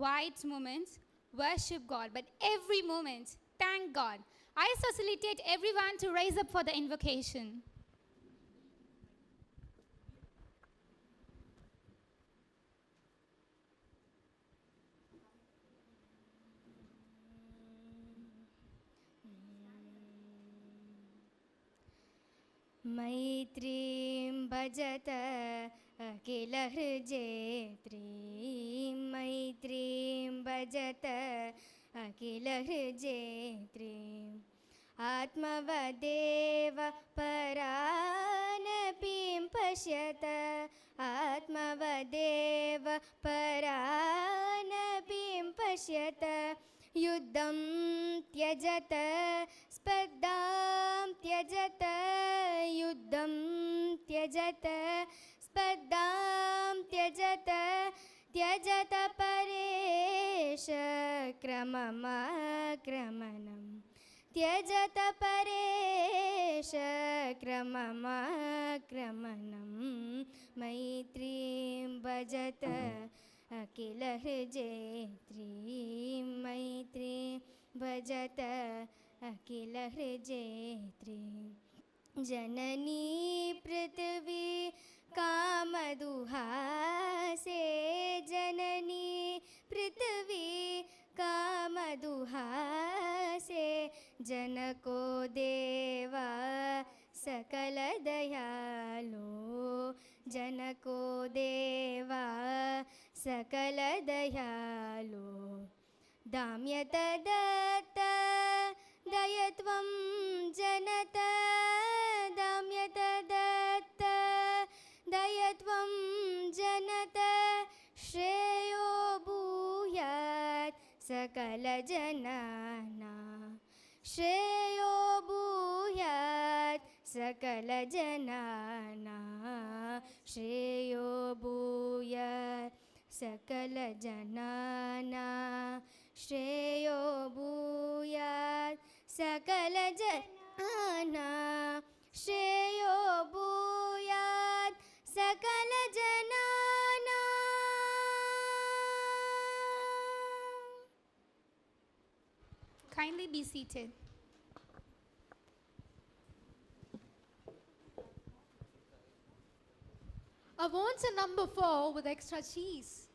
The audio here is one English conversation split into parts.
quiet moments, worship God, but every moment, thank God. I facilitate everyone to rise up for the invocation. मैत्रीं भजत अखिलहृजेत्रीं मैत्रीं भजत अखिलहृजेत्रीम् आत्मवदेव परानपीं पश्यत आत्मवदेव परानपीं पश्यत युद्धं त्यजत स्पर्धां त्यजत युद्धं त्यजत स्पर्धां त्यजत त्यजत परेश क्रममाक्रमणम् त्यजत परेश क्रममाक्रमणम् मैत्रीं भजत अखिलहृजेत्रीं मैत्रीं भजत अखिलहृजेत्रीं जननी पृथ्वी कामदुहासे जननी पृथ्वी कामदुहासे जनको देवा सकल दयालो जनको देवा सकल दयालो दाम्यत दत्त दयत्वं जनत दाम्यत दत्त दयत्वं जनत श्रेयो भूयात् सकल जनाना श्रेयो भूयात् सकल जनाना श्रेयो भूयात् सकल जनाना श्रेयो भूयात् सकल जनाना श्रेयो भूयात् सकल जनाना. Kindly be seated. I want a number 4 with extra cheese.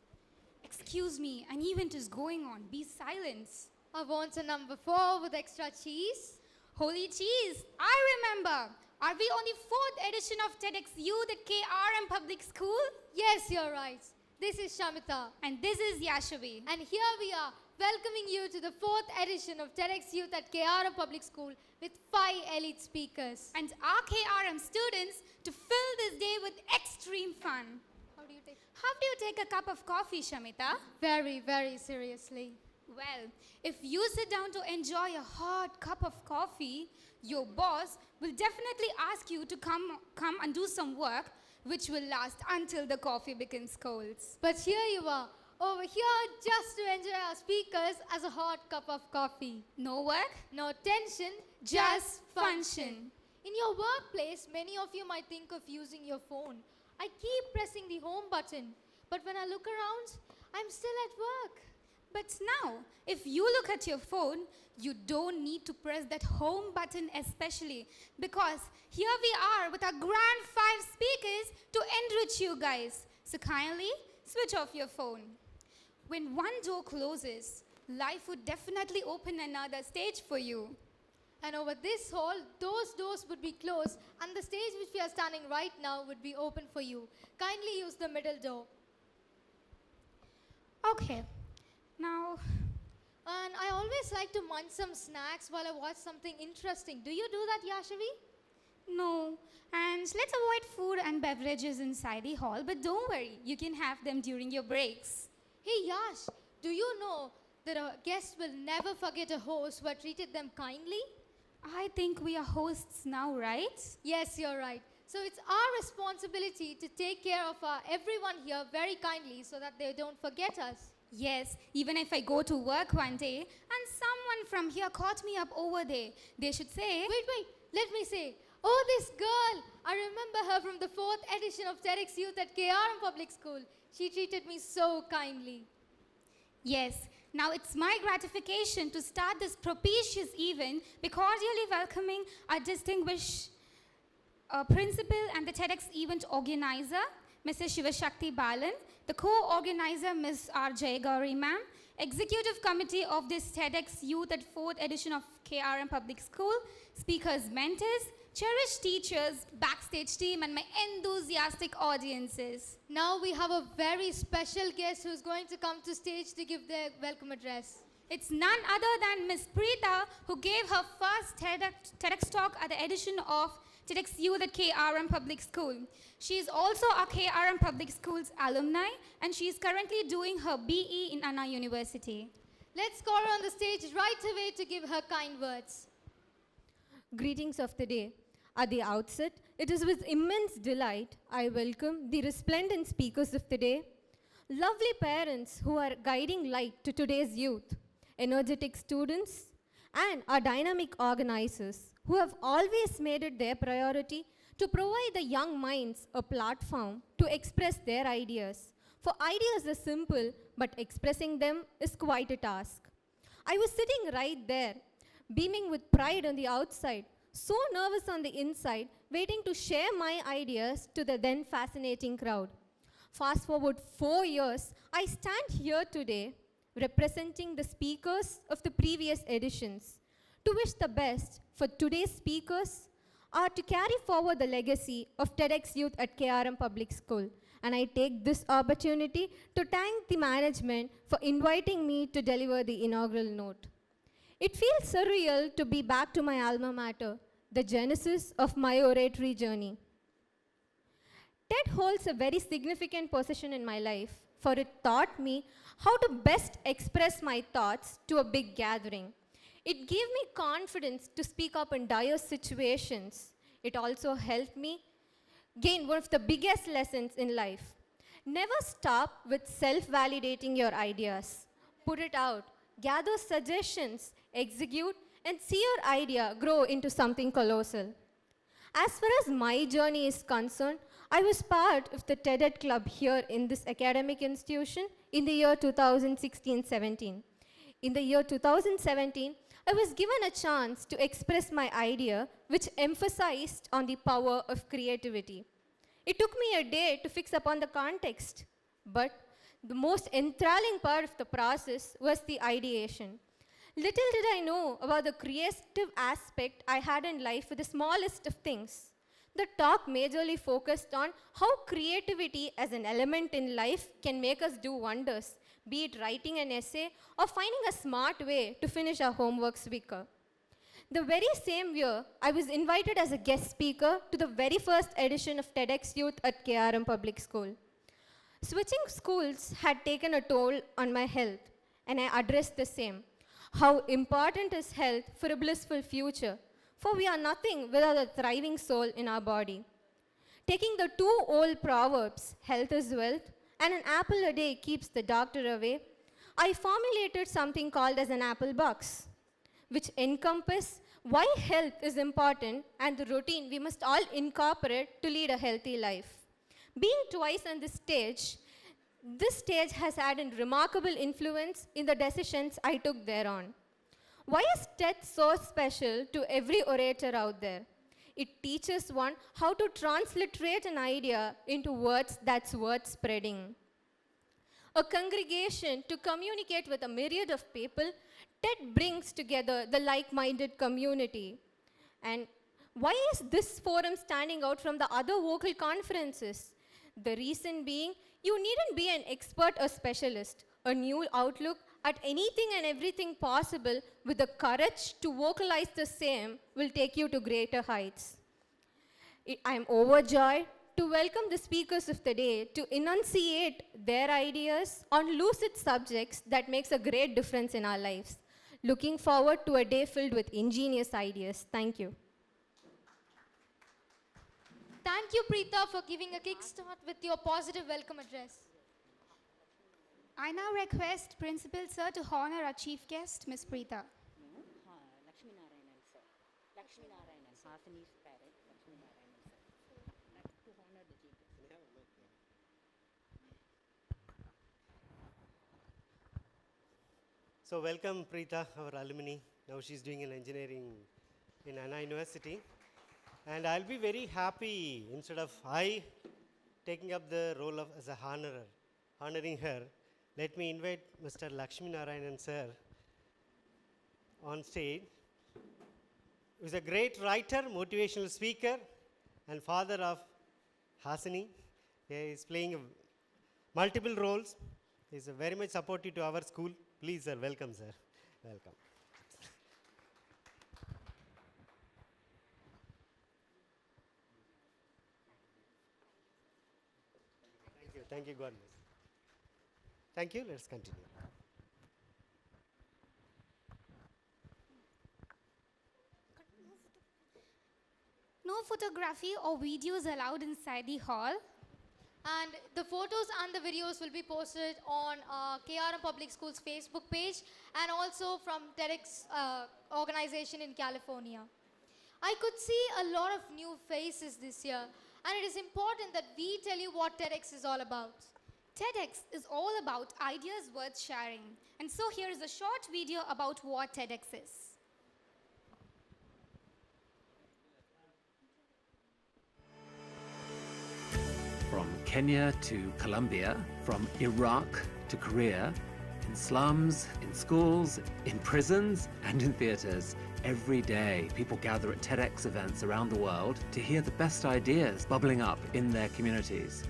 Excuse me, an event is going on. Be silent. I want a number 4 with extra cheese. Holy cheese, I remember. Are we on the 4th edition of TEDxYouth KRMPublicschool? Yes, you're right. This is Shamita. And this is Yashavi. And here we are, welcoming you to the 4th edition of TEDxYouth at KRMPublicschool with 5 elite speakers. And our KRM students to fill this day with extreme fun. How do you take a cup of coffee, Shamita? Very, very seriously. Well, if you sit down to enjoy a hot cup of coffee, your boss will definitely ask you to come and do some work, which will last until the coffee becomes cold. But here you are, over here just to enjoy our speakers as a hot cup of coffee. No work, no tension, just function. In your workplace, many of you might think of using your phone. I keep pressing the home button, but when I look around, I'm still at work. But now, if you look at your phone, you don't need to press that home button especially, because here we are with our grand 5 speakers to enrich you guys. So kindly switch off your phone. When one door closes, life would definitely open another stage for you. And over this hall, those doors would be closed and the stage which we are standing right now would be open for you. Kindly use the middle door. Okay. Now, and I always like to munch some snacks while I watch something interesting. Do you do that, Yashavi? No. And let's avoid food and beverages inside the hall, but don't worry, you can have them during your breaks. Hey Yash, do you know that a guest will never forget a host who had treated them kindly? I think we are hosts now, right? Yes, you're right. So it's our responsibility to take care of everyone here very kindly so that they don't forget us. Yes, even if I go to work one day and someone from here caught me up over there, they should say, Wait, let me say, oh, this girl, I remember her from the 4th edition of TEDxYouth at KRMPublicschool. She treated me so kindly. Yes, now it's my gratification to start this propitious event by cordially welcoming our distinguished principal and the TEDx event organizer, Mrs. Shivashakti Balan, the co-organizer, Ms. R. Jayagauri ma'am, executive committee of this TEDx Youth at 4th edition of KRM Public School, speakers, mentors, cherished teachers, backstage team, and my enthusiastic audiences. Now we have a very special guest who's going to come to stage to give their welcome address. It's none other than Ms. Preeta, who gave her first TEDx talk at the edition of TEDxYouth at KRM Public School. She is also a KRM Public School's alumni, and she is currently doing her BE in Anna University. Let's call her on the stage right away to give her kind words. Greetings of the day. At the outset, it is with immense delight I welcome the resplendent speakers of the day, lovely parents who are guiding light to today's youth, energetic students, and our dynamic organizers who have always made it their priority to provide the young minds a platform to express their ideas. For ideas are simple, but expressing them is quite a task. I was sitting right there, beaming with pride on the outside, so nervous on the inside, waiting to share my ideas to the then fascinating crowd. Fast forward 4 years, I stand here today representing the speakers of the previous editions to wish the best for today's speakers are to carry forward the legacy of TEDxYouth at KRM Public School. And I take this opportunity to thank the management for inviting me to deliver the inaugural note. It feels surreal to be back to my alma mater, the genesis of my oratory journey. TED holds a very significant position in my life, for it taught me how to best express my thoughts to a big gathering. It gave me confidence to speak up in dire situations. It also helped me gain one of the biggest lessons in life. Never stop with self-validating your ideas. Put it out, gather suggestions, execute, and see your idea grow into something colossal. As far as my journey is concerned, I was part of the TED Club here in this academic institution in the year 2016-17. In the year 2017, I was given a chance to express my idea, which emphasized on the power of creativity. It took me a day to fix upon the context, but the most enthralling part of the process was the ideation. Little did I know about the creative aspect I had in life with the smallest of things. The talk majorly focused on how creativity as an element in life can make us do wonders, be it writing an essay or finding a smart way to finish our homework quicker. The very same year, I was invited as a guest speaker to the very first edition of TEDxYouth at KRM Public School. Switching schools had taken a toll on my health, and I addressed the same. How important is health for a blissful future? For we are nothing without a thriving soul in our body. Taking the two old proverbs, health is wealth, and an apple a day keeps the doctor away, I formulated something called as an apple box, which encompasses why health is important and the routine we must all incorporate to lead a healthy life. Being twice on this stage has had a remarkable influence in the decisions I took thereon. Why is TED so special to every orator out there? It teaches one how to transliterate an idea into words that's worth spreading. A congregation to communicate with a myriad of people, TED brings together the like-minded community. And why is this forum standing out from the other vocal conferences? The reason being, you needn't be an expert or specialist. A new outlook at anything and everything possible with the courage to vocalize the same will take you to greater heights. I'm overjoyed to welcome the speakers of the day to enunciate their ideas on lucid subjects that makes a great difference in our lives. Looking forward to a day filled with ingenious ideas. Thank you. Thank you, Preeta, for giving a kickstart with your positive welcome address. I now request Principal Sir to honor our chief guest, Ms. Preeta. Lakshmi Narayanan sir. Lakshmi Narayanan, Hasani's parent, Lakshmi Narayanan sir. To honor the chief guest. So welcome Preeta, our alumni. Now she's doing an engineering in Anna University. And I'll be very happy, instead of I taking up the role of as a honoring her, let me invite Mr. Lakshmi Narayanan sir on stage, who is a great writer, motivational speaker, and father of Hasini. He is playing multiple roles. He is very much supportive to our school. Please, sir, welcome, sir. Welcome. Thank you, God bless. Thank you, let's continue. No photography or videos allowed inside the hall. And the photos and the videos will be posted on KRM Public School's Facebook page and also from TEDx organization in California. I could see a lot of new faces this year, and it is important that we tell you what TEDx is all about. TEDx is all about ideas worth sharing. And so here is a short video about what TEDx is. From Kenya to Colombia, from Iraq to Korea, in slums, in schools, in prisons, and in theaters, every day people gather at TEDx events around the world to hear the best ideas bubbling up in their communities.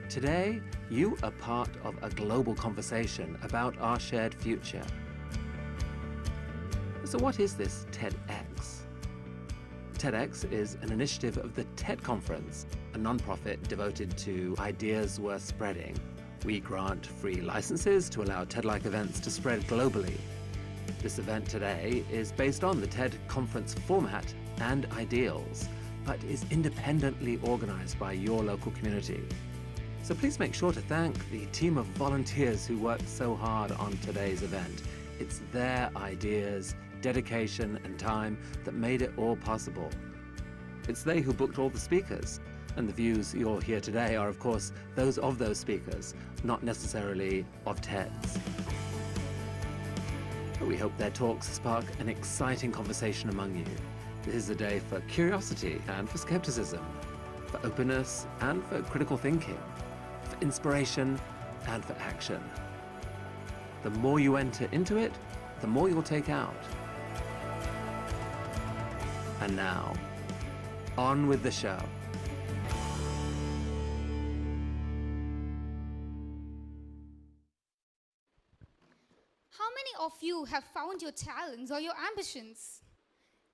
Today, you are part of a global conversation about our shared future. So what is this TEDx? TEDx is an initiative of the TED Conference, a non-profit devoted to ideas worth spreading. We grant free licenses to allow TED-like events to spread globally. This event today is based on the TED Conference format and ideals, but is independently organized by your local community. So please make sure to thank the team of volunteers who worked so hard on today's event. It's their ideas, dedication, and time that made it all possible. It's they who booked all the speakers, and the views you'll hear today are, of course, those of those speakers, not necessarily of TEDs. But we hope their talks spark an exciting conversation among you. This is a day for curiosity and for skepticism, for openness and for critical thinking, for inspiration and for action. The more you enter into it, the more you'll take out. And now, on with the show. How many of you have found your talents or your ambitions?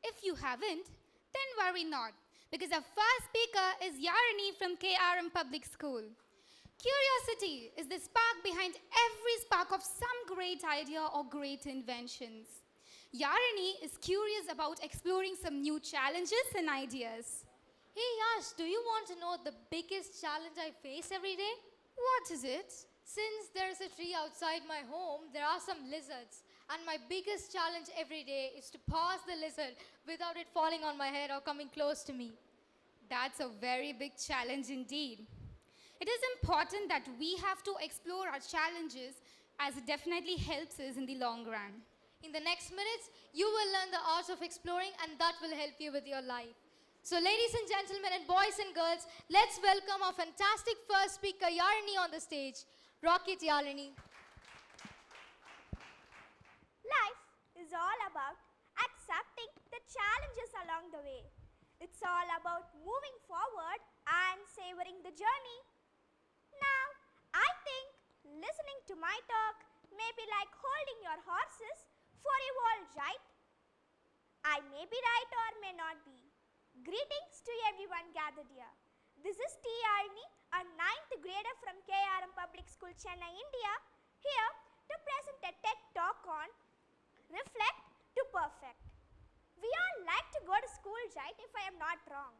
If you haven't, then worry not, because our first speaker is Yarani from KRM Public School. Curiosity is the spark behind every spark of some great idea or great inventions. Yarani is curious about exploring some new challenges and ideas. Hey Yash, do you want to know the biggest challenge I face every day? What is it? Since there is a tree outside my home, there are some lizards. And my biggest challenge every day is to pass the lizard without it falling on my head or coming close to me. That's a very big challenge indeed. It is important that we have to explore our challenges, as it definitely helps us in the long run. In the next minutes, you will learn the art of exploring, and that will help you with your life. So ladies and gentlemen and boys and girls, let's welcome our fantastic first speaker, Yarani, on the stage. Rock it, Yarani. Life is all about accepting the challenges along the way. It's all about moving forward and savoring the journey. Now, I think listening to my talk may be like holding your horses for a walk, right? I may be right or may not be. Greetings to everyone gathered here. This is T. Arni, a 9th grader from KRM Public School, Chennai, India, here to present a TED talk on Reflect to Perfect. We all like to go to school, right, if I am not wrong.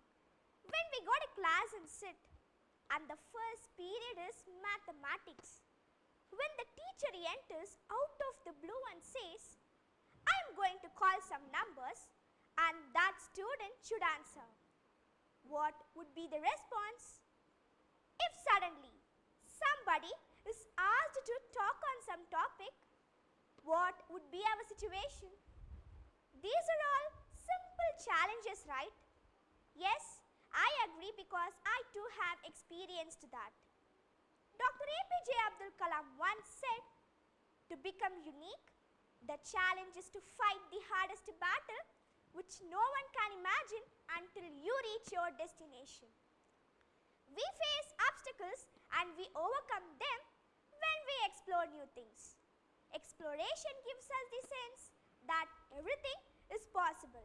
When we go to class and sit, and the first period is mathematics. When the teacher enters out of the blue and says, I am going to call some numbers, and that student should answer, what would be the response? If suddenly somebody is asked to talk on some topic, what would be our situation? These are all simple challenges, right? Yes, I agree because I too have experienced that. Dr. APJ Abdul Kalam once said, to become unique, the challenge is to fight the hardest battle which no one can imagine until you reach your destination. We face obstacles and we overcome them when we explore new things. Exploration gives us the sense that everything is possible.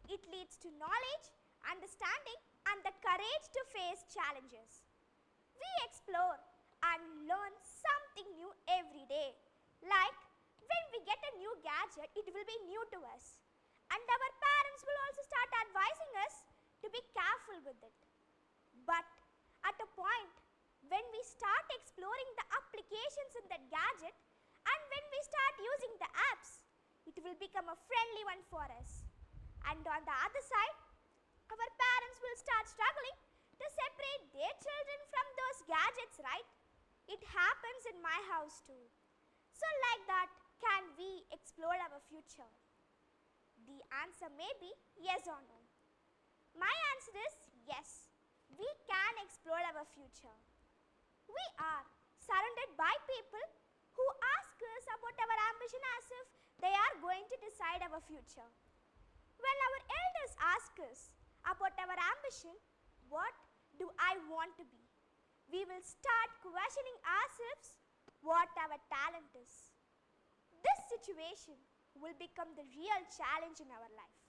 It leads to knowledge, understanding, and the courage to face challenges. We explore and learn something new every day. Like when we get a new gadget, it will be new to us. And our parents will also start advising us to be careful with it. But at a point, when we start exploring the applications in that gadget and when we start using the apps, it will become a friendly one for us. And on the other side, our parents will start struggling to separate their children from those gadgets, right? It happens in my house too. So like that, can we explore our future? The answer may be yes or no. My answer is yes. We can explore our future. We are surrounded by people who ask us about our ambition as if they are going to decide our future. When our elders ask us about our ambition, what do I want to be? We will start questioning ourselves what our talent is. This situation will become the real challenge in our life.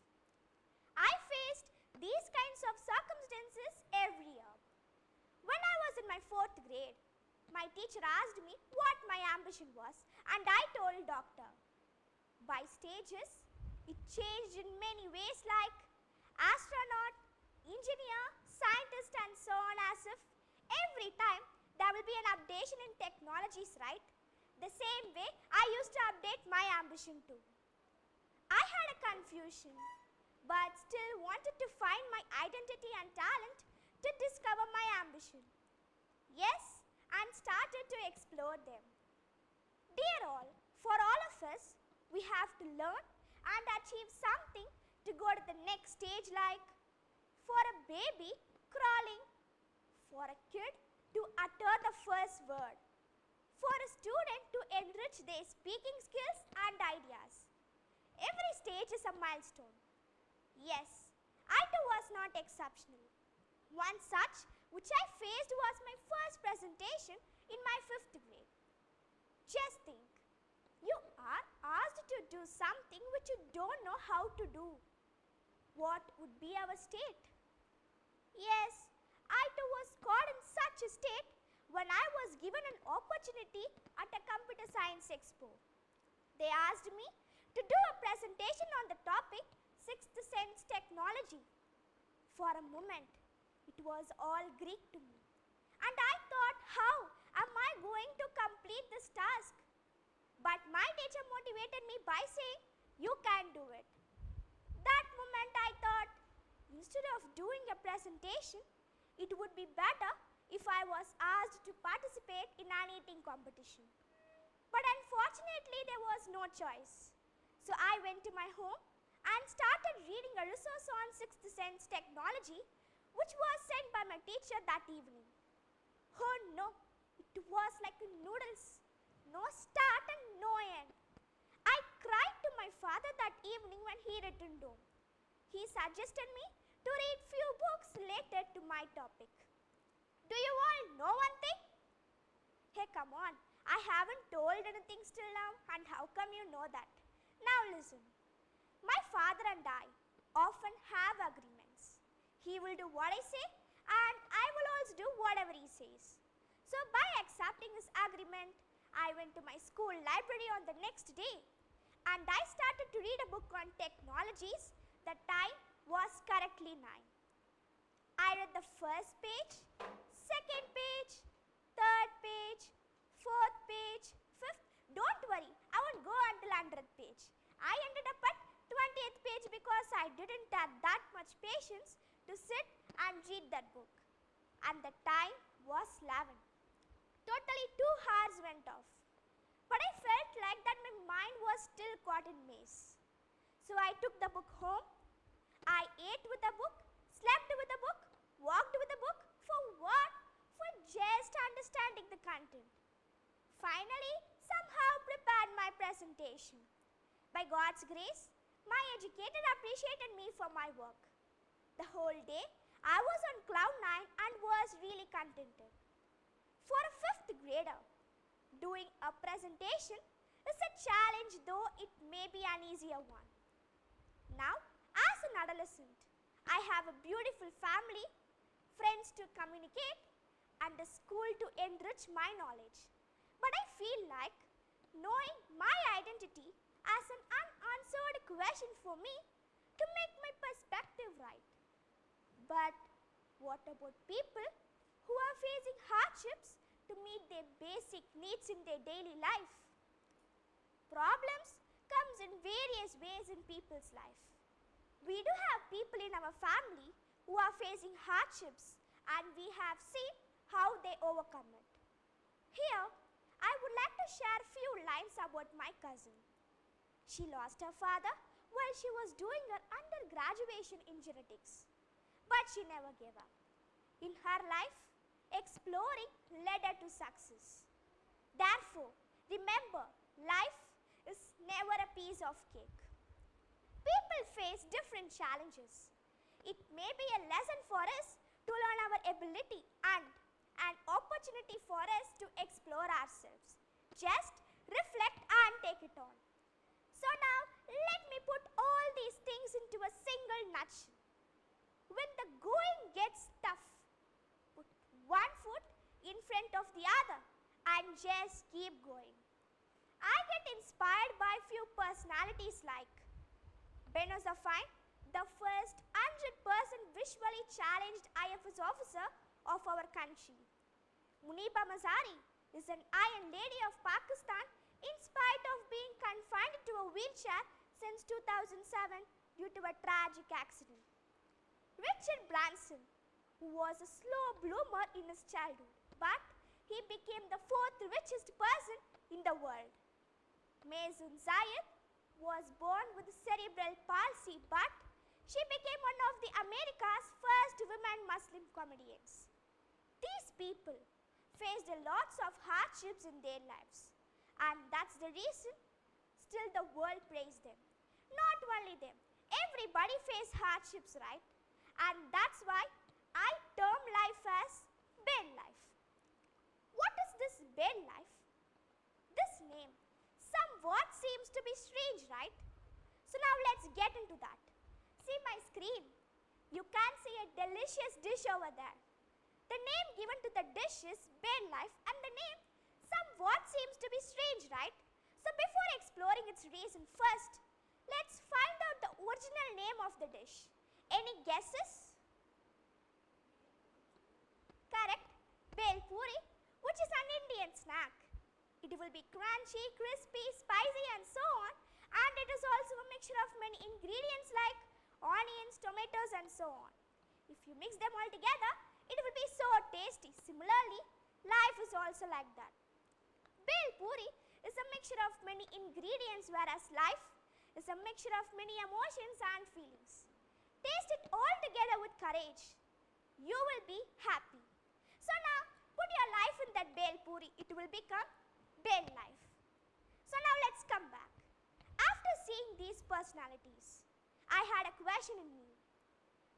I faced these kinds of circumstances every year. When I was in my 4th grade, my teacher asked me what my ambition was and I told doctor. By stages, it changed in many ways like astronaut, engineer, scientist and so on, as if every time there will be an updation in technologies, right? The same way I used to update my ambition too. I had a confusion, but still wanted to find my identity and talent to discover my ambition. Yes, and started to explore them. Dear all, for all of us, we have to learn and achieve something to go to the next stage, like for a baby, crawling, for a kid to utter the first word, for a student to enrich their speaking skills and ideas. Every stage is a milestone. Yes, I too was not exceptional. One such which I faced was my first presentation in my 5th grade. Just think, you are asked to do something which you don't know how to do. What would be our state? Yes, I too was caught in such a state when I was given an opportunity at a computer science expo. They asked me to do a presentation on the topic 6th sense technology. For a moment, it was all Greek to me. And I thought, how am I going to complete this task? But my teacher motivated me by saying, you can do it. That moment I thought, instead of doing a presentation, it would be better if I was asked to participate in an eating competition. But unfortunately, there was no choice. So I went to my home and started reading a resource on 6th sense technology, which was sent by my teacher that evening. Oh no, it was like noodles. No start and no end. I cried to my father that evening when he returned home. He suggested me to read few books related to my topic. Do you all know one thing? Hey, come on. I haven't told anything still now, and how come you know that? Now listen. My father and I often have agreements. He will do what I say, and I will also do whatever he says. So by accepting his agreement, I went to my school library on the next day, and I started to read a book on technologies. The time was correctly 9. I read the first page, second page, third page, fourth page, fifth. Don't worry, I won't go until 100th page. I ended up at 20th page because I didn't have that much patience to sit and read that book. And the time was 11. Totally 2 hours went off. But I felt like that my mind certain maze. So I took the book home. I ate with the book, slept with the book, walked with the book. For what? For just understanding the content. Finally, somehow prepared my presentation. By God's grace, my educator appreciated me for my work. The whole day, I was on cloud 9 and was really contented. For a 5th grader, doing a presentation is a challenge, though it may be an easier one. Now, as an adolescent, I have a beautiful family, friends to communicate, and a school to enrich my knowledge. But I feel like knowing my identity as an unanswered question for me to make my perspective right. But what about people who are facing hardships to meet their basic needs in their daily life? Problems comes in various ways in people's life. We do have people in our family who are facing hardships, and we have seen how they overcome it. Here, I would like to share a few lines about my cousin. She lost her father while she was doing her undergraduation in genetics, but she never gave up. In her life, exploring led her to success. Therefore, remember, life is never a piece of cake. People face different challenges. It may be a lesson for us to learn our ability and an opportunity for us to explore ourselves. Just reflect and take it on. So now, let me put all these things into a single nutshell. When the going gets tough, put one foot in front of the other and just keep going. I get inspired by few personalities like Beno Zafine, the first 100% visually challenged IFS officer of our country. Muniba Mazari is an Iron Lady of Pakistan in spite of being confined to a wheelchair since 2007 due to a tragic accident. Richard Branson, who was a slow bloomer in his childhood, but he became the 4th richest person in the world. Maison Zayed was born with cerebral palsy, but she became one of the America's first women Muslim comedians. These people faced a lots of hardships in their lives, and that's the reason still the world praised them. Not only them, everybody faced hardships, right? And that's why I term life as Ben life. What is this Ben life? This name somewhat seems to be strange, right? So now let's get into that. See my screen. You can see a delicious dish over there. The name given to the dish is Ben life, and the name somewhat seems to be strange, right? So before exploring its reason, first, let's find out the original name of the dish. Any guesses? Correct. Bel puri, which is an Indian snack. It will be crunchy, crispy, spicy, and so on. And it is also a mixture of many ingredients like onions, tomatoes, and so on. If you mix them all together, it will be so tasty. Similarly, life is also like that. Bel puri is a mixture of many ingredients, whereas life is a mixture of many emotions and feelings. Taste it all together with courage. You will be happy. So now, put your life in that bel puri. It will become Ben life. So now let's come back. After seeing these personalities, I had a question in me.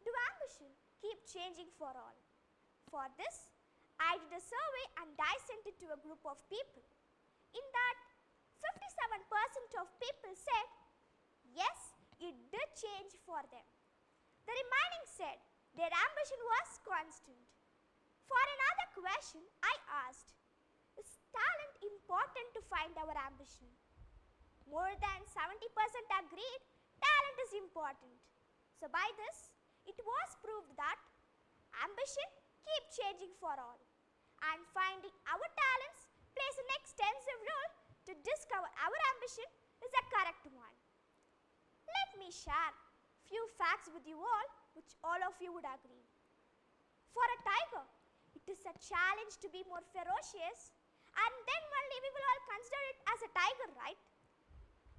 Do ambition keep changing for all? For this, I did a survey and I sent it to a group of people. In that, 57% of people said, yes, it did change for them. The remaining said their ambition was constant. For another question, I asked, is talent important to find our ambition? More than 70% agreed talent is important. So by this, it was proved that ambition keeps changing for all, and finding our talents plays an extensive role to discover our ambition is a correct one. Let me share few facts with you all, which all of you would agree. For a tiger, it is a challenge to be more ferocious, and then only we will all consider it as a tiger, right?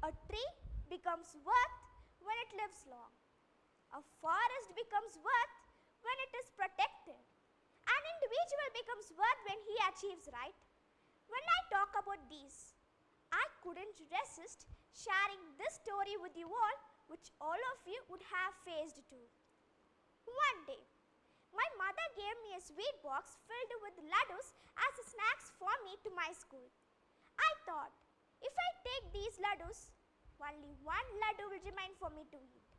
A tree becomes worth when it lives long. A forest becomes worth when it is protected. An individual becomes worth when he achieves right. When I talk about these, I couldn't resist sharing this story with you all, which all of you would have faced too. One day, my mother gave me a sweet box filled with laddus as snacks for me to my school. I thought, if I take these laddus, only one laddu will remain for me to eat.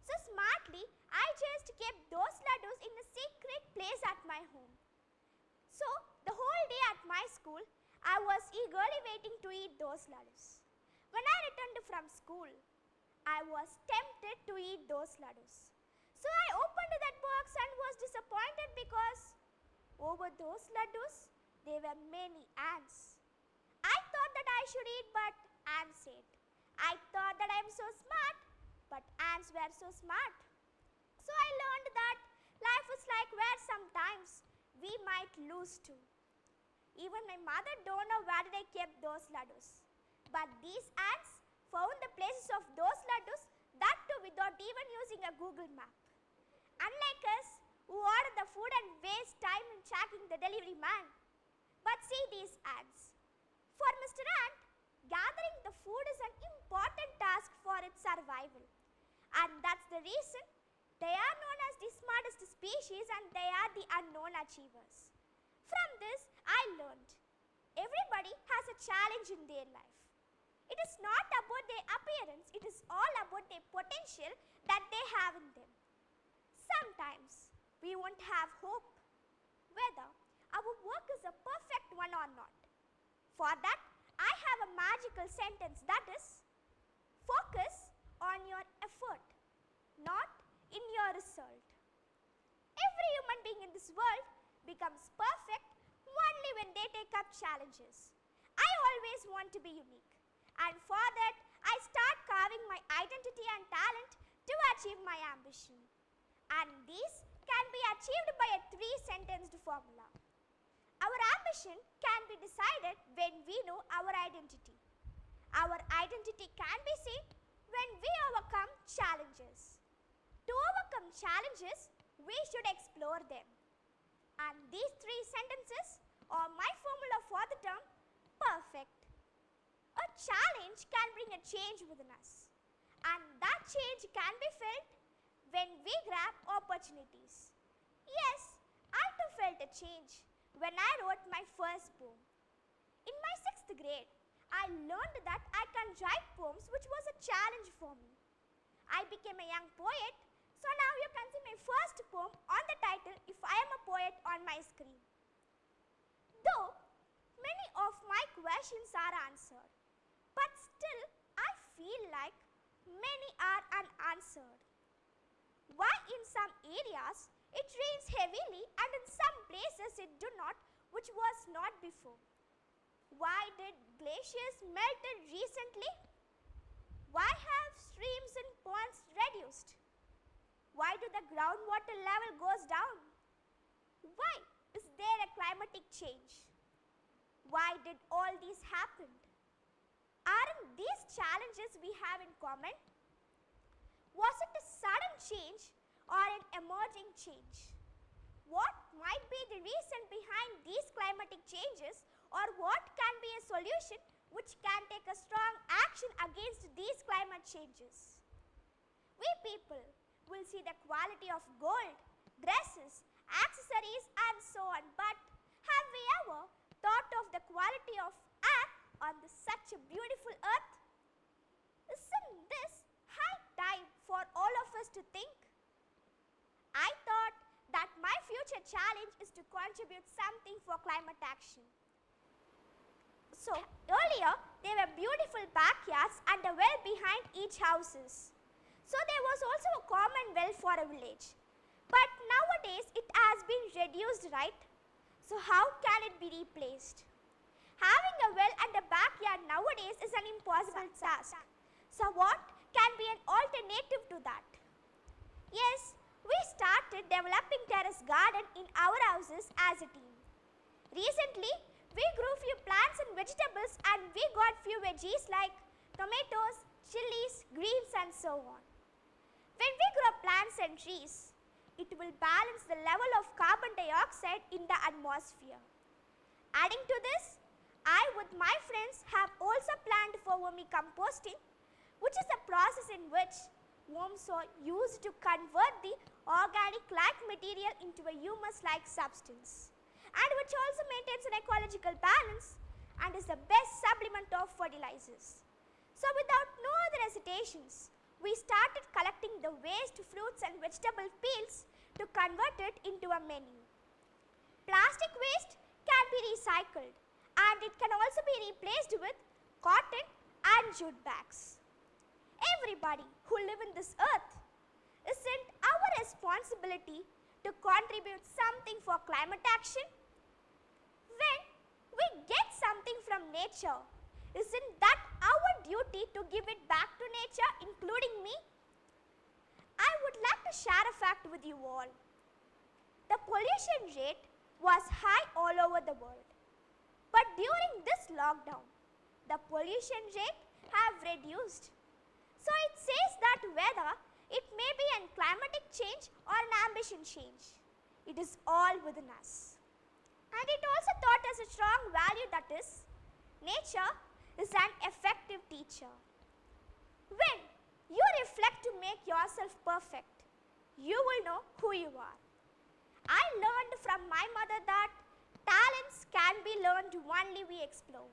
So smartly, I just kept those laddus in a secret place at my home. So, the whole day at my school, I was eagerly waiting to eat those laddus. When I returned from school, I was tempted to eat those laddus. So I opened that box and was disappointed because over those laddus, there were many ants. I thought that I should eat, but ants ate. I thought that I am so smart, but ants were so smart. So I learned that life is like where sometimes we might lose too. Even my mother don't know where did I kept those laddus. But these ants found the places of those laddus, that too without even using a Google map. Unlike us, who order the food and waste time in tracking the delivery man. But see these ants. For Mr. Ant, gathering the food is an important task for its survival. And that's the reason they are known as the smartest species and they are the unknown achievers. From this, I learned everybody has a challenge in their life. It is not about their appearance, it is all about their potential that they have in them. Sometimes we won't have hope whether our work is a perfect one or not. For that, I have a magical sentence that is, focus on your effort, not in your result. Every human being in this world becomes perfect only when they take up challenges. I always want to be unique, and for that, I start carving my identity and talent to achieve my ambition. And these can be achieved by a 3-sentenced formula. Our ambition can be decided when we know our identity. Our identity can be seen when we overcome challenges. To overcome challenges, we should explore them. And these 3 sentences are my formula for the term perfect. A challenge can bring a change within us. And that change can be felt when we grab opportunities. Yes, I too felt a change when I wrote my first poem. In my 6th grade, I learned that I can write poems, which was a challenge for me. I became a young poet, so now you can see my first poem on the title, If I Am a Poet, on my screen. Though many of my questions are answered, but still I feel like many are unanswered. Why in some areas it rains heavily and in some places it do not, which was not before? Why did glaciers melted recently? Why have streams and ponds reduced? Why do the groundwater level goes down? Why is there a climatic change? Why did all these happen? Aren't these challenges we have in common? Was it a sudden change or an emerging change? What might be the reason behind these climatic changes, or what can be a solution which can take a strong action against these climate changes? We people will see the quality of gold, dresses, accessories and so on, but have we ever thought of the quality of air on such a beautiful earth? Isn't this high time for all of us to think? I thought that my future challenge is to contribute something for climate action. So earlier there were beautiful backyards and a well behind each houses. So there was also a common well for a village. But nowadays it has been reduced, right? So how can it be replaced? Having a well and a backyard nowadays is an impossible task. So what can be an alternative to that? Yes, we started developing terrace garden in our houses as a team. Recently, we grew few plants and vegetables and we got few veggies like tomatoes, chilies, so on. When we grow plants and trees, it will balance the level of carbon dioxide in the atmosphere. Adding to this, I with my friends have also planned for vermicomposting, which is a process in which worms are used to convert the organic-like material into a humus-like substance, and which also maintains an ecological balance and is the best supplement of fertilizers. So without no other hesitations, we started collecting the waste fruits and vegetable peels to convert it into a menu. Plastic waste can be recycled, and it can also be replaced with cotton and jute bags. Everybody who live in this earth, isn't our responsibility to contribute something for climate action? When we get something from nature, isn't that our duty to give it back to nature, including me? I would like to share a fact with you all. The pollution rate was high all over the world. But during this lockdown, the pollution rate have reduced. So it says that whether it may be a climatic change or an ambition change, it is all within us. And it also taught us a strong value, that is, nature is an effective teacher. When you reflect to make yourself perfect, you will know who you are. I learned from my mother that talents can be learned only we explore.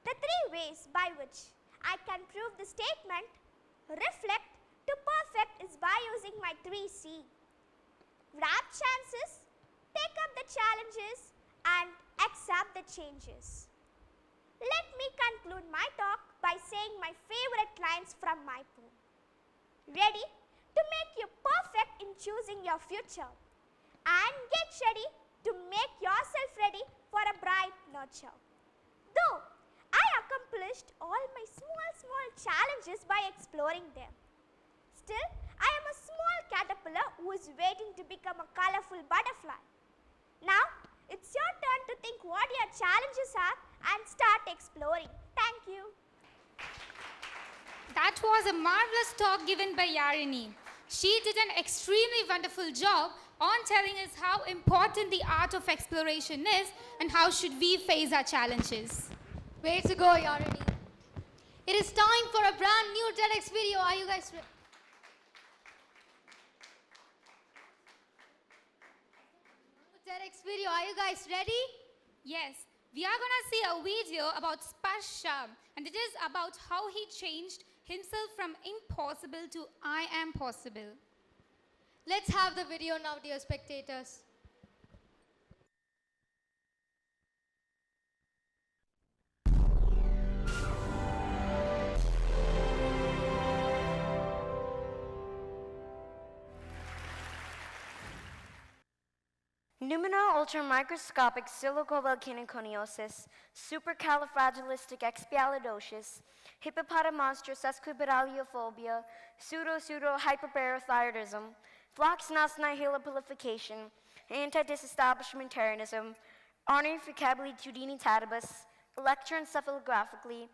The three ways by which I can prove the statement, reflect to perfect, is by using my 3C. Grab chances, take up the challenges, and accept the changes. Let me conclude my talk by saying my favorite lines from my poem. Ready to make you perfect in choosing your future, and get ready to make yourself ready for a bright nurture. Though I accomplished all my small challenges by exploring them, still I am a small caterpillar who is waiting to become a colorful butterfly. Now it's your turn to think what your challenges are and start exploring. Thank you. That was a marvelous talk given by Yarini. She did an extremely wonderful job on telling us how important the art of exploration is and how should we face our challenges. Way to go, Yarini. It is time for a brand new TEDx video. Are you guys ready? TEDx video, are you guys ready? Yes, we are gonna see a video about Sparsha, and it is about how he changed himself from impossible to I am possible. Let's have the video now, dear spectators. Pneumono-ultramicroscopic silicovolcanoconiosis, supercalifragilisticexpialidocious, hippopotamonstrosesquipedaliophobia, pseudo-hyperparathyroidism, floxnasnihilopilification, anti-disestablishmentarianism, ornifrecabilitudinitatibus, electroencephalographically,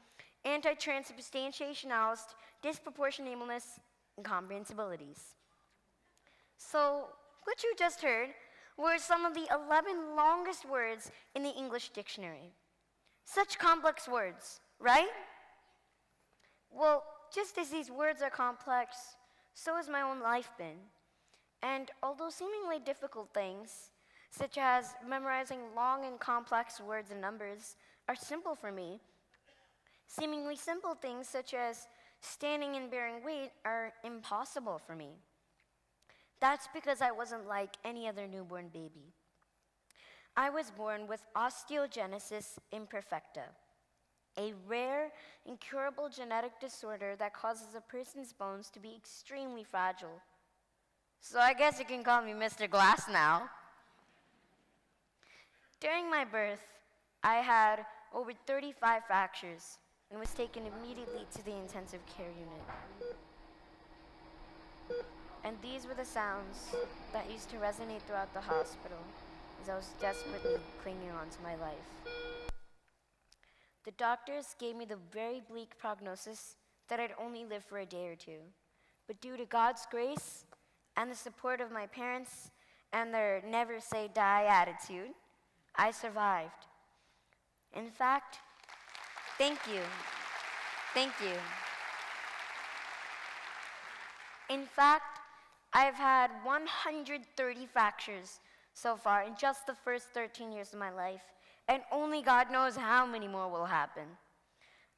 anti-transubstantiationalist, disproportionableness, incomprehensibilities. So, what you just heard were some of the 11 longest words in the English dictionary. Such complex words, right? Well, just as these words are complex, so has my own life been. And although seemingly difficult things, such as memorizing long and complex words and numbers, are simple for me, seemingly simple things such as standing and bearing weight are impossible for me. That's because I wasn't like any other newborn baby. I was born with osteogenesis imperfecta, a rare, incurable genetic disorder that causes a person's bones to be extremely fragile. So I guess you can call me Mr. Glass now. During my birth, I had over 35 fractures and was taken immediately to the intensive care unit. And these were the sounds that used to resonate throughout the hospital as I was desperately clinging on to my life. The doctors gave me the very bleak prognosis that I'd only live for a day or two, But due to God's grace and the support of my parents and their never say die attitude, I survived. In fact, thank you. Thank you. In fact, I've had 130 fractures so far in just the first 13 years of my life, and only God knows how many more will happen.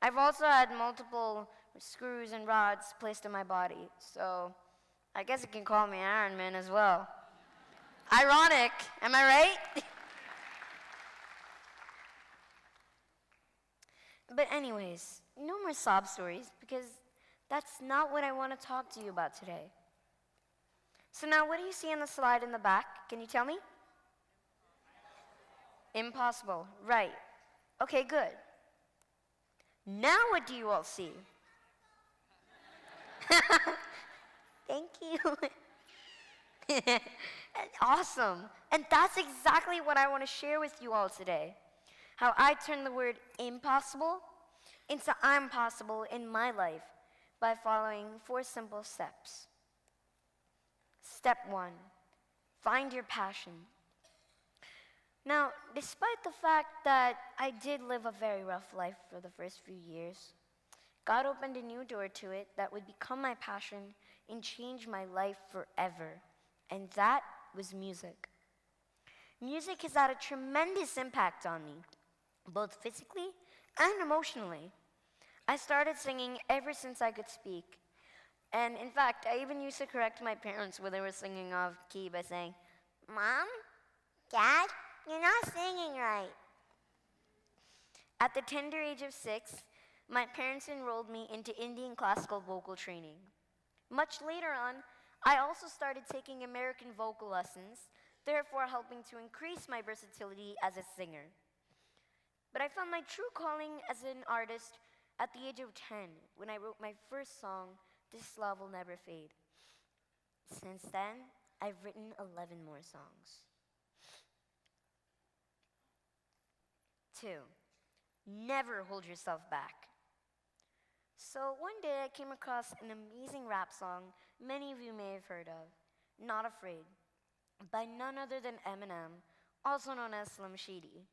I've also had multiple screws and rods placed in my body, so I guess you can call me Iron Man as well. Ironic, am I right? But anyways, no more sob stories, because that's not what I want to talk to you about today. So now, what do you see on the slide in the back? Can you tell me? Impossible, right. Okay, good. Now what do you all see? Thank you. Awesome. And that's exactly what I want to share with you all today. How I turned the word impossible into I'm possible in my life by following 4 simple steps. Step 1, find your passion. Now, despite the fact that I did live a very rough life for the first few years, God opened a new door to it that would become my passion and change my life forever. And that was music. Music has had a tremendous impact on me, both physically and emotionally. I started singing ever since I could speak. And in fact, I even used to correct my parents when they were singing off key by saying, "Mom, Dad, you're not singing right." At the tender age of 6, my parents enrolled me into Indian classical vocal training. Much later on, I also started taking American vocal lessons, therefore helping to increase my versatility as a singer. But I found my true calling as an artist at the age of 10 when I wrote my first song, "This Love Will Never Fade." Since then, I've written 11 more songs. 2, never hold yourself back. So one day I came across an amazing rap song many of you may have heard of, "Not Afraid," by none other than Eminem, also known as Slim Shady.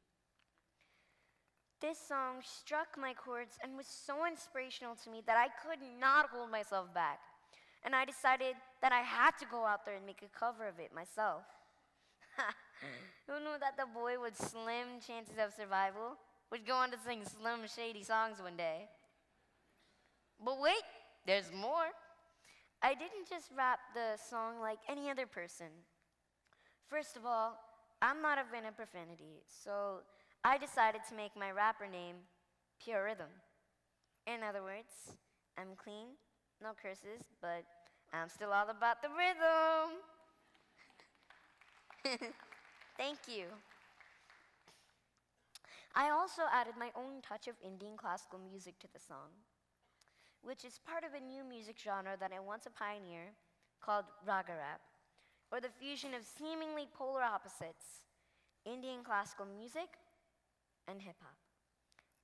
This song struck my chords and was so inspirational to me that I could not hold myself back. And I decided that I had to go out there and make a cover of it myself. Who knew that the boy with slim chances of survival would go on to sing Slim Shady songs one day? But wait, there's more. I didn't just rap the song like any other person. First of all, I'm not a fan of profanity, so I decided to make my rapper name Pure Rhythm. In other words, I'm clean, no curses, but I'm still all about the rhythm. Thank you. I also added my own touch of Indian classical music to the song, which is part of a new music genre that I want to pioneer called raga rap, or the fusion of seemingly polar opposites, Indian classical music and hip-hop.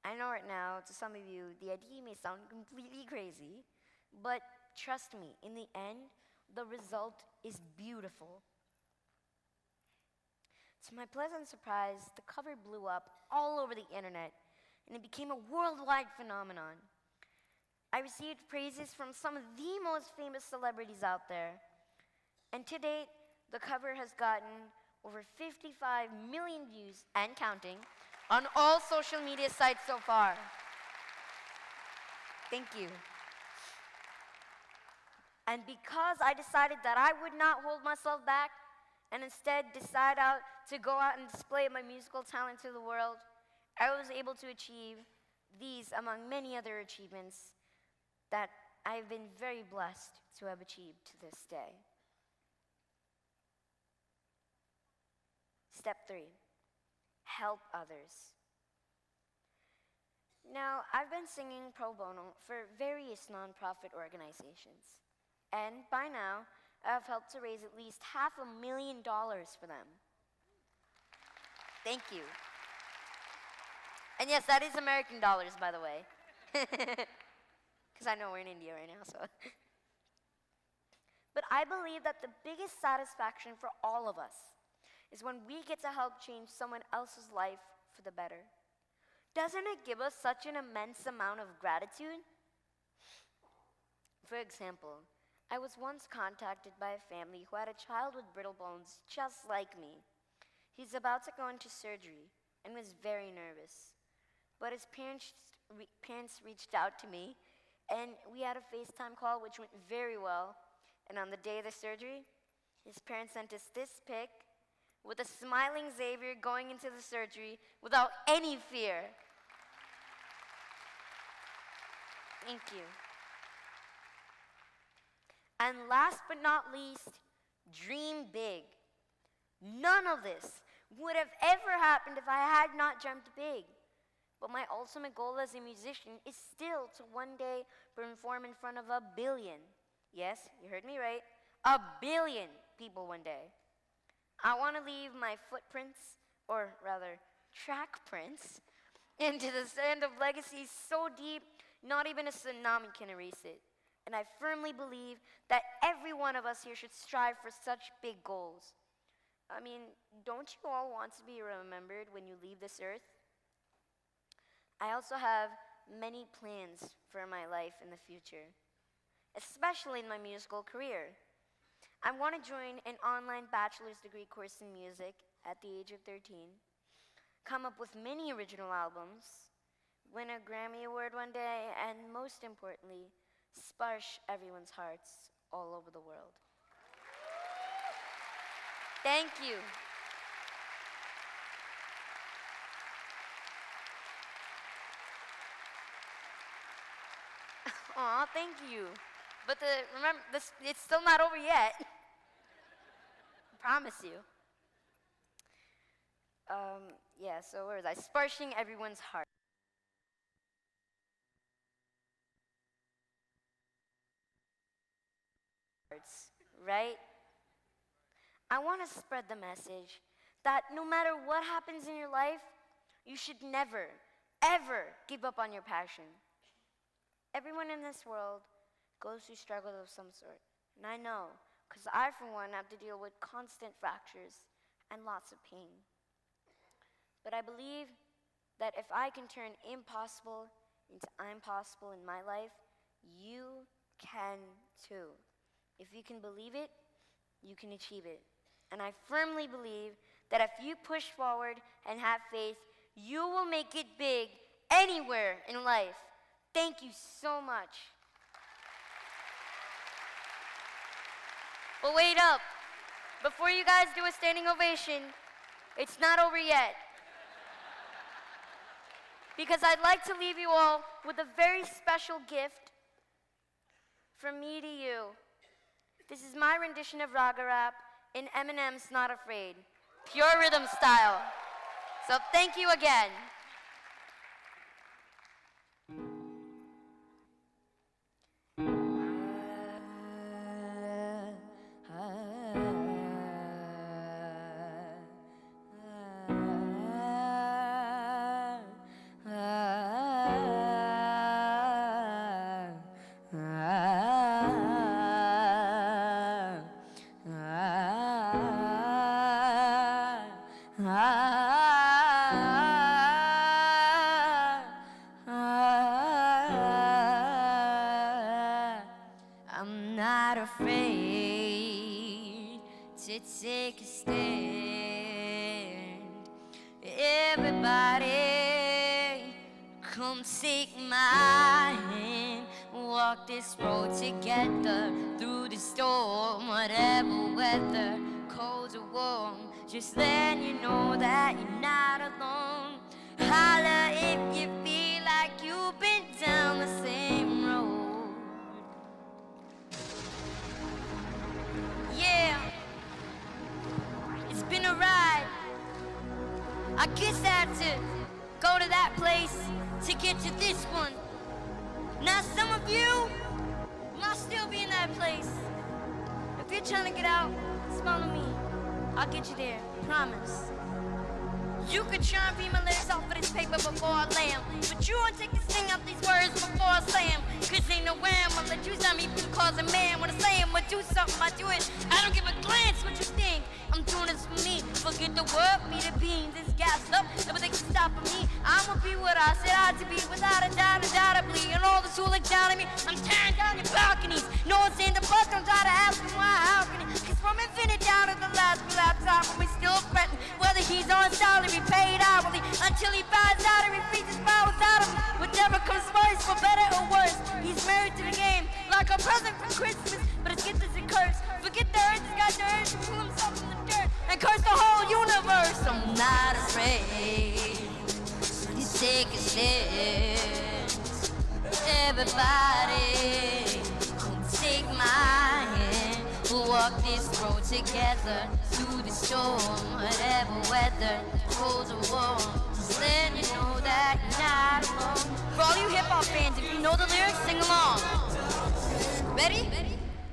I know right now, to some of you, the idea may sound completely crazy, but trust me, in the end, the result is beautiful. To my pleasant surprise, the cover blew up all over the internet, and it became a worldwide phenomenon. I received praises from some of the most famous celebrities out there, and to date, the cover has gotten over 55 million views and counting on all social media sites so far. Thank you. And because I decided that I would not hold myself back and instead decide out to go out and display my musical talent to the world, I was able to achieve these among many other achievements that I've been very blessed to have achieved to this day. Step 3, help others. Now, I've been singing pro bono for various nonprofit organizations, and by now, I've helped to raise at least $500,000 for them. Thank you. And yes, that is American dollars, by the way. Because I know we're in India right now, so. But I believe that the biggest satisfaction for all of us is when we get to help change someone else's life for the better. Doesn't it give us such an immense amount of gratitude? For example, I was once contacted by a family who had a child with brittle bones just like me. He's about to go into surgery and was very nervous. But his parents reached out to me, and we had a FaceTime call which went very well. And on the day of the surgery, his parents sent us this pic with a smiling Xavier going into the surgery without any fear. Thank you. And last but not least, dream big. None of this would have ever happened if I had not dreamt big. But my ultimate goal as a musician is still to one day perform in front of 1 billion. Yes, you heard me right. 1 billion people one day. I want to leave my footprints, or rather, track prints, into the sand of legacy so deep, not even a tsunami can erase it. And I firmly believe that every one of us here should strive for such big goals. I mean, don't you all want to be remembered when you leave this earth? I also have many plans for my life in the future, especially in my musical career. I want to join an online bachelor's degree course in music at the age of 13, come up with many original albums, win a Grammy Award one day, and most importantly, sparsh everyone's hearts all over the world. Thank you. Aw, thank you. But remember, it's still not over yet. I promise you. Yeah, so where was I? Sparshing everyone's heart. Right? I want to spread the message that no matter what happens in your life, you should never, ever give up on your passion. Everyone in this world goes through struggles of some sort. And I know, because I, for one, have to deal with constant fractures and lots of pain. But I believe that if I can turn impossible into I'm possible in my life, you can too. If you can believe it, you can achieve it. And I firmly believe that if you push forward and have faith, you will make it big anywhere in life. Thank you so much. But wait up. Before you guys do a standing ovation, it's not over yet. Because I'd like to leave you all with a very special gift from me to you. This is my rendition of Raga Rap in Eminem's Not Afraid, pure rhythm style. So thank you again. I'm not afraid to take a stand. Everybody, come take my hand. Walk this road together through the storm, whatever weather, cold or warm. Just let you know that you're not alone. Holla if you feel like you've been down the same road. Yeah, it's been a ride. I guess I had to go to that place to get to this one. Now some of you might still be in that place. If you're trying to get out, smile at me. I'll get you there, promise. You could try and read my lyrics off of this paper before I lay 'em, but you won't take the sting out these words before I say 'em. Cause ain't no way I'ma let you stop me from causing man. When I say I'ma do something, I do it. I don't give a glance what you think. I'm doing this for me. Forget the world, me the beans. It's gassed up, nobody can stop me. I'ma be what I said I to be, without a doubt, undoubtedly. And all the who look down at me, I'm tearing down your balconies. No one's in the bus, don't try to ask me why, how can he? Cause from infinite down to the last relapse time, when we still fretting whether he's on salary, paid hourly, until he finds out and he frees his powers out of him. Whatever comes first, for better or worse, he's married to the game, like a present for Christmas. But it's gift is a curse. Forget the earth, this guy's the earth, to pull himself from the dirt and curse the whole universe. I'm not afraid to take a chance. Everybody, come take my hand. We'll walk this road together through the storm, whatever weather, cold or warm. Just let you know that you're not alone. For all you hip-hop fans, if you know the lyrics, sing along. Ready?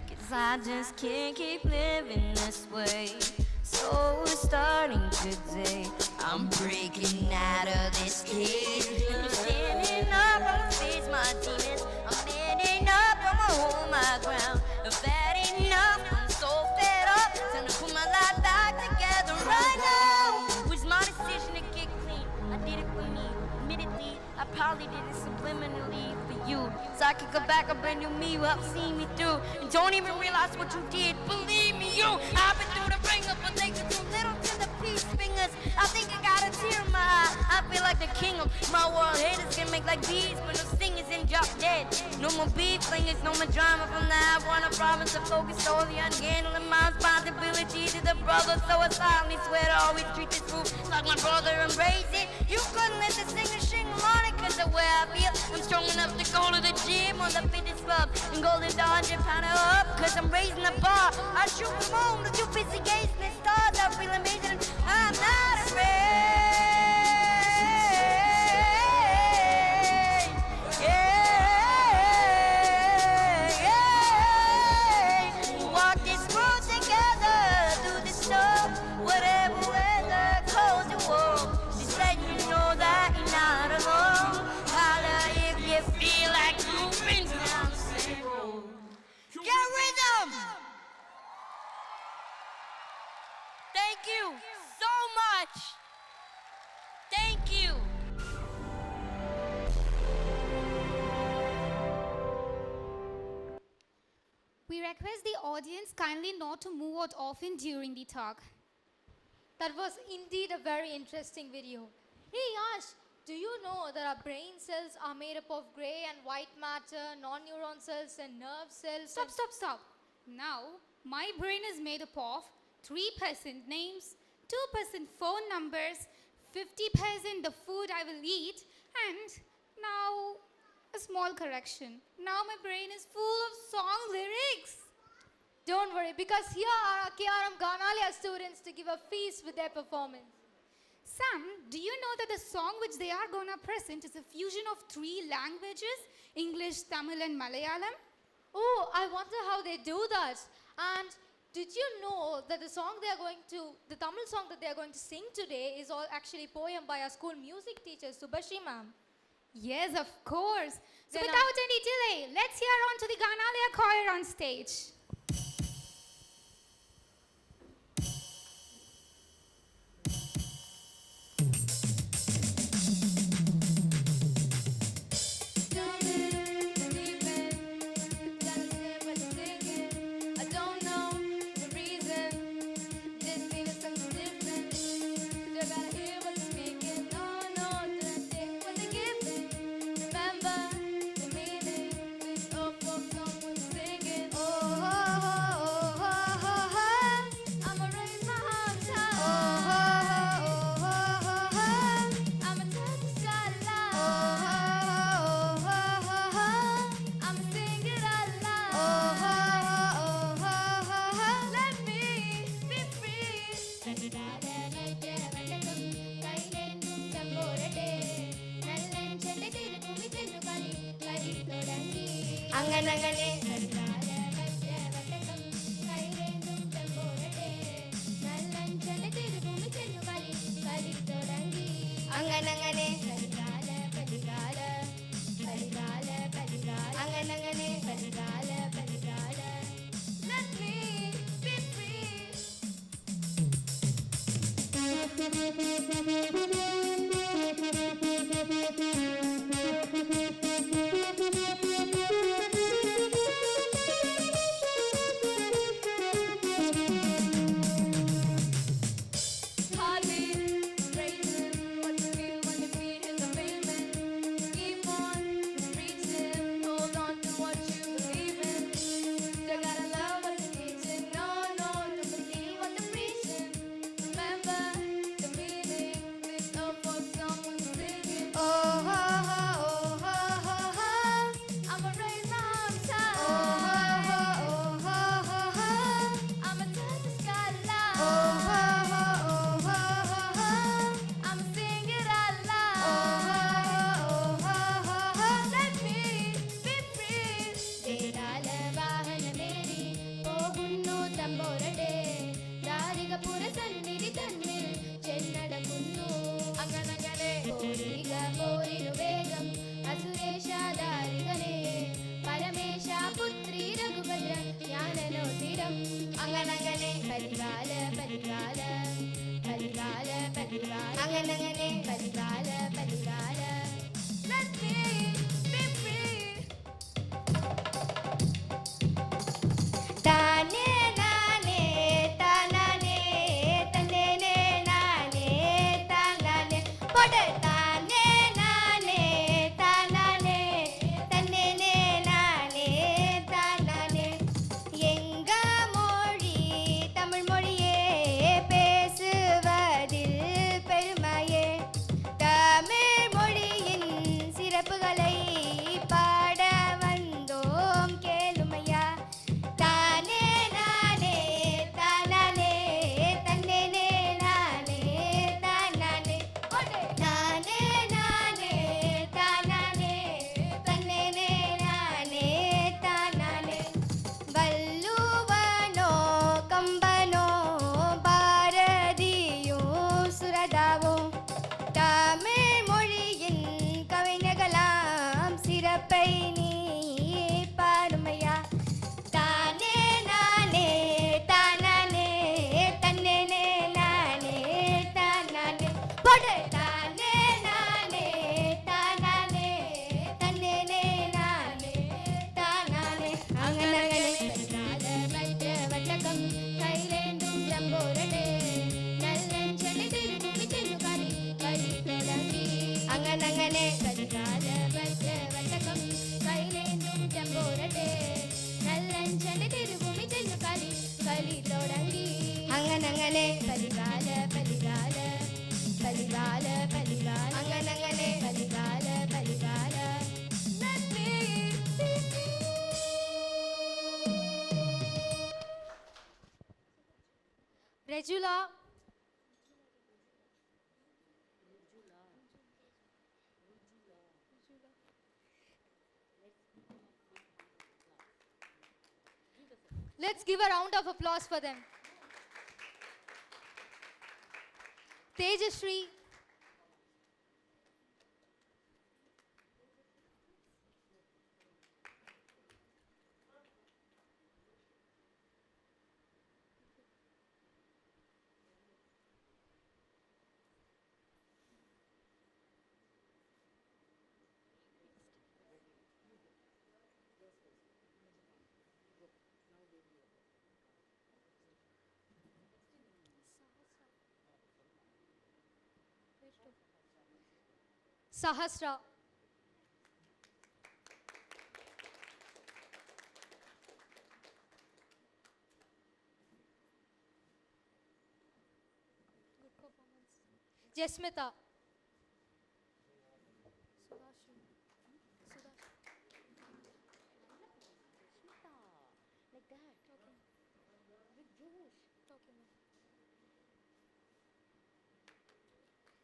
Cause I just can't keep living this way. So it's starting today. I'm breaking out of this cage. I'm standing up, I'ma face my demons. I'm standing up, I'ma hold my ground. If that ain't enough, I'm so fed up. Time to put my life back together right now. It was my decision to get clean. I did it for me. Admittedly, I probably did it subliminally for you. So I could go back a brand new me, you helped see me through. And don't even realize what you did. Believe me, you. I've been through the ringer, but they could do little to the peace fingers. I think I got a tear in my eye. I feel like the king of my world. Haters can make like bees, but no stingers and drop dead. No more beef flingers, no more drama from the I want a promise to focus solely on handling my responsibility to the brother. So I solemnly swear to always treat this group like my brother and raise it. You couldn't let the singer sing on it, cause the way I feel, I'm strong enough to go to the gym or the fitness club and go lift 100-pounder up, cause I'm raising the bar. I shoot the moon, the too busy gazing at stars. I feel amazing, I'm not afraid. We'll walk this road together through the storm, whatever weather, cold or warm. Just let you know that you're not alone. Holla if you feel like moving down the same road. Get rhythm! Thank you so much. Thank you. We request the audience kindly not to move out often during the talk. That was indeed a very interesting video. Hey Yash, do you know that our brain cells are made up of gray and white matter, non-neuron cells and nerve cells? Stop. Now, my brain is made up of 3% names, 2% phone numbers, 50% the food I will eat, and now a small correction. Now my brain is full of song lyrics. Don't worry, because here are our KRM Ganalia students to give a feast with their performance. Sam, do you know that the song which they are gonna present is a fusion of 3 languages, English, Tamil and Malayalam? Oh, I wonder how they do that. And did you know that the Tamil song that they are going to sing today is all actually poem by our school music teacher, Subhashri ma'am? Yes, of course. So Then without any delay, let's hear on to the Ganalia choir on stage. അങ്ങനങ്ങനെ അങ്ങനങ്ങനെ അങ്ങനങ്ങനെ Ejula. Let's give a round of applause for them. Tejashri. Sahasra. Jasmita. Like that. With Josh.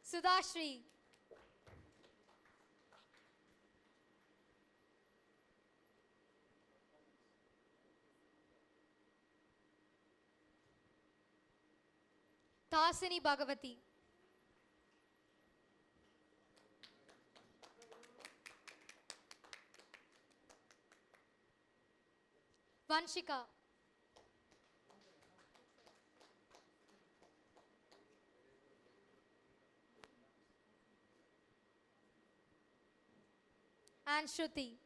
Sudashri. Tasini Bhagavati. Vanshika. And Shruti.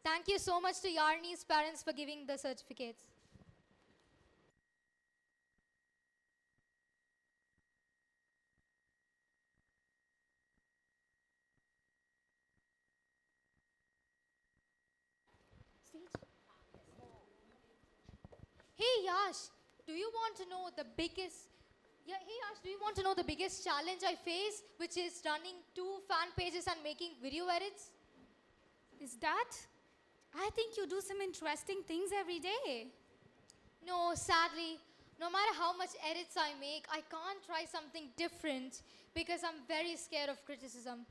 Thank you so much to Yarni's parents for giving the certificates. Hey Yash, do you want to know the biggest challenge I face, which is running 2 fan pages and making video edits? Is that? I think you do some interesting things every day. No, sadly, no matter how much edits I make, I can't try something different because I'm very scared of criticism.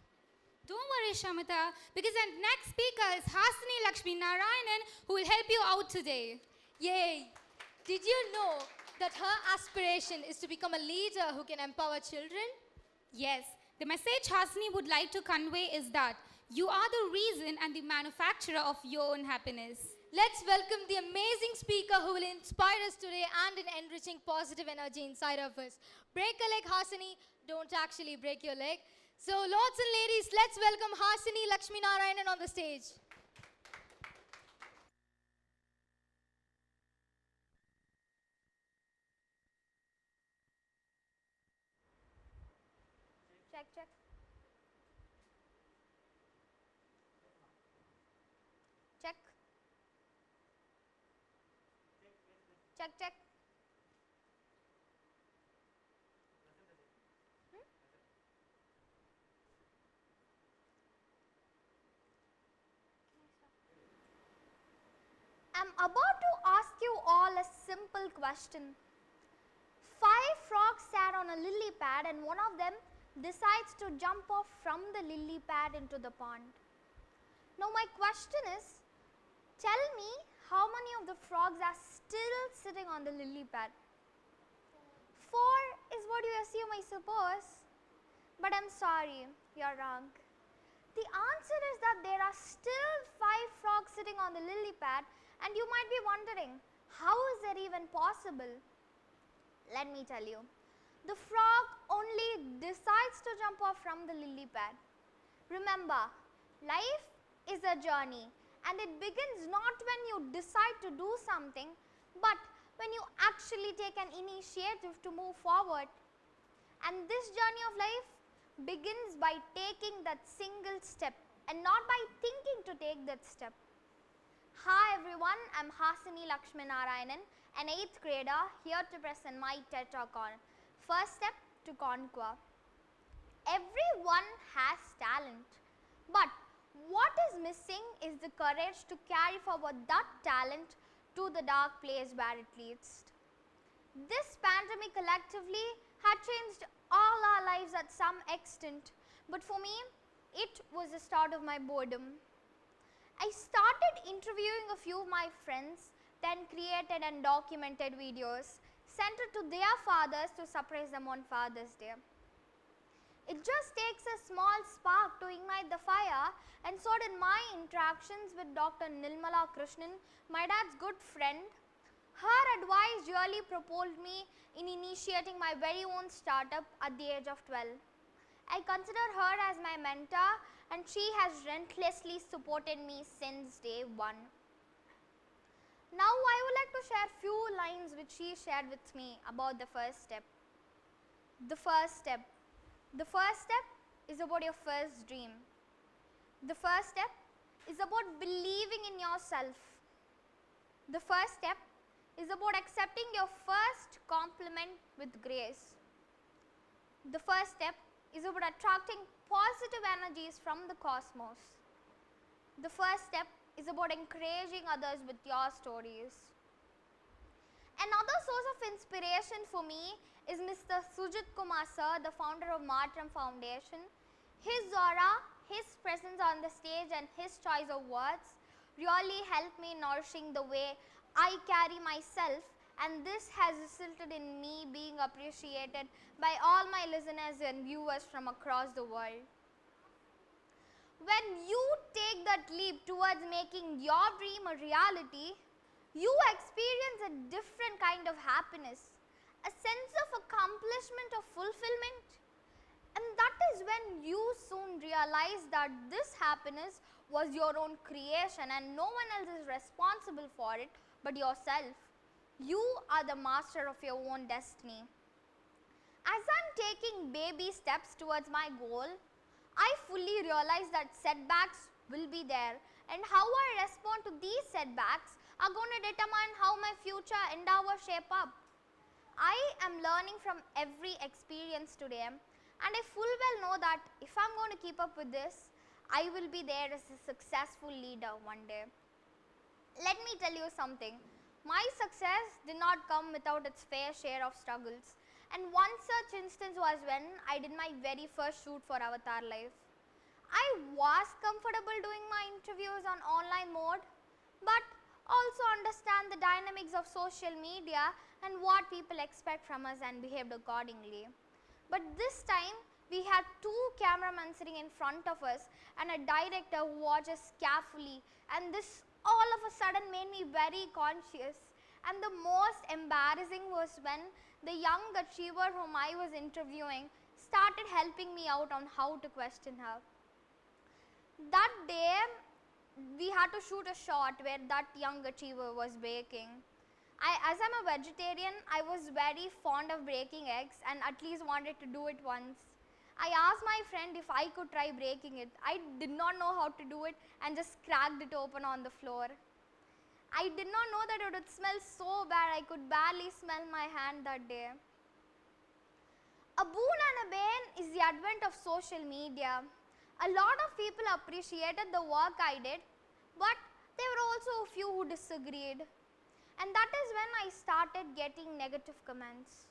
Don't worry, Shamita, because our next speaker is Hasini Lakshmi Narayanan, who will help you out today. Yay! Did you know that her aspiration is to become a leader who can empower children? Yes, the message Hasini would like to convey is that you are the reason and the manufacturer of your own happiness. Let's welcome the amazing speaker who will inspire us today and in enriching positive energy inside of us. Break a leg, Hasini. Don't actually break your leg. So, lords and ladies, let's welcome Hasini Lakshmi Narayanan on the stage. Check, check. Check. Check, check. I'm about to ask you all a simple question. 5 frogs sat on a lily pad and one of them decides to jump off from the lily pad into the pond. Now my question is, tell me how many of the frogs are still sitting on the lily pad? 4 is what you assume, I suppose. But I'm sorry, you're wrong. The answer is that there are still 5 frogs sitting on the lily pad, and you might be wondering, how is that even possible? Let me tell you. The frog only decides to jump off from the lily pad. Remember, life is a journey, and it begins not when you decide to do something, but when you actually take an initiative to move forward. And this journey of life begins by taking that single step and not by thinking to take that step. Hi everyone, I'm Hasini Lakshmi Narayanan, an 8th grader here to present my TED Talk on First Step to Conquer. Everyone has talent, But what is missing is the courage to carry forward that talent to the dark place where it leads. This pandemic collectively had changed all our lives at some extent, but for me, it was the start of my boredom. I started interviewing a few of my friends, then created and documented videos, sent it to their fathers to surprise them on Father's Day. It just takes a small spark to ignite the fire, and so did my interactions with Dr. Nilmala Krishnan, my dad's good friend. Her advice really propelled me in initiating my very own startup at the age of 12. I consider her as my mentor, and she has relentlessly supported me since day one. Now I would like to share few lines which she shared with me about the first step. The first step is about your first dream. The first step is about believing in yourself. The first step is about accepting your first compliment with grace. The first step is about attracting positive energies from the cosmos. The first step is about encouraging others with your stories. Another source of inspiration for me is Mr. Sujit Kumar sir, the founder of Matram Foundation. His aura, his presence on the stage and his choice of words really helped me nourishing the way I carry myself, and this has resulted in me being appreciated by all my listeners and viewers from across the world. When you take that leap towards making your dream a reality, you experience a different kind of happiness, a sense of accomplishment or fulfillment. And that is when you soon realize that this happiness was your own creation and no one else is responsible for it but yourself. You are the master of your own destiny. As I'm taking baby steps towards my goal, I fully realize that setbacks will be there, and how I respond to these setbacks are going to determine how my future endeavors shape up. I am learning from every experience today, and I full well know that if I'm going to keep up with this, I will be there as a successful leader one day. Let me tell you something. My success did not come without its fair share of struggles. And one such instance was when I did my very first shoot for Avatar Life. I was comfortable doing my interviews on online mode, but also understand the dynamics of social media and what people expect from us and behaved accordingly. But this time, we had two cameramen sitting in front of us and a director who watches carefully, and this all of a sudden made me very conscious. And the most embarrassing was when the young achiever whom I was interviewing started helping me out on how to question her. That day, we had to shoot a shot where that young achiever was baking. As I'm a vegetarian, I was very fond of breaking eggs and at least wanted to do it once. I asked my friend if I could try breaking it. I did not know how to do it and just cracked it open on the floor. I did not know that it would smell so bad. I could barely smell my hand that day. A boon and a bane is the advent of social media. A lot of people appreciated the work I did, but there were also a few who disagreed. And that is when I started getting negative comments.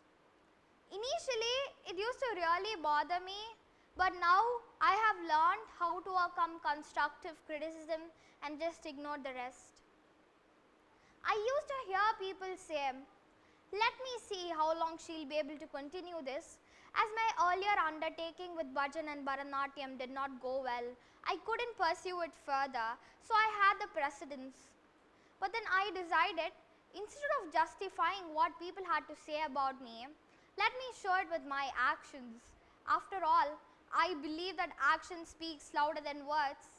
Initially, it used to really bother me, but now I have learned how to overcome constructive criticism and just ignore the rest. I used to hear people say, "Let me see how long she'll be able to continue this." As my earlier undertaking with Bhajan and Bharatanatyam did not go well, I couldn't pursue it further, so I had the precedence. But then I decided, instead of justifying what people had to say about me, let me show it with my actions. After all, I believe that action speaks louder than words.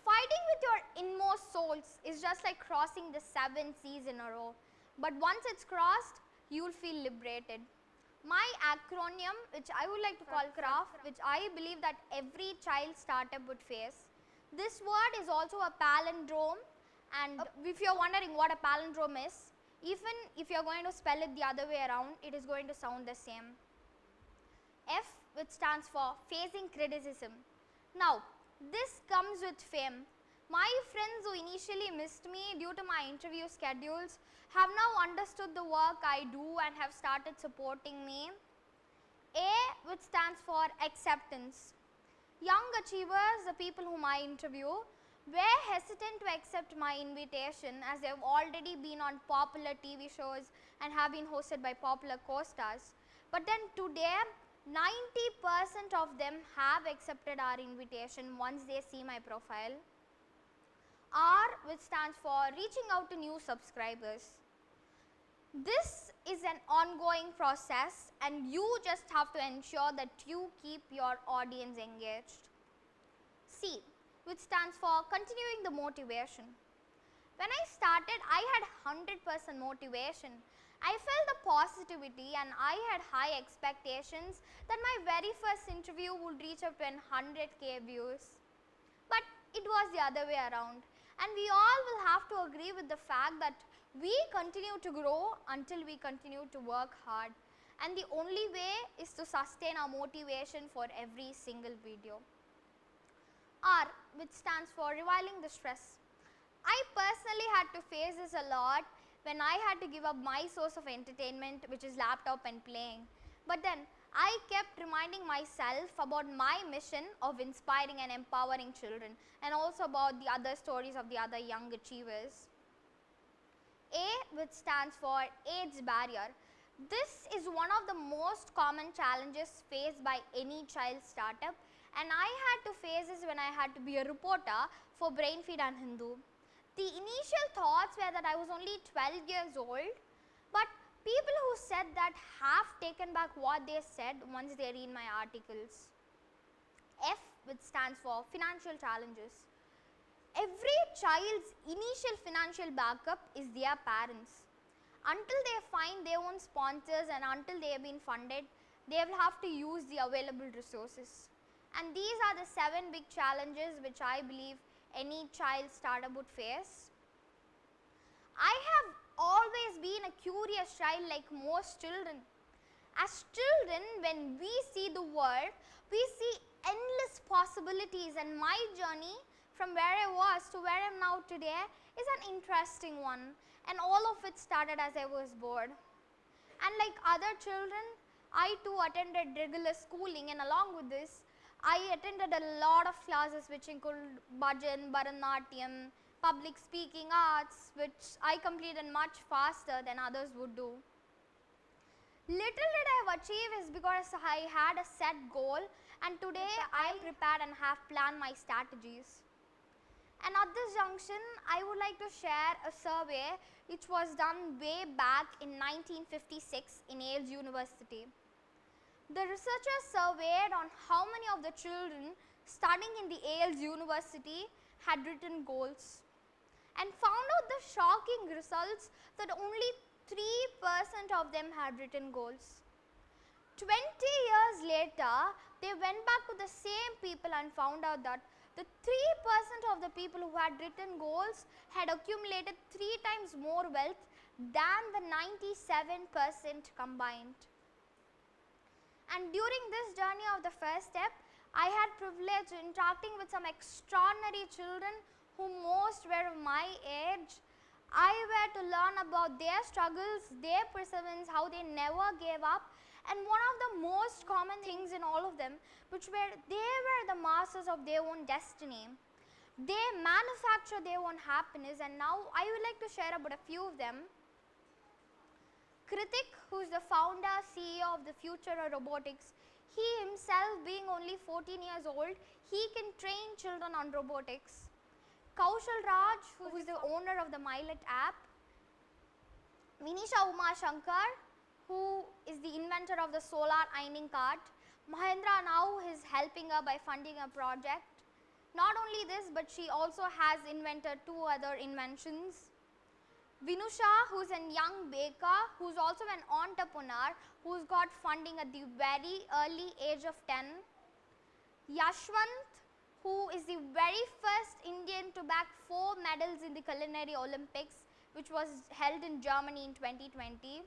Fighting with your inmost souls is just like crossing the 7 seas in a row. But once it's crossed, you'll feel liberated. My acronym, which I would like to call CRAFT, which I believe that every child startup would face. This word is also a palindrome, and if you're wondering what a palindrome is, even if you're going to spell it the other way around, it is going to sound the same. F, which stands for facing criticism. Now, this comes with fame. My friends who initially missed me due to my interview schedules have now understood the work I do and have started supporting me. A, which stands for acceptance. Young achievers, the people whom I interview, were hesitant to accept my invitation as they have already been on popular TV shows and have been hosted by popular co-stars. But then today, 90% of them have accepted our invitation once they see my profile. R, which stands for reaching out to new subscribers. This is an ongoing process and you just have to ensure that you keep your audience engaged. C, which stands for continuing the motivation. When I started, I had 100% motivation. I felt the positivity and I had high expectations that my very first interview would reach up to 100k views. But it was the other way around. And we all will have to agree with the fact that we continue to grow until we continue to work hard. And the only way is to sustain our motivation for every single video. R, which stands for reviling the stress. I personally had to face this a lot when I had to give up my source of entertainment, which is laptop and playing. But then I kept reminding myself about my mission of inspiring and empowering children and also about the other stories of the other young achievers. A, which stands for age barrier. This is one of the most common challenges faced by any child startup, and I had to face this when I had to be a reporter for Brainfeed and Hindu. The initial thoughts were that I was only 12 years old, but people who said that have taken back what they said once they read my articles. F, which stands for financial challenges. Every child's initial financial backup is their parents. Until they find their own sponsors and until they have been funded, they will have to use the available resources. And these are the 7 big challenges which I believe any child startup would face. I have always been a curious child like most children. As children, when we see the world, we see endless possibilities, and my journey from where I was to where I am now today is an interesting one, and all of it started as I was bored. And like other children, I too attended regular schooling, and along with this, I attended a lot of classes which include bhajan, Bharatanatyam, public speaking arts, which I completed much faster than others would do. Little did I have achieved is because I had a set goal, and today I am prepared and have planned my strategies. And at this junction, I would like to share a survey which was done way back in 1956 in Yale University. The researchers surveyed on how many of the children studying in the Yale University had written goals and found out the shocking results that only 3% of them had written goals. 20 years later, they went back to the same people and found out that the 3% of the people who had written goals had accumulated 3 times more wealth than the 97% combined. And during this journey of the first step, I had privilege interacting with some extraordinary children who most were of my age. I were to learn about their struggles, their perseverance, how they never gave up, and one of the most common things in all of them, which were they were the masters of their own destiny. They manufacture their own happiness, and now I would like to share about a few of them. Kritik, who is the founder, CEO of the future of robotics, he himself being only 14 years old, he can train children on robotics. Kaushal Raj, who is the owner of the Milet app. Vinisha Uma Shankar, who is the inventor of the solar ironing cart. Mahendra now is helping her by funding a project. Not only this, but she also has invented 2 other inventions. Vinusha, who's a young baker, who's also an entrepreneur, who's got funding at the very early age of 10. Yashwant, who is the very first Indian to bag 4 medals in the Culinary Olympics, which was held in Germany in 2020.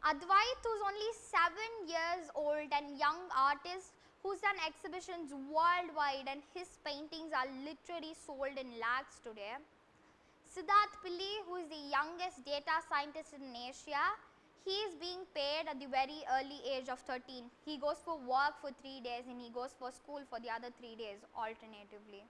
Advait, who's only 7 years old and young artist who's done exhibitions worldwide, and his paintings are literally sold in lakhs today. Siddharth Pilli, who is the youngest data scientist in Asia, he is being paid at the very early age of 13. He goes for work for 3 days and he goes for school for the other 3 days alternatively.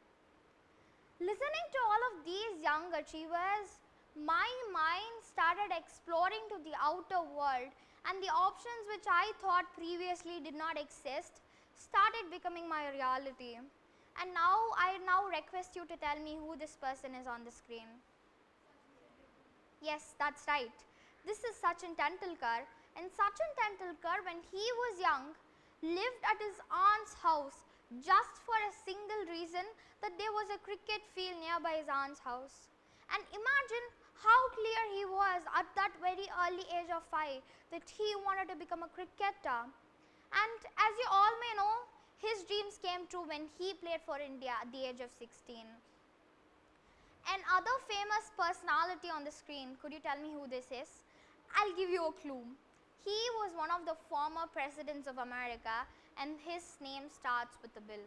Listening to all of these young achievers, my mind started exploring to the outer world, and the options which I thought previously did not exist started becoming my reality. And now I request you to tell me who this person is on the screen. Yes, that's right. This is Sachin Tendulkar, and Sachin Tendulkar, when he was young, lived at his aunt's house just for a single reason that there was a cricket field nearby his aunt's house. And imagine how clear he was at that very early age of 5 that he wanted to become a cricketer. And as you all may know, his dreams came true when he played for India at the age of 16. Another famous personality on the screen, could you tell me who this is? I'll give you a clue. He was one of the former presidents of America, and his name starts with a Bill.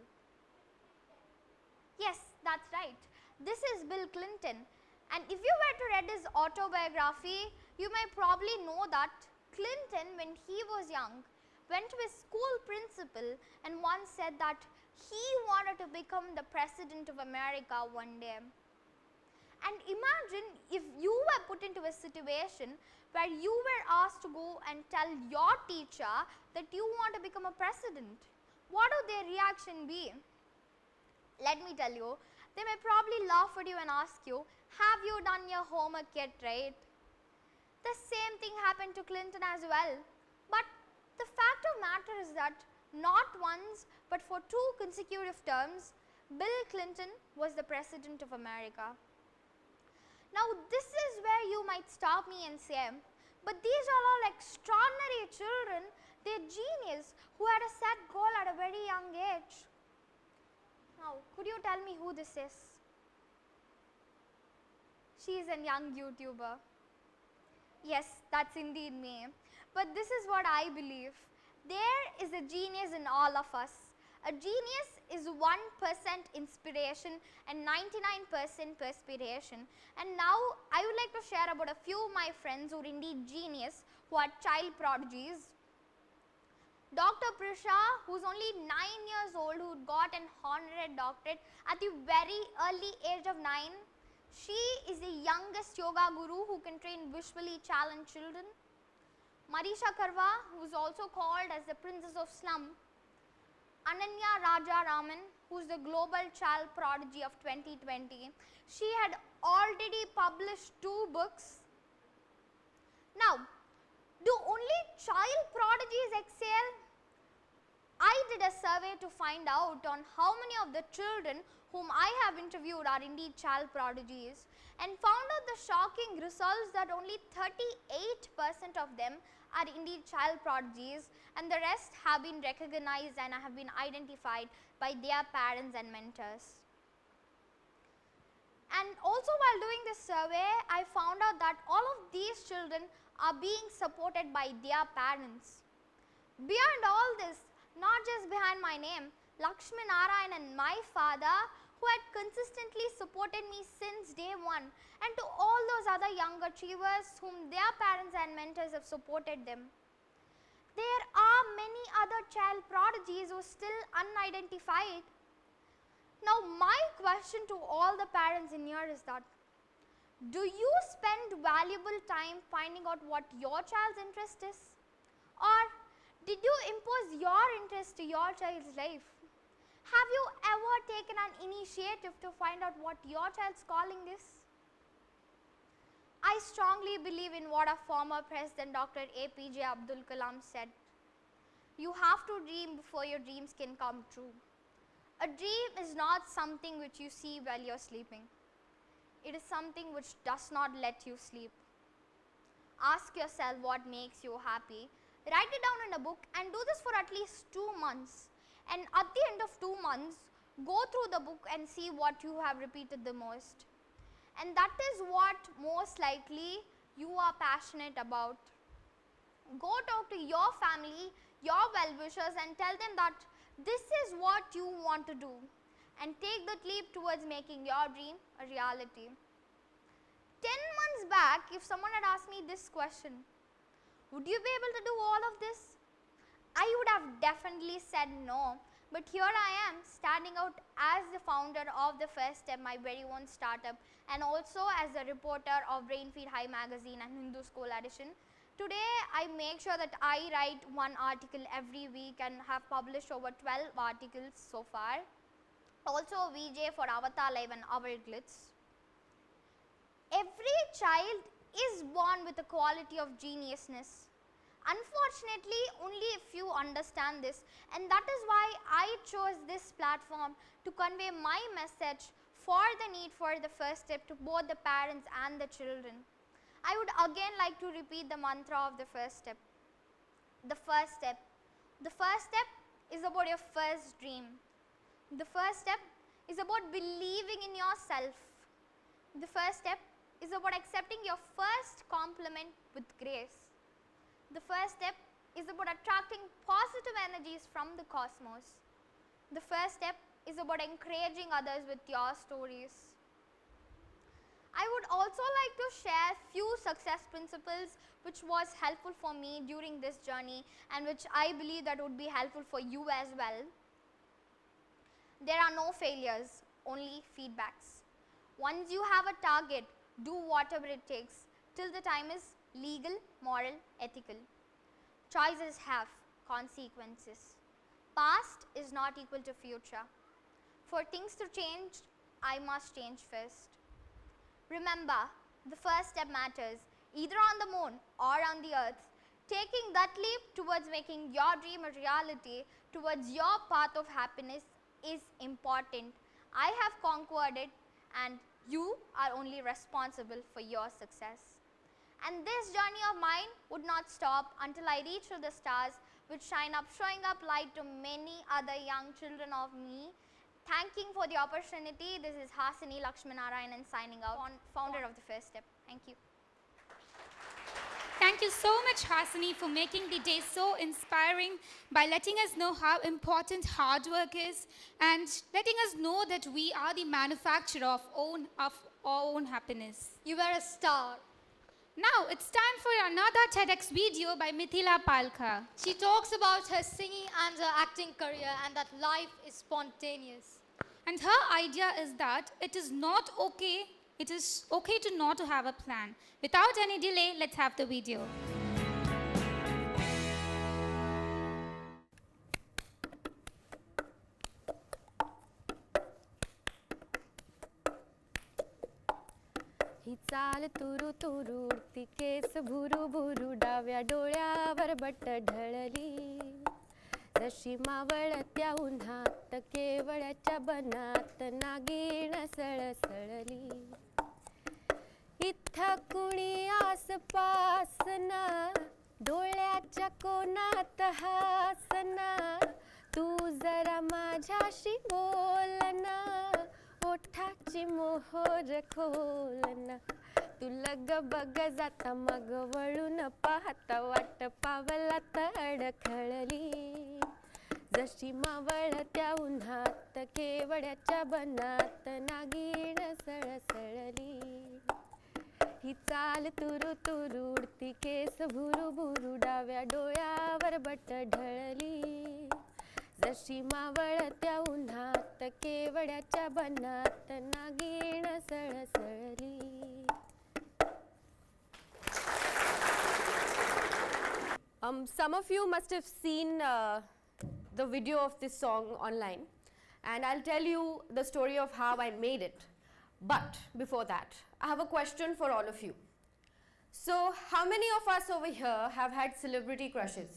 Yes, that's right. This is Bill Clinton. And if you were to read his autobiography, you may probably know that Clinton, when he was young, went to his school principal and once said that he wanted to become the president of America one day. And imagine if you were put into a situation where you were asked to go and tell your teacher that you want to become a president. What would their reaction be? Let me tell you, they may probably laugh at you and ask you, have you done your homework yet, right? The same thing happened to Clinton as well. But the fact of matter is that not once, but for 2 consecutive terms, Bill Clinton was the president of America. Now, this is where you might stop me and say, but these are all extraordinary children, they're genius who had a set goal at a very young age. Now, could you tell me who this is? She is a young YouTuber. Yes, that's indeed me. But this is what I believe. There is a genius in all of us. A genius is 1% inspiration and 99% perspiration. And now I would like to share about a few of my friends who are indeed genius, who are child prodigies. Dr. Prisha, who's only 9 years old, who got an honorary doctorate at the very early age of 9. She is the youngest yoga guru who can train visually challenged children. Marisha Karwa, who is also called as the Princess of Slum. Ananya Raja Raman, who is the global child prodigy of 2020. She had already published 2 books. Now, do only child prodigies excel? I did a survey to find out on how many of the children whom I have interviewed are indeed child prodigies, and found out the shocking results that only 38% of them are indeed child prodigies, and the rest have been recognized and have been identified by their parents and mentors. And also while doing this survey, I found out that all of these children are being supported by their parents. Beyond all this, not just behind my name, Lakshmi Narayan and my father, who had consistently supported me since day 1, and to all those other young achievers whom their parents and mentors have supported them. There are many other child prodigies who are still unidentified. Now, my question to all the parents in here is that, do you spend valuable time finding out what your child's interest is? Or did you impose your interest to your child's life? Have you ever taken an initiative to find out what your child's calling is? I strongly believe in what our former President Dr. APJ Abdul Kalam said. You have to dream before your dreams can come true. A dream is not something which you see while you're sleeping. It is something which does not let you sleep. Ask yourself what makes you happy. Write it down in a book and do this for at least 2 months. And at the end of 2 months, go through the book and see what you have repeated the most. And that is what most likely you are passionate about. Go talk to your family, your well-wishers, and tell them that this is what you want to do and take that leap towards making your dream a reality. 10 months back, if someone had asked me this question, would you be able to do all of this? I would have definitely said no, but here I am standing out as the founder of the First Step, my very own startup, and also as a reporter of Brainfeed High magazine and Hindu School edition. Today, I make sure that I write one article every week and have published over 12 articles so far. Also VJ for Avatar Live and Our Glitz. Every child is born with a quality of geniusness. Unfortunately, only a few understand this, and that is why I chose this platform to convey my message for the need for the first step to both the parents and the children. I would again like to repeat the mantra of the first step. The first step. The first step is about your first dream. The first step is about believing in yourself. The first step is about accepting your first compliment with grace. The first step is about attracting positive energies from the cosmos. The first step is about encouraging others with your stories. I would also like to share few success principles which was helpful for me during this journey and which I believe that would be helpful for you as well. There are no failures, only feedbacks. Once you have a target, do whatever it takes till the time is legal, moral, ethical. Choices have consequences. Past is not equal to future. For things to change, I must change first. Remember, the first step matters, either on the moon or on the earth. Taking that leap towards making your dream a reality, towards your path of happiness is important. I have conquered it and you are only responsible for your success. And this journey of mine would not stop until I reach to the stars which shine up, showing up light to many other young children of me. Thanking for the opportunity. This is Hasini Lakshminarayanan signing out, founder of the First Step. Thank you. Thank you so much, Hasini, for making the day so inspiring by letting us know how important hard work is and letting us know that we are the manufacturer of our own happiness. You were a star. Now it's time for another TEDx video by Mithila Palka. She talks about her singing and her acting career and that life is spontaneous. And her idea is that it is okay to not to have a plan. Without any delay, let's have the video. ही चाल तुरु तुरु उडती case Bhuru Bhuru डाव्या डोळ्यावर but ढळली जशी मावळत्या उन्हात केवळ्याच्या बनात नागिण सळसळली इथं कुणी आसपासना डोळ्याच्या कोणात हासना तू जरा माझ्याशी बोलना ओठाची मोहर खोलना तू लग बग जाता मग वळून पाहता वाट पावलात अडखळली जशी मावळत्या उन्हात केवड्याच्या बनात नागिण सळसळली ही चाल तुरु तुरु उडती केस भुरू भुरू डाव्या डोळ्यावर बट ढळली जशी मावळत्या उन्हात केवड्याच्या बनात Naagin सळसळली Some of you must have seen the video of this song online, and I'll tell you the story of how I made it. But before that, I have a question for all of you. So, how many of us over here have had celebrity crushes?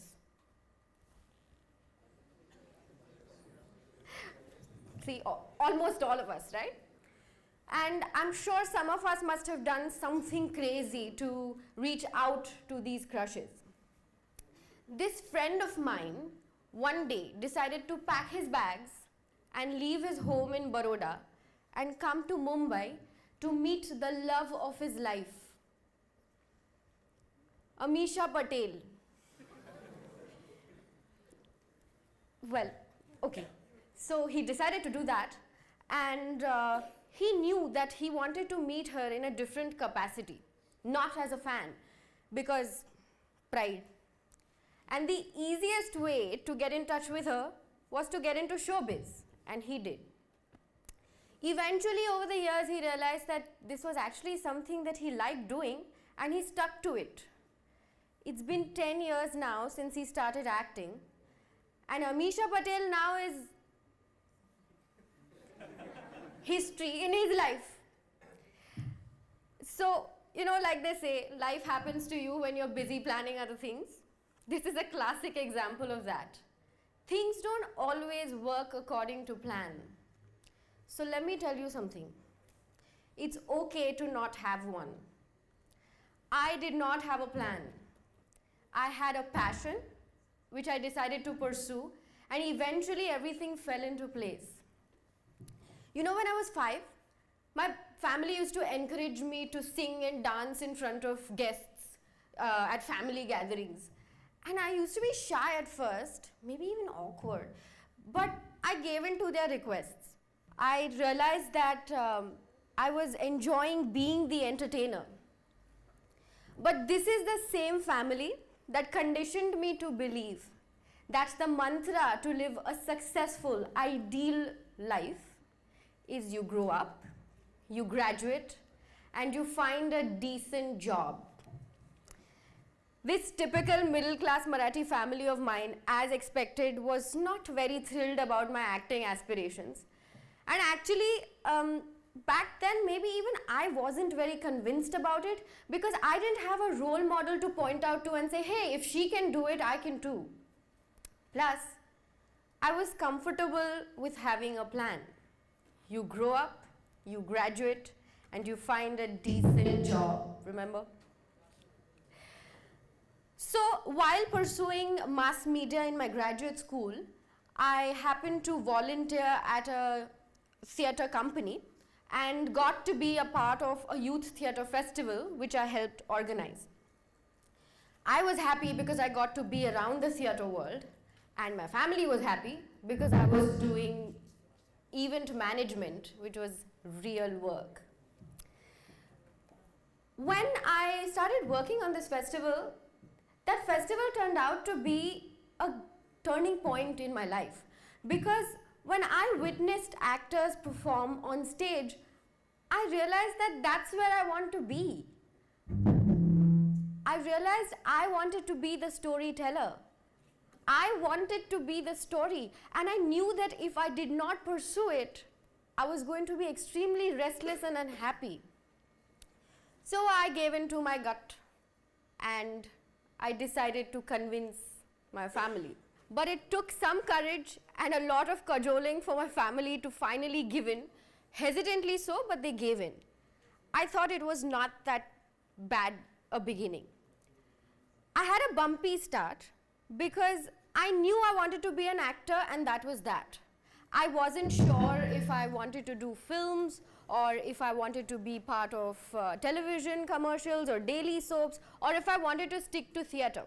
See, almost all of us, right? And I'm sure some of us must have done something crazy to reach out to these crushes. This friend of mine one day decided to pack his bags and leave his home in Baroda and come to Mumbai to meet the love of his life, Amisha Patel. Well, Okay, so he decided to do that, and he knew that he wanted to meet her in a different capacity, not as a fan, because pride. And the easiest way to get in touch with her was to get into showbiz, and he did. Eventually, over the years, he realized that this was actually something that he liked doing, and he stuck to it. It's been 10 years now since he started acting, and Amisha Patel now is history in his life. So, you know, like they say, life happens to you when you're busy planning other things. This is a classic example of that. Things don't always work according to plan. So let me tell you something. It's okay to not have one. I did not have a plan. I had a passion, which I decided to pursue, and eventually everything fell into place. You know, when I was 5, my family used to encourage me to sing and dance in front of guests at family gatherings. And I used to be shy at first, maybe even awkward, but I gave in to their requests. I realized that I was enjoying being the entertainer. But this is the same family that conditioned me to believe that the mantra to live a successful, ideal life is you grow up, you graduate, and you find a decent job. This typical middle-class Marathi family of mine, as expected, was not very thrilled about my acting aspirations. And actually, back then, maybe even I wasn't very convinced about it, because I didn't have a role model to point out to and say, hey, if she can do it, I can too. Plus, I was comfortable with having a plan. You grow up, you graduate, and you find a decent job, remember? So, while pursuing mass media in my graduate school, I happened to volunteer at a theatre company and got to be a part of a youth theatre festival which I helped organize. I was happy because I got to be around the theatre world, and my family was happy because I was doing event management, which was real work. When I started working on this festival, that festival turned out to be a turning point in my life, because when I witnessed actors perform on stage, I realized that that's where I want to be. I realized I wanted to be the storyteller. I wanted to be the story, and I knew that if I did not pursue it, I was going to be extremely restless and unhappy. So I gave in to my gut, and I decided to convince my family. But it took some courage and a lot of cajoling for my family to finally give in. Hesitantly so, but they gave in. I thought it was not that bad a beginning. I had a bumpy start because I knew I wanted to be an actor, and that was that. I wasn't sure if I wanted to do films or if I wanted to be part of television commercials or daily soaps, or if I wanted to stick to theatre.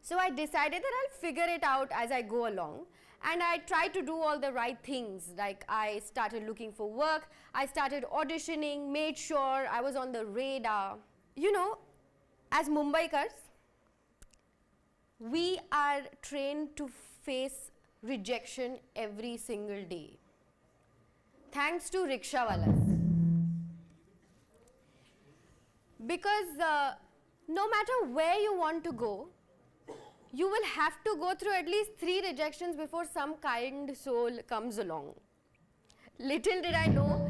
So I decided that I'll figure it out as I go along, and I tried to do all the right things. Like, I started looking for work, I started auditioning, made sure I was on the radar. You know, as Mumbaikars, we are trained to face rejection every single day, thanks to rickshawalas. Because no matter where you want to go, you will have to go through at least 3 rejections before some kind soul comes along. Little did I know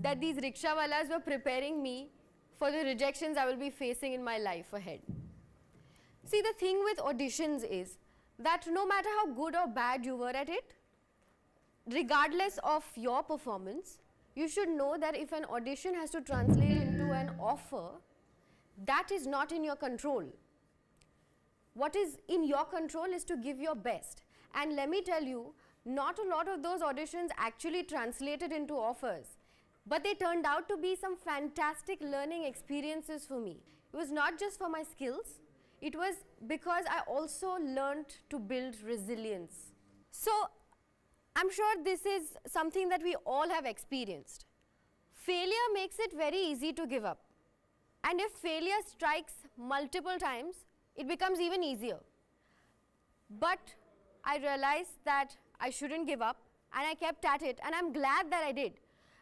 that these rickshawalas were preparing me for the rejections I will be facing in my life ahead. See, the thing with auditions is that no matter how good or bad you were at it, regardless of your performance, you should know that if an audition has to translate into an offer, that is not in your control. What is in your control is to give your best. And let me tell you, not a lot of those auditions actually translated into offers, but they turned out to be some fantastic learning experiences for me. It was not just for my skills, it was because I also learned to build resilience. So I'm sure this is something that we all have experienced. Failure makes it very easy to give up. And if failure strikes multiple times, it becomes even easier. But I realized that I shouldn't give up, and I kept at it, and I'm glad that I did.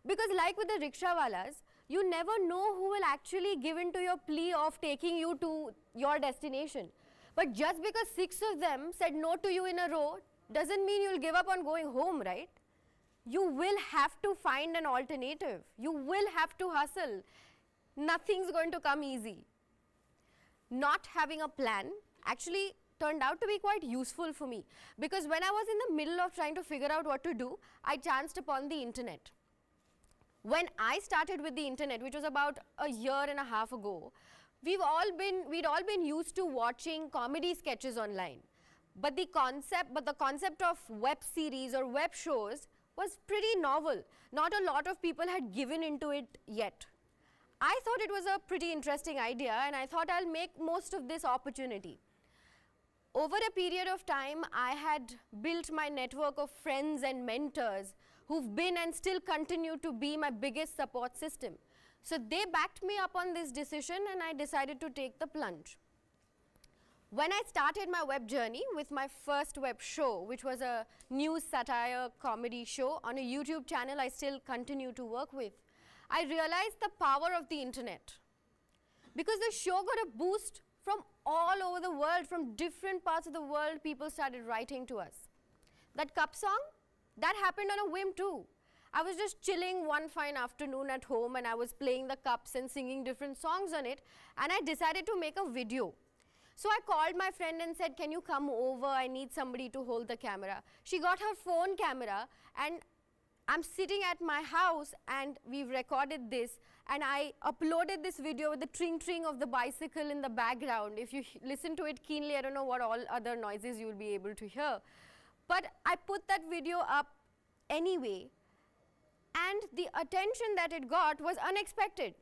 Because like with the rickshawalas, you never know who will actually give in to your plea of taking you to your destination. But just because 6 of them said no to you in a row, doesn't mean you'll give up on going home, right? You will have to find an alternative. You will have to hustle. Nothing's going to come easy. Not having a plan actually turned out to be quite useful for me, because when I was in the middle of trying to figure out what to do, I chanced upon the internet. When I started with the internet, which was about a year and a half ago, we'd all been used to watching comedy sketches online. But the concept of web series or web shows was pretty novel. Not a lot of people had given into it yet. I thought it was a pretty interesting idea, and I thought I'll make most of this opportunity. Over a period of time, I had built my network of friends and mentors who've been and still continue to be my biggest support system. So they backed me up on this decision, and I decided to take the plunge. When I started my web journey with my first web show, which was a news satire comedy show on a YouTube channel I still continue to work with, I realized the power of the internet. Because the show got a boost from all over the world, from different parts of the world, people started writing to us. That cup song, that happened on a whim too. I was just chilling one fine afternoon at home, and I was playing the cups and singing different songs on it, and I decided to make a video. So I called my friend and said, can you come over? I need somebody to hold the camera. She got her phone camera, and I'm sitting at my house, and we've recorded this, and I uploaded this video with the tring-tring of the bicycle in the background. If you listen to it keenly, I don't know what all other noises you'll be able to hear. But I put that video up anyway, and the attention that it got was unexpected.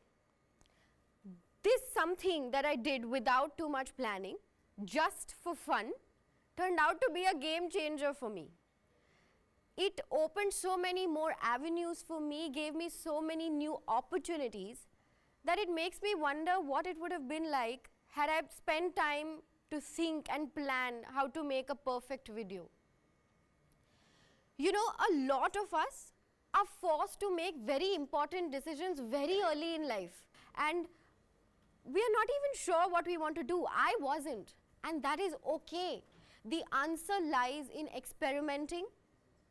This something that I did without too much planning, just for fun, turned out to be a game changer for me. It opened so many more avenues for me, gave me so many new opportunities, that it makes me wonder what it would have been like had I spent time to think and plan how to make a perfect video. You know, a lot of us are forced to make very important decisions very early in life, and we are not even sure what we want to do. I wasn't, and that is okay. The answer lies in experimenting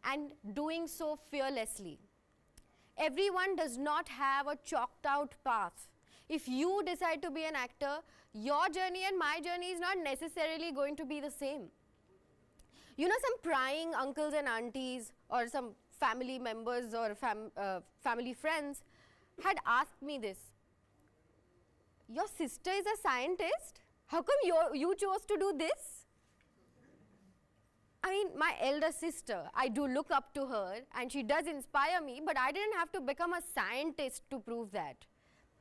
and doing so fearlessly. Everyone does not have a chalked out path. If you decide to be an actor, your journey and my journey is not necessarily going to be the same. You know, some prying uncles and aunties or some family members or family friends had asked me this. Your sister is a scientist? How come you chose to do this? I mean, my elder sister, I do look up to her, and she does inspire me, but I didn't have to become a scientist to prove that.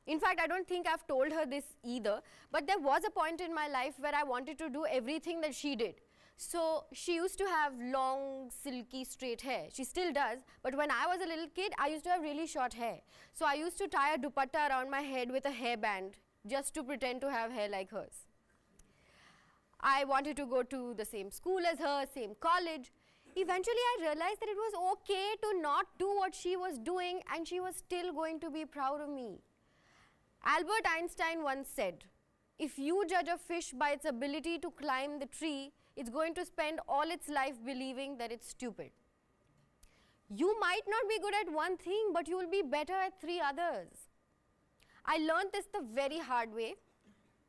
In fact, I don't think I've told her this either, but there was a point in my life where I wanted to do everything that she did. So she used to have long, silky, straight hair. She still does, but when I was a little kid, I used to have really short hair. So I used to tie a dupatta around my head with a hairband just to pretend to have hair like hers. I wanted to go to the same school as her, same college. Eventually, I realized that it was okay to not do what she was doing, and she was still going to be proud of me. Albert Einstein once said, if you judge a fish by its ability to climb the tree, it's going to spend all its life believing that it's stupid. You might not be good at one thing, but you will be better at 3 others. I learned this the very hard way,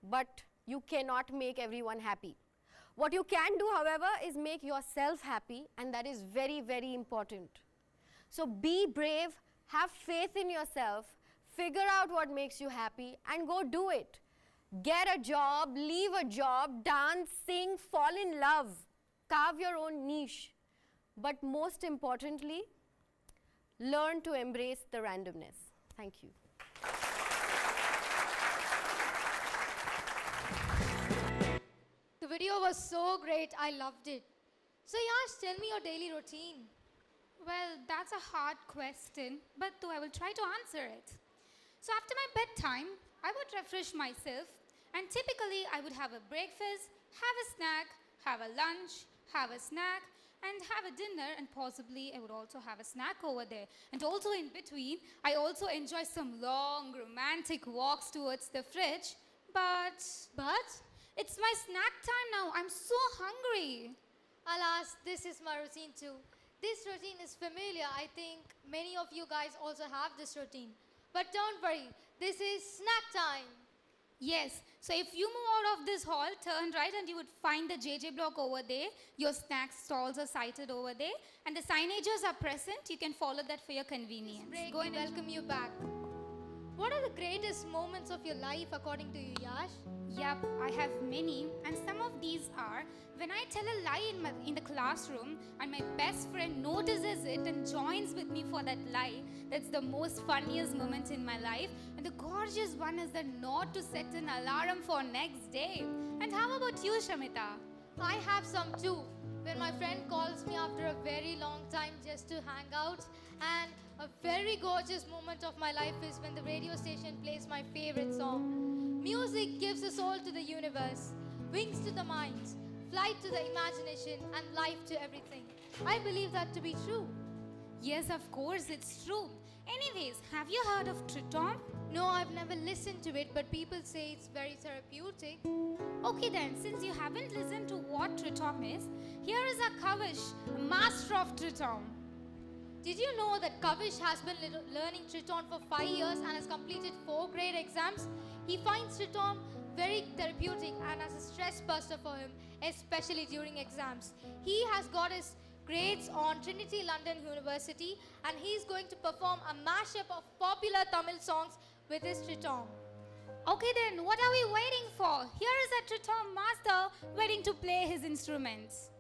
but you cannot make everyone happy. What you can do, however, is make yourself happy, and that is very, very important. So be brave, have faith in yourself, figure out what makes you happy, and go do it. Get a job, leave a job, dance, sing, fall in love, carve your own niche. But most importantly, learn to embrace the randomness. Thank you. The video was so great, I loved it. So Yash, tell me your daily routine. Well, that's a hard question, but though I will try to answer it. So after my bedtime, I would refresh myself, and typically I would have a breakfast, have a snack, have a lunch, have a snack, and have a dinner, and possibly I would also have a snack over there. And also in between, I also enjoy some long romantic walks towards the fridge, but it's my snack time now. I'm so hungry. Alas, this is my routine too. This routine is familiar. I think many of you guys also have this routine. But don't worry, this is snack time. Yes, so if you move out of this hall, turn right and you would find the JJ block over there. Your snack stalls are sited over there and the signages are present. You can follow that for your convenience. Break, Go we and welcome you back. What are the greatest moments of your life according to you, Yash? Yep, I have many, and some of these are when I tell a lie in the classroom and my best friend notices it and joins with me for that lie. That's the most funniest moment in my life. And the gorgeous one is the not to set an alarm for next day. And how about you, Shamita? I have some too. When my friend calls me after a very long time just to hang out, and a very gorgeous moment of my life is when the radio station plays my favorite song. Music gives a soul to the universe, wings to the mind, flight to the imagination, and life to everything. I believe that to be true. Yes, of course, it's true. Anyways, have you heard of Tritom? No, I've never listened to it, but people say it's very therapeutic. Okay then, since you haven't listened to what Tritom is, here is a Kavish, a master of Tritom. Did you know that Kavish has been learning Triton for 5 years and has completed 4 grade exams? He finds Triton very therapeutic and as a stress buster for him, especially during exams. He has got his grades on Trinity London University and he's going to perform a mashup of popular Tamil songs with his Triton. Okay then, what are we waiting for? Here is a Tritom master waiting to play his instruments.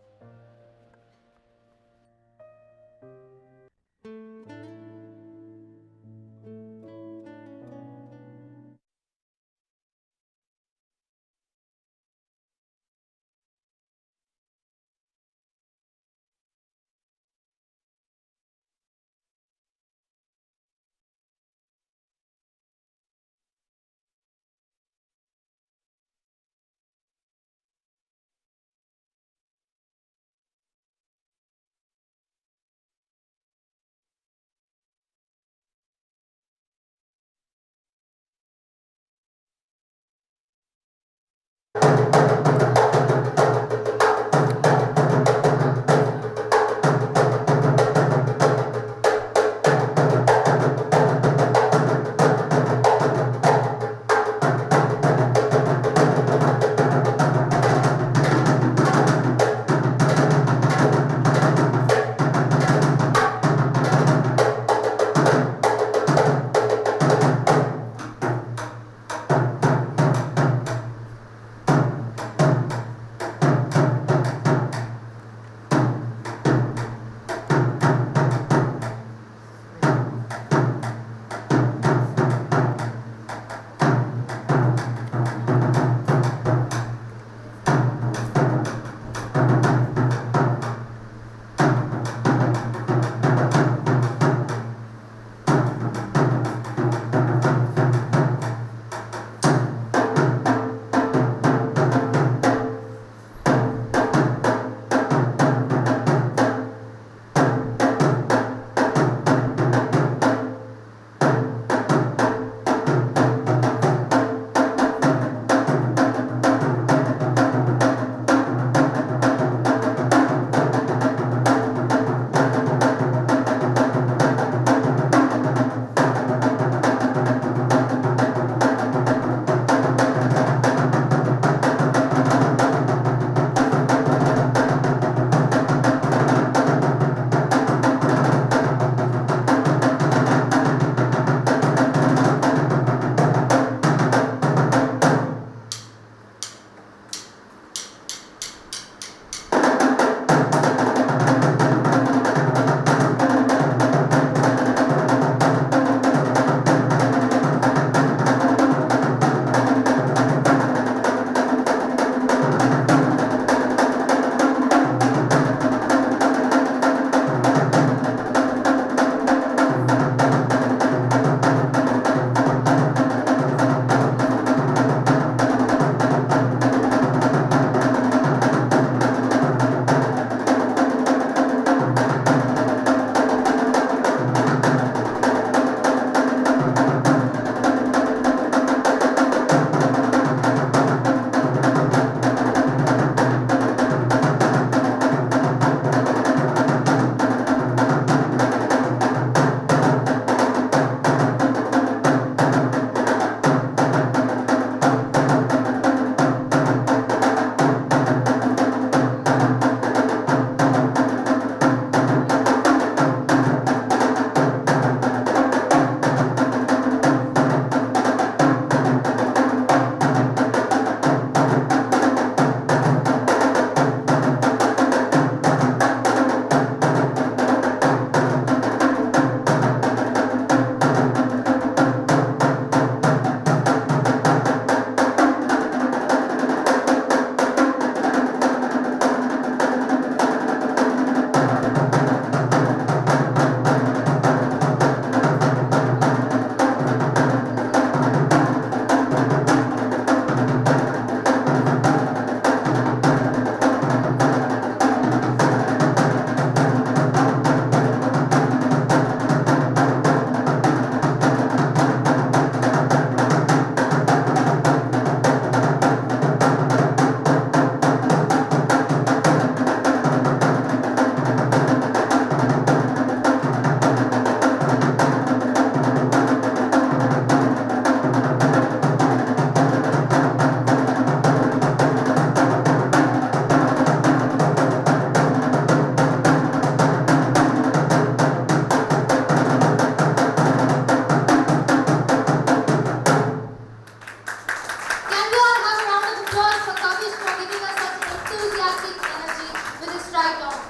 applause for Kavish for giving us such enthusiastic energy with his stride on.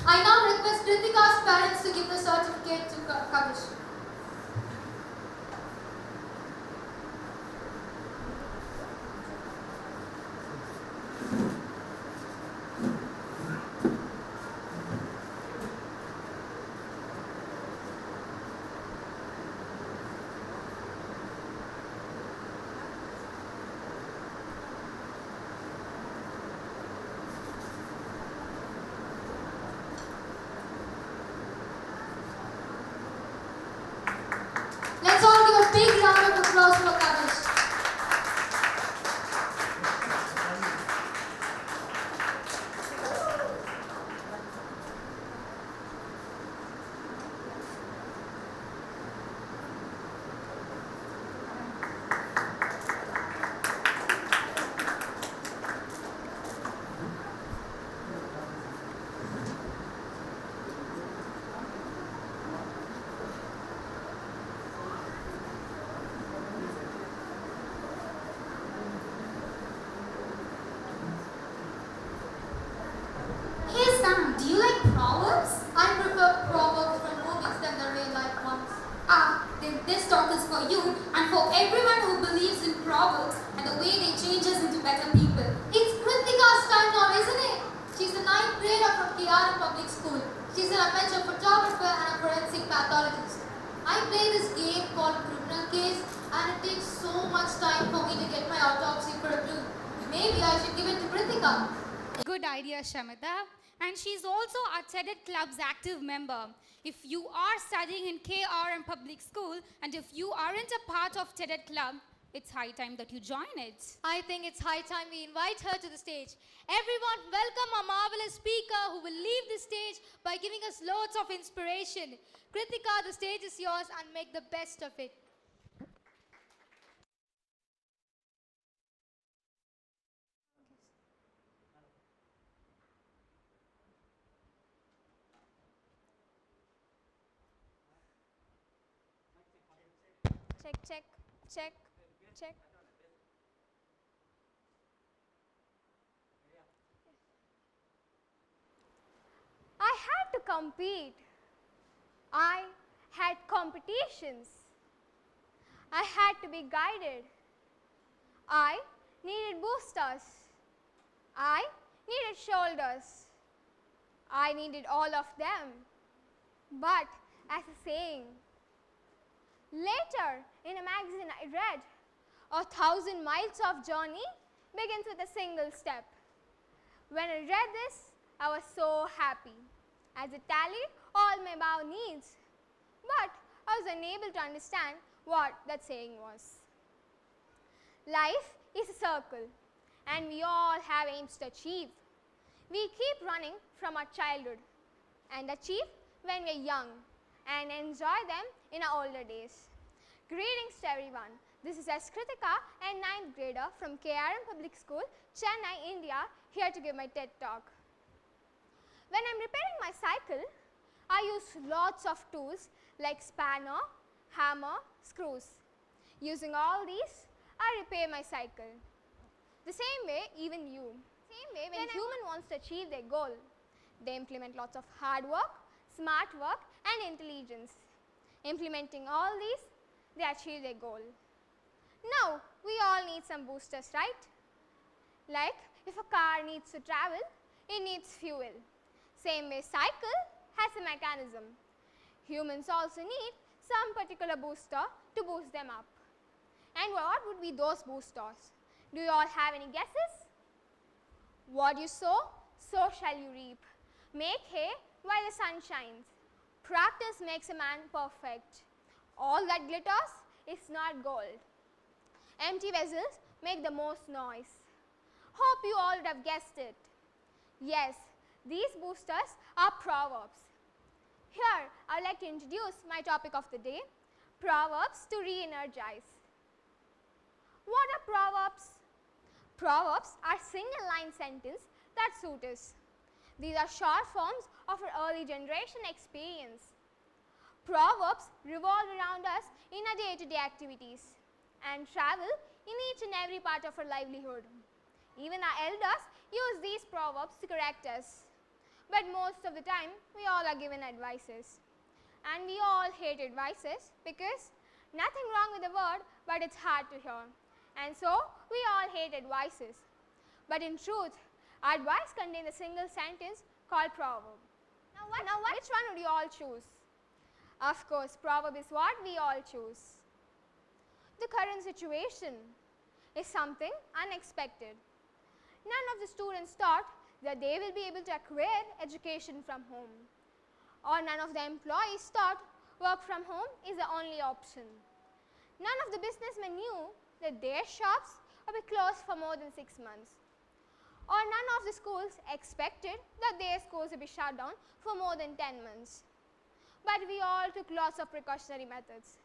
I now request Kritika's parents to give the certificate to Kavish. Let's all give a big round of applause for Kavish. Hey Sam, do you like proverbs? I prefer proverbs from movies than the real life ones. Then this talk is for you and for everyone who believes in proverbs and the way they change us into better people. It's Kritika's time now, isn't it? She's a 9th grader from KRM Public School. She's an amateur photographer and a forensic pathologist. I play this game called Criminal Case and it takes so much time for me to get my autopsy for a clue. Maybe I should give it to Kritika. Good idea, Shamita. And she's also our TEDx Club's active member. If you are studying in KRM Public School and if you aren't a part of TEDx Club, it's high time that you join it. I think it's high time we invite her to the stage. Everyone, welcome our marvelous speaker who will leave the stage by giving us loads of inspiration. Kritika, the stage is yours and make the best of it. Check, check, check, check. I had to compete. I had competitions. I had to be guided. I needed boosters. I needed shoulders. I needed all of them. But as a saying, later in a magazine I read, 1,000 miles of journey begins with a single step. When I read this, I was so happy as it tallied all my bow needs. But I was unable to understand what that saying was. Life is a circle and we all have aims to achieve. We keep running from our childhood and achieve when we are young and enjoy them in our older days. Greetings to everyone. This is S. Kritika, a 9th grader from KRM Public School, Chennai, India, here to give my TED talk. When I'm repairing my cycle, I use lots of tools like spanner, hammer, screws. Using all these, I repair my cycle. The same way, even you. When human wants to achieve their goal, they implement lots of hard work, smart work and intelligence. Implementing all these, they achieve their goal. Now, we all need some boosters, right? Like if a car needs to travel, it needs fuel. Same way cycle has a mechanism. Humans also need some particular booster to boost them up. And what would be those boosters? Do you all have any guesses? What you sow, so shall you reap. Make hay while the sun shines. Practice makes a man perfect. All that glitters is not gold. Empty vessels make the most noise. Hope you all would have guessed it. Yes, these boosters are proverbs. Here, I would like to introduce my topic of the day, proverbs to re-energize. What are proverbs? Proverbs are single line sentences that suit us. These are short forms of our early generation experience. Proverbs revolve around us in our day-to-day activities and travel in each and every part of our livelihood. Even our elders use these proverbs to correct us. But most of the time, we all are given advices. And we all hate advices because nothing wrong with the word, but it's hard to hear. And so, we all hate advices. But in truth, advice contains a single sentence called proverb. Now which one would you all choose? Of course, proverb is what we all choose. The current situation is something unexpected. None of the students thought that they will be able to acquire education from home. Or none of the employees thought work from home is the only option. None of the businessmen knew that their shops would be closed for more than 6 months. Or none of the schools expected that their schools would be shut down for more than 10 months. But we all took lots of precautionary methods.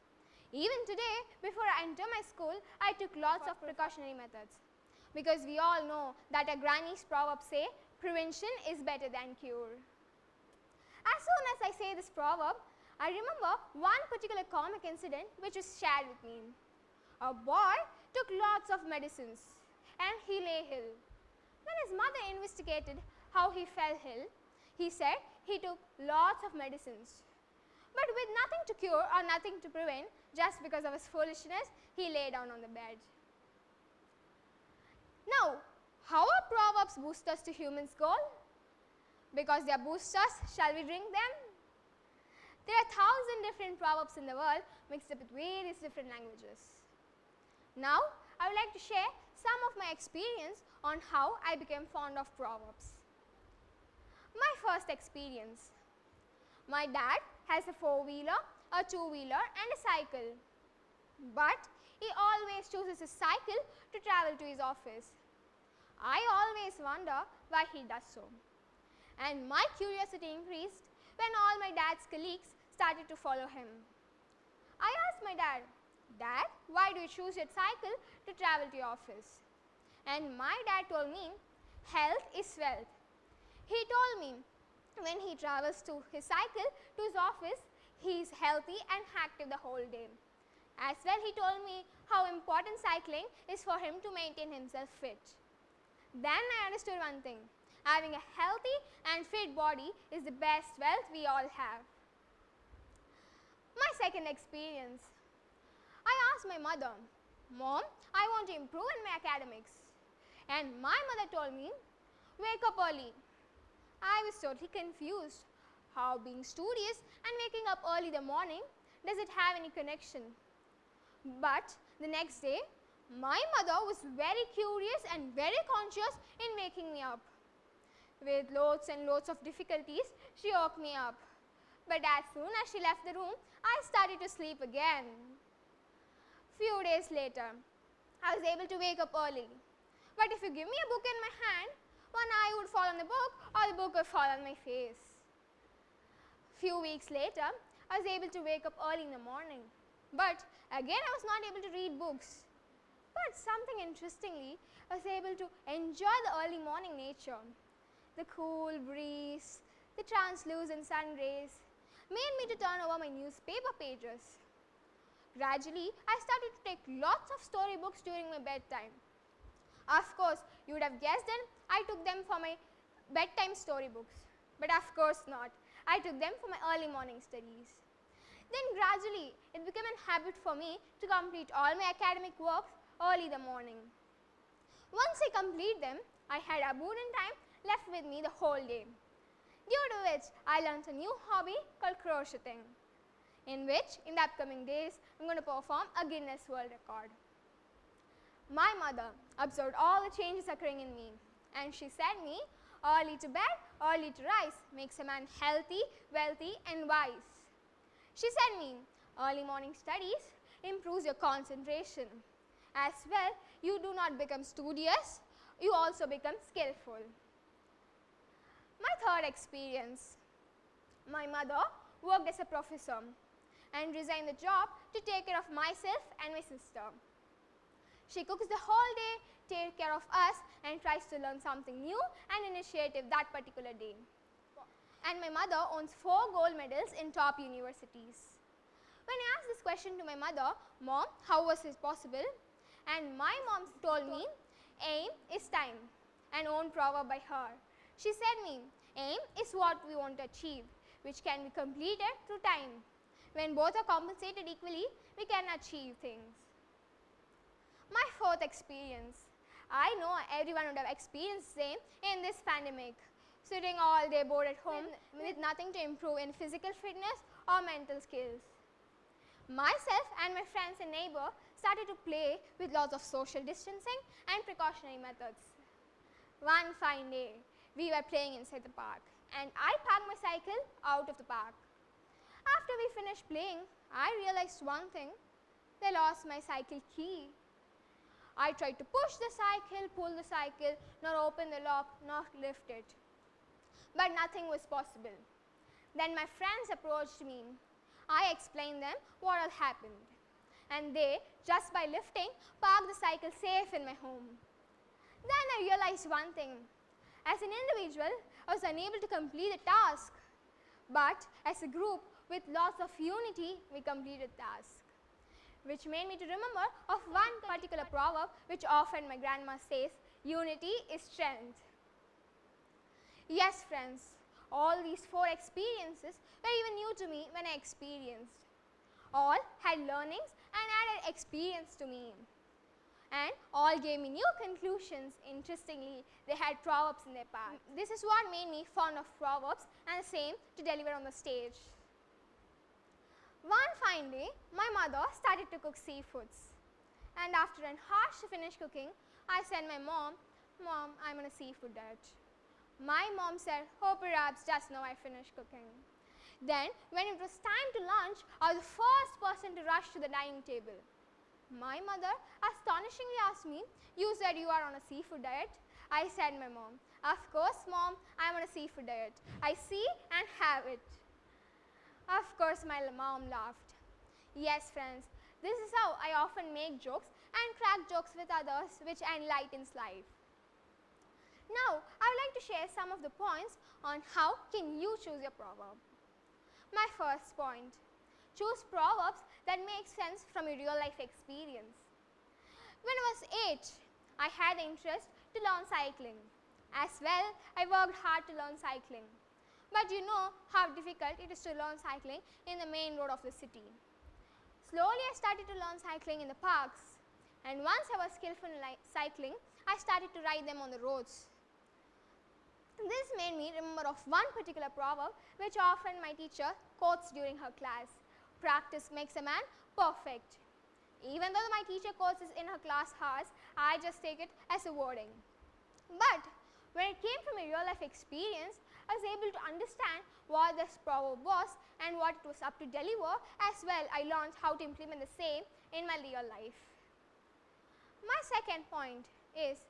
Even today, before I enter my school, I took lots of precautionary methods. Because we all know that a granny's proverb say, prevention is better than cure. As soon as I say this proverb, I remember one particular comic incident which was shared with me. A boy took lots of medicines and he lay ill. When his mother investigated how he fell ill, he said he took lots of medicines. But with nothing to cure or nothing to prevent, just because of his foolishness, he lay down on the bed. Now, how are proverbs boosters to humans' goal? Because they are boosters, shall we drink them? There are 1,000 different proverbs in the world mixed up with various different languages. Now, I would like to share some of my experience on how I became fond of proverbs. My first experience. My dad has a 4-wheeler, a 2-wheeler and a cycle. But he always chooses a cycle to travel to his office. I always wonder why he does so. And my curiosity increased when all my dad's colleagues started to follow him. I asked my dad, "Dad, why do you choose your cycle to travel to your office?" And my dad told me, "Health is wealth." He told me when he travels to his cycle to his office, he is healthy and active the whole day. As well, he told me how important cycling is for him to maintain himself fit. Then I understood one thing. Having a healthy and fit body is the best wealth we all have. My second experience. I asked my mother, "Mom, I want to improve in my academics." And my mother told me, "Wake up early." I was totally confused. How being studious and waking up early in the morning, does it have any connection? But the next day, my mother was very curious and very conscious in waking me up. With loads and loads of difficulties, she woke me up. But as soon as she left the room, I started to sleep again. Few days later, I was able to wake up early. But if you give me a book in my hand, one eye would fall on the book or the book would fall on my face. Few weeks later, I was able to wake up early in the morning. But again, I was not able to read books. But something interestingly, I was able to enjoy the early morning nature. The cool breeze, the translucent sun rays made me to turn over my newspaper pages. Gradually, I started to take lots of storybooks during my bedtime. Of course, you would have guessed then I took them for my bedtime storybooks. But of course not. I took them for my early morning studies. Then gradually, it became a habit for me to complete all my academic works early in the morning. Once I complete them, I had abundant time left with me the whole day, due to which I learned a new hobby called crocheting, in which in the upcoming days I'm going to perform a Guinness World Record. My mother observed all the changes occurring in me, and she said me, "Early to bed, early to rise makes a man healthy, wealthy and wise." She said me, "Early morning studies improves your concentration. As well, you do not become studious, you also become skillful." My third experience. My mother worked as a professor and resigned the job to take care of myself and my sister. She cooks the whole day, takes care of us and tries to learn something new and initiative that particular day. And my mother owns 4 gold medals in top universities. When I asked this question to my mother, "Mom, how was this possible?" And my mom told me, aim is time, an own proverb by her. She said me, aim is what we want to achieve, which can be completed through time. When both are compensated equally, we can achieve things. My fourth experience. I know everyone would have experienced the same in this pandemic, sitting all day bored at home with nothing to improve in physical fitness or mental skills. Myself and my friends and neighbor started to play with lots of social distancing and precautionary methods. One fine day, we were playing inside the park and I parked my cycle out of the park. After we finished playing, I realized one thing, I lost my cycle key. I tried to push the cycle, pull the cycle, nor open the lock, nor lift it. But nothing was possible. Then my friends approached me. I explained them what had happened. And they, just by lifting, parked the cycle safe in my home. Then I realized one thing. As an individual, I was unable to complete the task. But as a group, with lots of unity, we completed the task. Which made me to remember of one particular proverb which often my grandma says, unity is strength. Yes friends, all these four experiences were even new to me when I experienced. All had learnings and added experience to me. And all gave me new conclusions. Interestingly, they had proverbs in their path. This is what made me fond of proverbs and the same to deliver on the stage. One fine day, my mother started to cook seafoods. And after an harsh to finish cooking, I said my mom, I'm on a seafood diet. My mom said, oh perhaps just now I finished cooking. Then when it was time to lunch, I was the first person to rush to the dining table. My mother astonishingly asked me, you said you are on a seafood diet? I said my mom, of course mom, I'm on a seafood diet. I see and have it. Of course my mom laughed. Yes friends, this is how I often make jokes and crack jokes with others which enlightens life. Now I would like to share some of the points on how can you choose your proverb. My first point, choose proverbs that make sense from your real life experience. When I was 8, I had the interest to learn cycling. As well, I worked hard to learn cycling. But you know how difficult it is to learn cycling in the main road of the city. Slowly I started to learn cycling in the parks, and once I was skillful in cycling, I started to ride them on the roads. This made me remember of one particular proverb which often my teacher quotes during her class. Practice makes a man perfect. Even though my teacher quotes this in her class hours, I just take it as a wording. But when it came from a real life experience, I was able to understand what this proverb was and what it was up to deliver. As well, I learned how to implement the same in my real life. My second point is,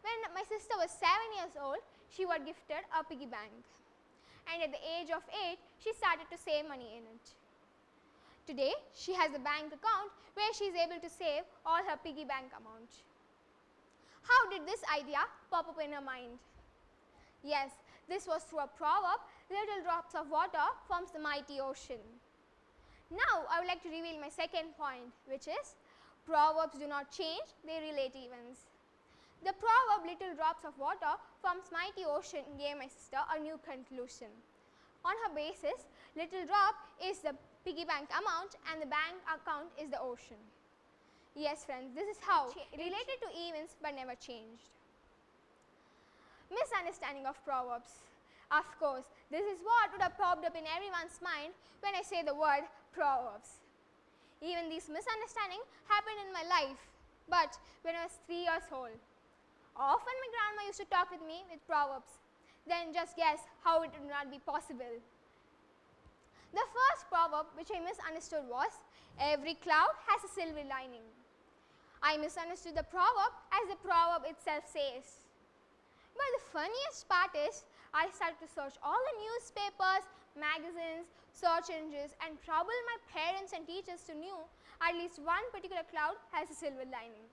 when my sister was 7 years old, she was gifted a piggy bank. And at the age of 8, she started to save money in it. Today, she has a bank account where she is able to save all her piggy bank amount. How did this idea pop up in her mind? Yes, this was through a proverb, little drops of water forms the mighty ocean. Now, I would like to reveal my second point, which is, proverbs do not change, they relate events. The proverb, little drops of water forms mighty ocean, gave my sister a new conclusion. On her basis, little drop is the piggy bank amount and the bank account is the ocean. Yes friends, this is how related to events but never changed. Misunderstanding of proverbs. Of course, this is what would have popped up in everyone's mind when I say the word proverbs. Even these misunderstandings happened in my life, but when I was 3 years old. Often my grandma used to talk with me with proverbs. Then just guess how it would not be possible. The first proverb which I misunderstood was, every cloud has a silver lining. I misunderstood the proverb as the proverb itself says. But the funniest part is, I started to search all the newspapers, magazines, search engines and trouble my parents and teachers to know at least one particular cloud has a silver lining.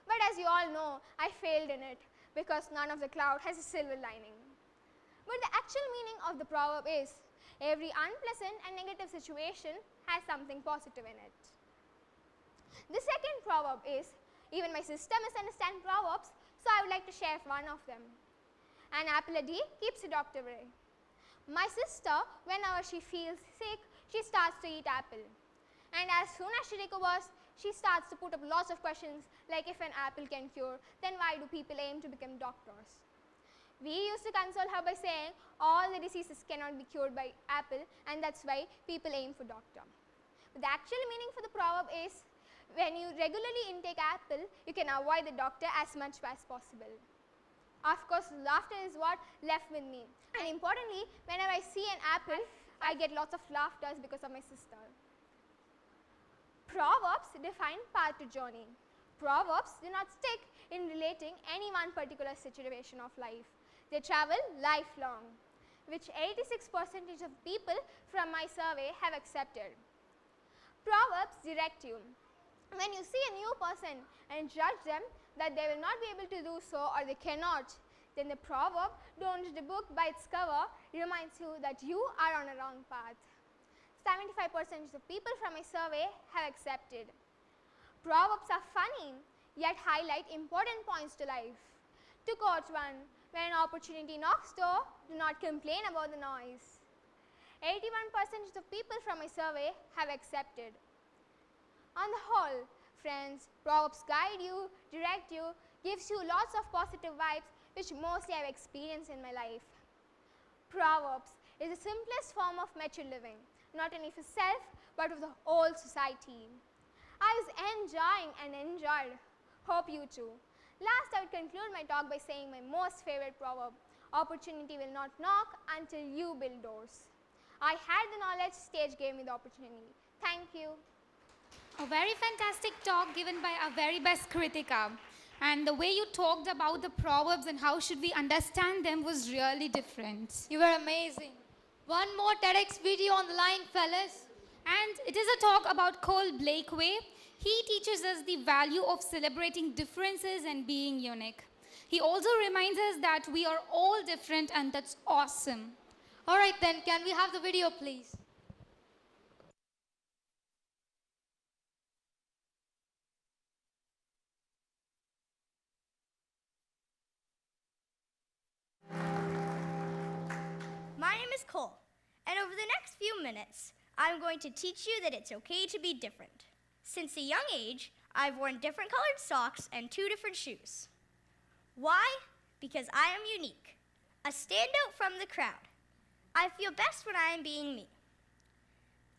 But as you all know, I failed in it because none of the cloud has a silver lining. But the actual meaning of the proverb is, every unpleasant and negative situation has something positive in it. The second proverb is, Even my sister misunderstands proverbs, so I would like to share one of them. An apple a day keeps the doctor away. My sister, whenever she feels sick, she starts to eat apple. And as soon as she recovers, she starts to put up lots of questions like, if an apple can cure, then why do people aim to become doctors? We used to console her by saying all the diseases cannot be cured by apple, and that's why people aim for doctor. But the actual meaning for the proverb is, when you regularly intake apple, you can avoid the doctor as much as possible. Of course, laughter is what left with me. And importantly, whenever I see an apple, I get lots of laughter because of my sister. Proverbs define path to journey. Proverbs do not stick in relating any one particular situation of life. They travel lifelong, which 86% of people from my survey have accepted. Proverbs direct you. When you see a new person and judge them that they will not be able to do so or they cannot, then the proverb, "Don't judge the book by its cover," reminds you that you are on a wrong path. 75% of people from my survey have accepted. Proverbs are funny, yet highlight important points to life. To quote one, when an opportunity knocks door, do not complain about the noise. 81% of people from my survey have accepted. On the whole, friends, Proverbs guide you, direct you, gives you lots of positive vibes, which mostly I have experienced in my life. Proverbs is the simplest form of mature living, not only for self, but of the whole society. I was enjoying and enjoyed. Hope you too. Last, I would conclude my talk by saying my most favorite proverb: opportunity will not knock until you build doors. I had the knowledge, stage gave me the opportunity. Thank you. A very fantastic talk given by our very best Kritika. And the way you talked about the proverbs and how should we understand them was really different. You were amazing. One more TEDx video on the line, fellas. And it is a talk about Cole Blakeway. He teaches us the value of celebrating differences and being unique. He also reminds us that we are all different, and that's awesome. All right then, can we have the video, please? My name is Cole, and over the next few minutes, I'm going to teach you that it's okay to be different. Since a young age, I've worn different colored socks and 2 different shoes. Why? Because I am unique, a standout from the crowd. I feel best when I am being me.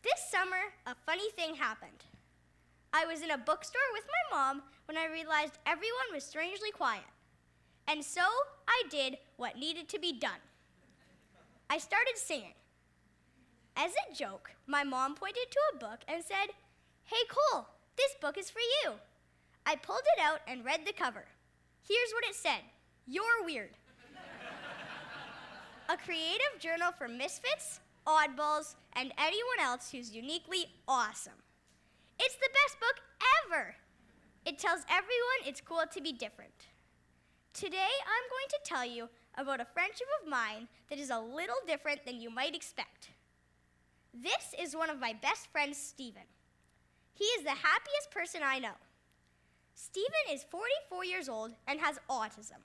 This summer, a funny thing happened. I was in a bookstore with my mom when I realized everyone was strangely quiet. And so I did what needed to be done. I started singing. As a joke, my mom pointed to a book and said, "Hey Cole, this book is for you." I pulled it out and read the cover. Here's what it said: "You're weird." A creative journal for misfits, oddballs, and anyone else who's uniquely awesome. It's the best book ever. It tells everyone it's cool to be different. Today, I'm going to tell you about a friendship of mine that is a little different than you might expect. This is one of my best friends, Steven. He is the happiest person I know. Steven is 44 years old and has autism.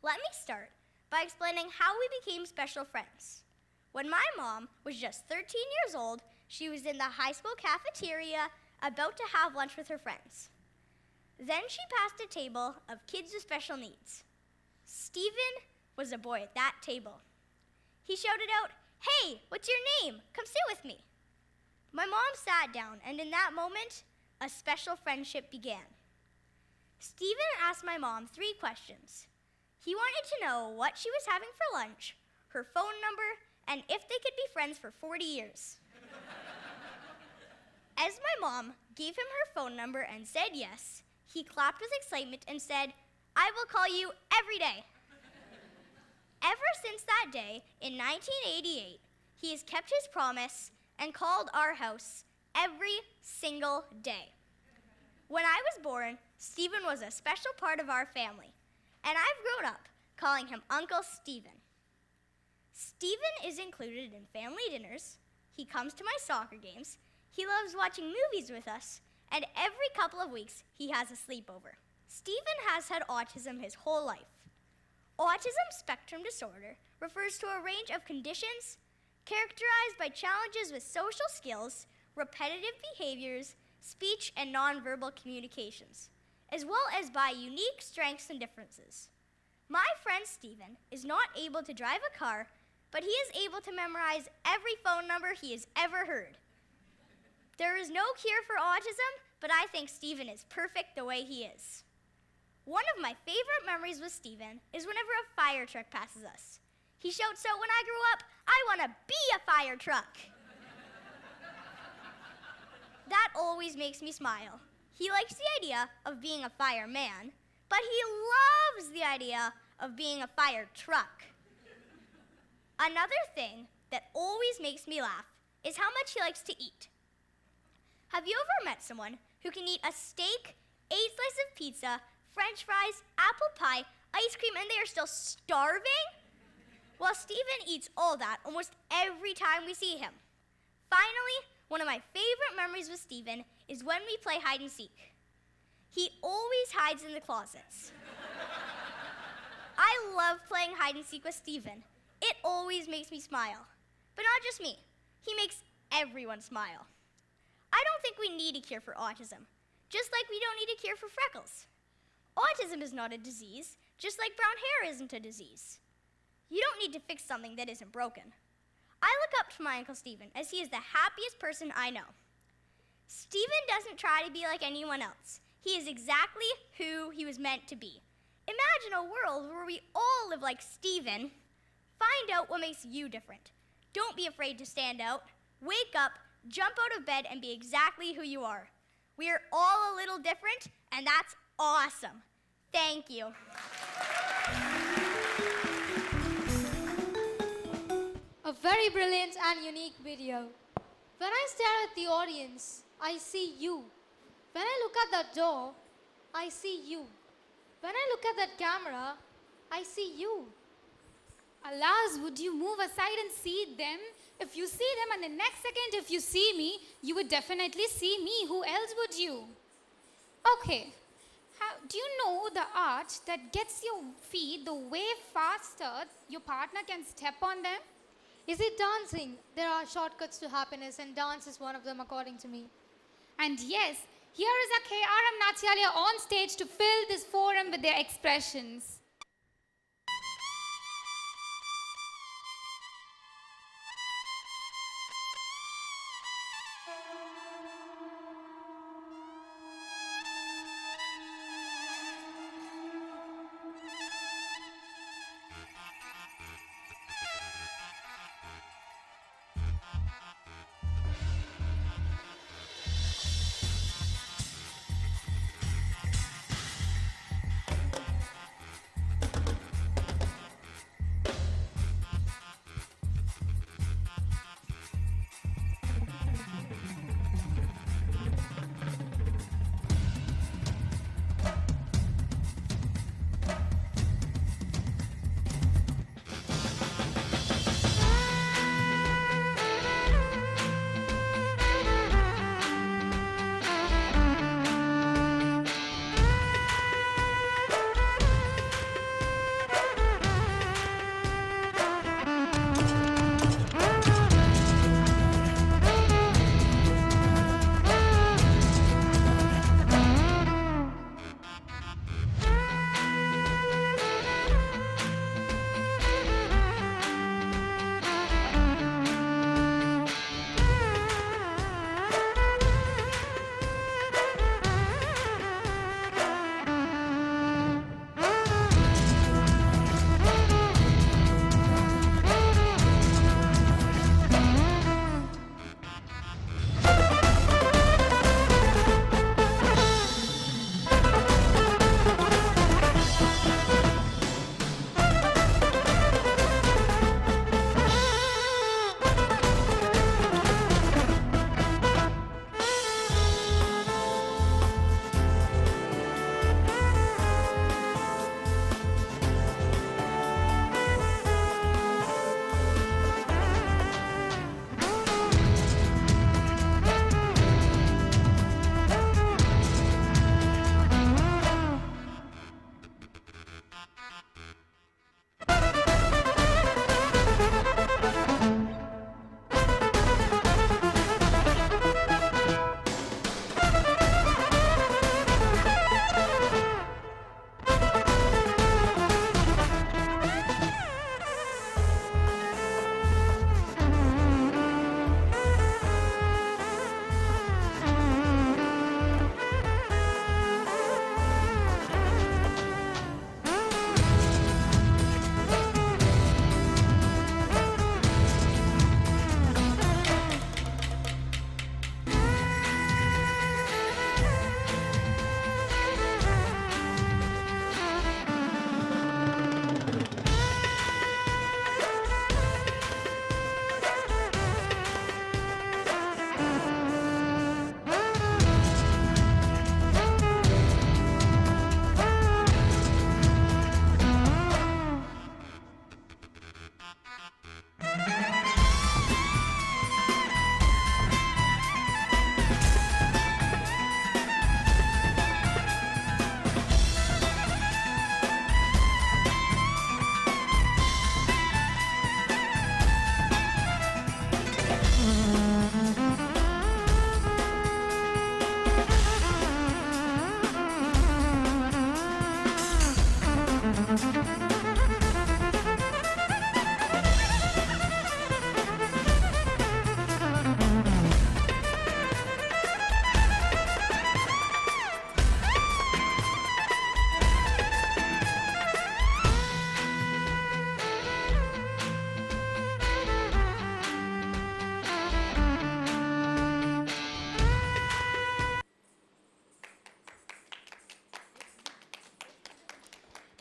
Let me start by explaining how we became special friends. When my mom was just 13 years old, she was in the high school cafeteria about to have lunch with her friends. Then she passed a table of kids with special needs. Steven was a boy at that table. He shouted out, "Hey, what's your name? Come sit with me." My mom sat down, and in that moment, a special friendship began. Steven asked my mom 3 questions. He wanted to know what she was having for lunch, her phone number, and if they could be friends for 40 years. As my mom gave him her phone number and said yes, he clapped with excitement and said, "I will call you every day." Ever since that day, in 1988, he has kept his promise and called our house every single day. When I was born, Steven was a special part of our family, and I've grown up calling him Uncle Steven. Steven is included in family dinners, he comes to my soccer games, he loves watching movies with us, and every couple of weeks he has a sleepover. Stephen has had autism his whole life. Autism spectrum disorder refers to a range of conditions characterized by challenges with social skills, repetitive behaviors, speech and nonverbal communications, as well as by unique strengths and differences. My friend Stephen is not able to drive a car, but he is able to memorize every phone number he has ever heard. There is no cure for autism, but I think Stephen is perfect the way he is. One of my favorite memories with Stephen is whenever a fire truck passes us. He shouts out when I grow up, "I want to be a fire truck." That always makes me smile. He likes the idea of being a fireman, but he loves the idea of being a fire truck. Another thing that always makes me laugh is how much he likes to eat. Have you ever met someone who can eat a steak, 8 slices of pizza, French fries, apple pie, ice cream, and they are still starving? Well, Stephen eats all that almost every time we see him. Finally, one of my favorite memories with Stephen is when we play hide and seek. He always hides in the closets. I love playing hide and seek with Stephen. It always makes me smile. But not just me. He makes everyone smile. I don't think we need a cure for autism, just like we don't need a cure for freckles. Autism is not a disease, just like brown hair isn't a disease. You don't need to fix something that isn't broken. I look up to my Uncle Stephen as he is the happiest person I know. Stephen doesn't try to be like anyone else. He is exactly who he was meant to be. Imagine a world where we all live like Stephen. Find out what makes you different. Don't be afraid to stand out. Wake up, jump out of bed, and be exactly who you are. We are all a little different, and that's awesome. Thank you. A very brilliant and unique video. When I stare at the audience, I see you. When I look at that door, I see you. When I look at that camera, I see you. Alas, would you move aside and see them? If you see them and the next second if you see me, you would definitely see me. Who else would you? Okay. Do you know the art that gets your feet the way faster your partner can step on them? Is it dancing? There are shortcuts to happiness, and dance is one of them according to me. And yes, here is our KRM Natyalia on stage to fill this forum with their expressions.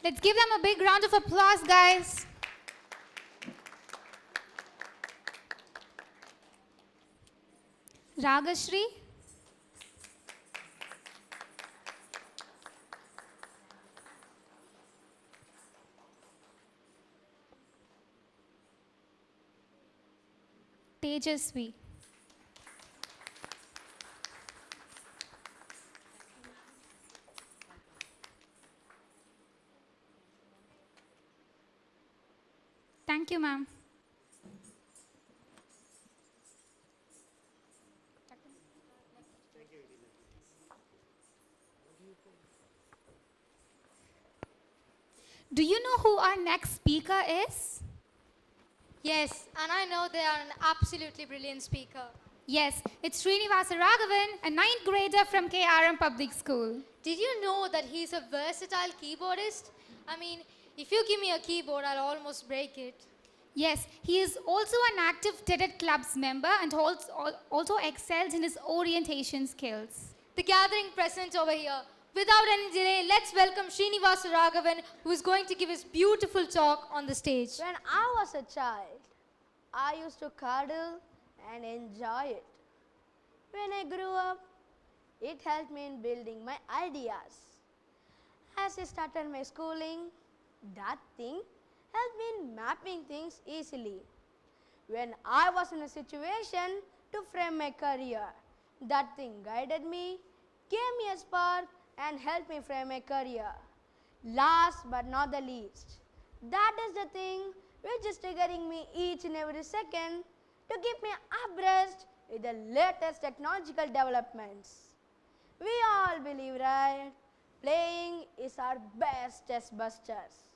Let's give them a big round of applause, guys. Ragashri. Tejasvi. Thank you, ma'am. Do you know who our next speaker is? Yes, and I know they are an absolutely brilliant speaker. Yes, it's Srinivasa Raghavan, a 9th grader from KRM Public School. Did you know that he's a versatile keyboardist? I mean, if you give me a keyboard, I'll almost break it. Yes, he is also an active TEDx Club's member and also excels in his orientation skills. The gathering present over here. Without any delay, let's welcome Srinivasa Raghavan, who is going to give his beautiful talk on the stage. When I was a child, I used to cuddle and enjoy it. When I grew up, it helped me in building my ideas. As I started my schooling, that thing helped me in mapping things easily. When I was in a situation to frame my career, that thing guided me, gave me a spark, and helped me frame my career. Last but not the least, that is the thing which is triggering me each and every second to keep me abreast with the latest technological developments. We all believe, right? Playing is our best test busters.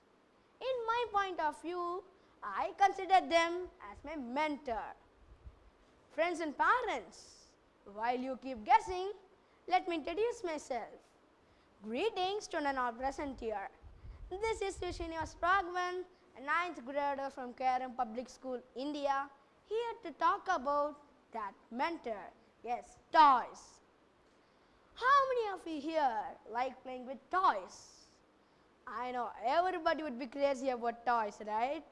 In my point of view, I consider them as my mentor. Friends and parents, while you keep guessing, let me introduce myself. Greetings to none all present here. This is Srinivasa Raghavan, a 9th grader from KRM Public School, India, here to talk about that mentor. Yes, toys. How many of you here like playing with toys? I know everybody would be crazy about toys, right?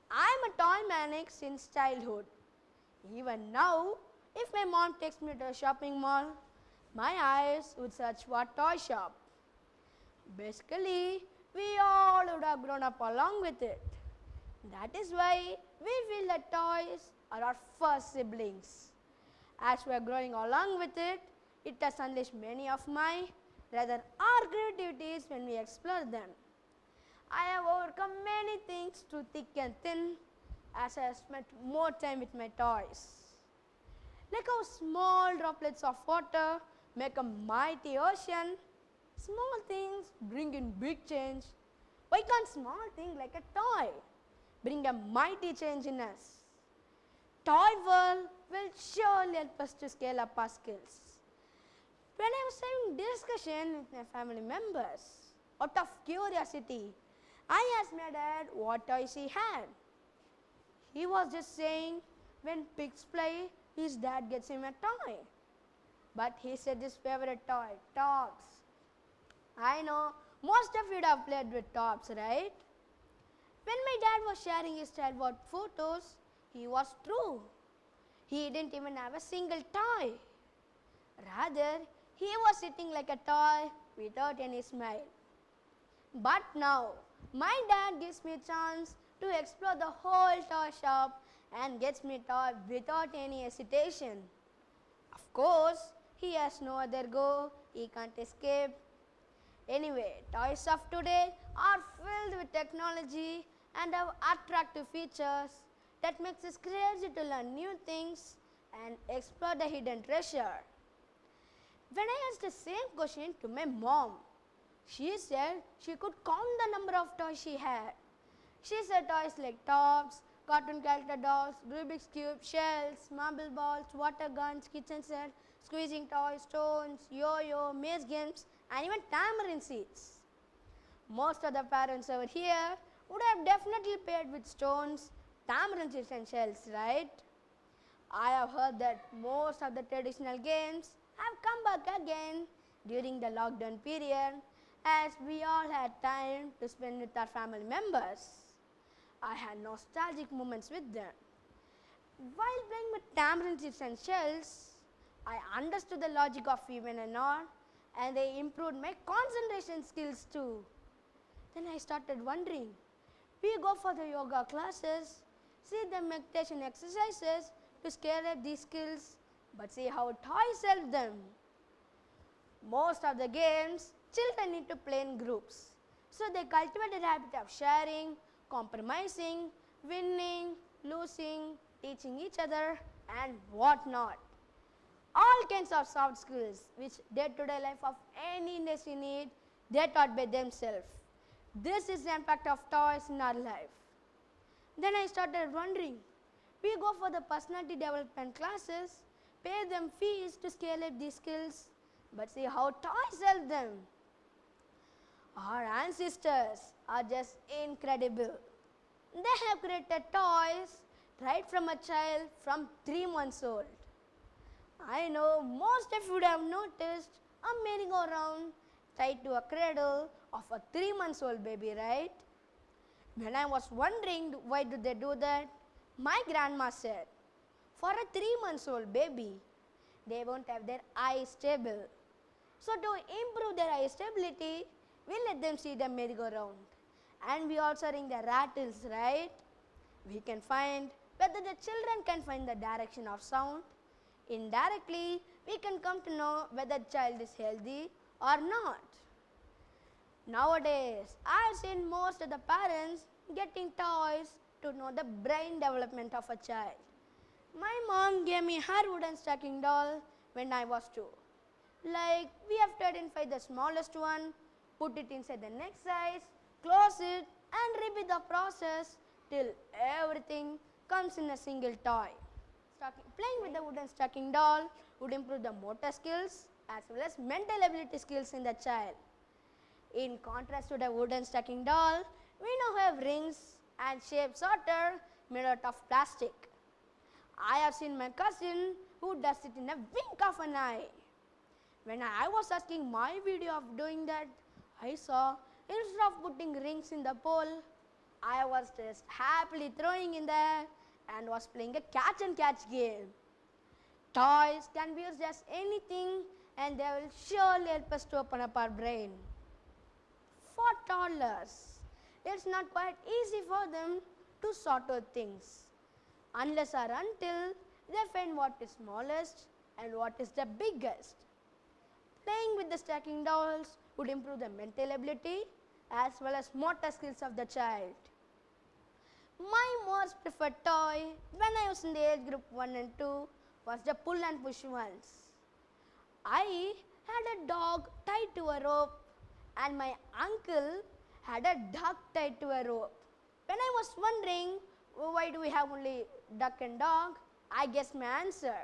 I'm a toy maniac since childhood. Even now, if my mom takes me to a shopping mall, my eyes would search for toy shop. Basically, we all would have grown up along with it. That is why we feel that toys are our first siblings. As we are growing along with it, it has unleashed many of my, rather our creativities when we explore them. I have overcome many things through thick and thin as I have spent more time with my toys. Like how small droplets of water make a mighty ocean, small things bring in big change. Why can't small thing like a toy bring a mighty change in us? Toy world will surely help us to scale up our skills. When I was having discussion with my family members, out of curiosity, I asked my dad what toys he had. He was just saying when pigs play, his dad gets him a toy. But he said his favorite toy, tops. I know most of you would have played with tops, right? When my dad was sharing his childhood photos, he was true. He didn't even have a single toy. Rather, he was sitting like a toy without any smile. But now, my dad gives me a chance to explore the whole toy shop and gets me a toy without any hesitation. Of course, he has no other go, he can't escape. Anyway, toys of today are filled with technology and have attractive features that makes us crazy to learn new things and explore the hidden treasure. When I asked the same question to my mom, She said she could count the number of toys she had. She said toys like tops, cartoon character dolls, Rubik's Cube, shells, marble balls, water guns, kitchen set, squeezing toys, stones, yo-yo, maze games, and even tamarind seeds. Most of the parents over here would have definitely played with stones, tamarind seeds and shells, right? I have heard that most of the traditional games have come back again during the lockdown period as we all had time to spend with our family members. I had nostalgic moments with them. While playing with tamarind seeds and shells, I understood the logic of even and odd, and they improved my concentration skills too. Then I started wondering, we go for the yoga classes, see the meditation exercises to scale up these skills, but see how toys help them. Most of the games, children need to play in groups, so they cultivate a habit of sharing, compromising, winning, losing, teaching each other, and whatnot. All kinds of soft skills which day-to-day life of any industry need, they are taught by themselves. This is the impact of toys in our life. Then I started wondering, we go for the personality development classes, pay them fees to scale up these skills, but see how toys help them. Our ancestors are just incredible. They have created toys right from a child from 3 months old. I know most of you would have noticed a merry-go-round tied to a cradle of a 3 months old baby, right? When I was wondering why do they do that, my grandma said, for a 3 months old baby, they won't have their eyes stable. So to improve their eye stability, we let them see the merry-go-round. And we also ring the rattles, right? We can find whether the children can find the direction of sound. Indirectly, we can come to know whether the child is healthy or not. Nowadays, I have seen most of the parents getting toys to know the brain development of a child. My mom gave me her wooden stacking doll when I was 2. Like, we have to identify the smallest one, put it inside the next size, close it, and repeat the process till everything comes in a single toy. Playing with the wooden stacking doll would improve the motor skills as well as mental ability skills in the child. In contrast to the wooden stacking doll, we now have rings and shape sorter made out of plastic. I have seen my cousin who does it in a wink of an eye. When I was asking my video of doing that, I saw instead of putting rings in the pole, I was just happily throwing in there and was playing a catch and catch game. Toys can be used as anything and they will surely help us to open up our brain. For toddlers, it's not quite easy for them to sort out things unless or until they find what is smallest and what is the biggest. Playing with the stacking dolls would improve the mental ability as well as motor skills of the child. My most preferred toy when I was in the age group 1 and 2 was the pull and push ones. I had a dog tied to a rope and my uncle had a duck tied to a rope. When I was wondering why do we have only duck and dog, I guessed my answer.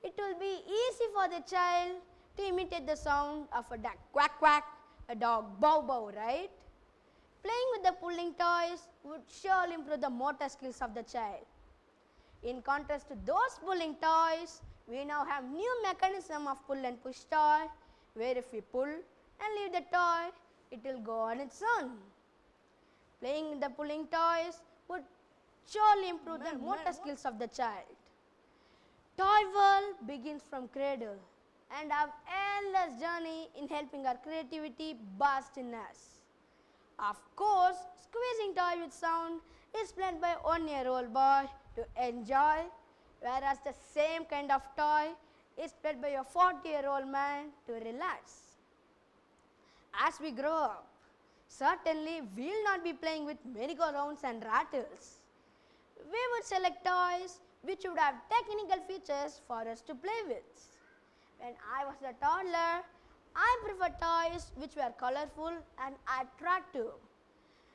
It will be easy for the child to imitate the sound of a duck quack quack, a dog bow bow, right? Playing with the pulling toys would surely improve the motor skills of the child. In contrast to those pulling toys, we now have new mechanism of pull and push toy, where if we pull and leave the toy, it will go on its own. Playing with the pulling toys would surely improve the motor skills of the child. Toy world begins from cradle and our endless journey in helping our creativity burst in us. Of course, squeezing toy with sound is played by 1-year-old boy to enjoy, whereas the same kind of toy is played by a 40-year-old man to relax. As we grow up, certainly we will not be playing with merry-go-rounds and rattles. We would select toys which would have technical features for us to play with. When I was a toddler, I prefer toys which were colorful and attractive.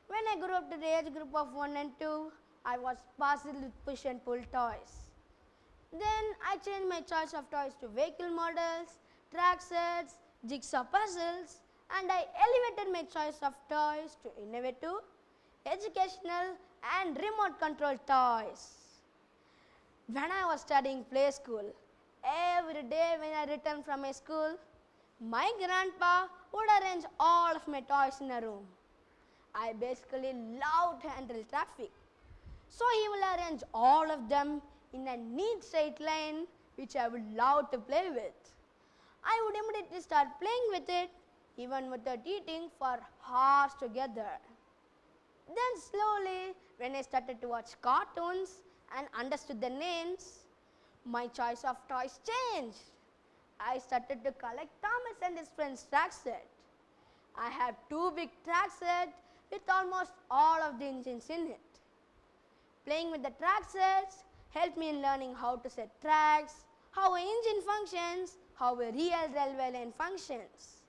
When I grew up to the age group of 1 and 2, I was puzzled with push and pull toys. Then I changed my choice of toys to vehicle models, track sets, jigsaw puzzles, and I elevated my choice of toys to innovative, educational, and remote control toys. When I was studying play school, every day when I returned from my school, my grandpa would arrange all of my toys in a room. I basically love to handle traffic. So he will arrange all of them in a neat straight line which I would love to play with. I would immediately start playing with it even without eating for hours together. Then slowly, when I started to watch cartoons and understood the names, my choice of toys changed. I started to collect Thomas and his friends track set. I have 2 big track sets with almost all of the engines in it. Playing with the track sets helped me in learning how to set tracks, how an engine functions, how a real railway line functions.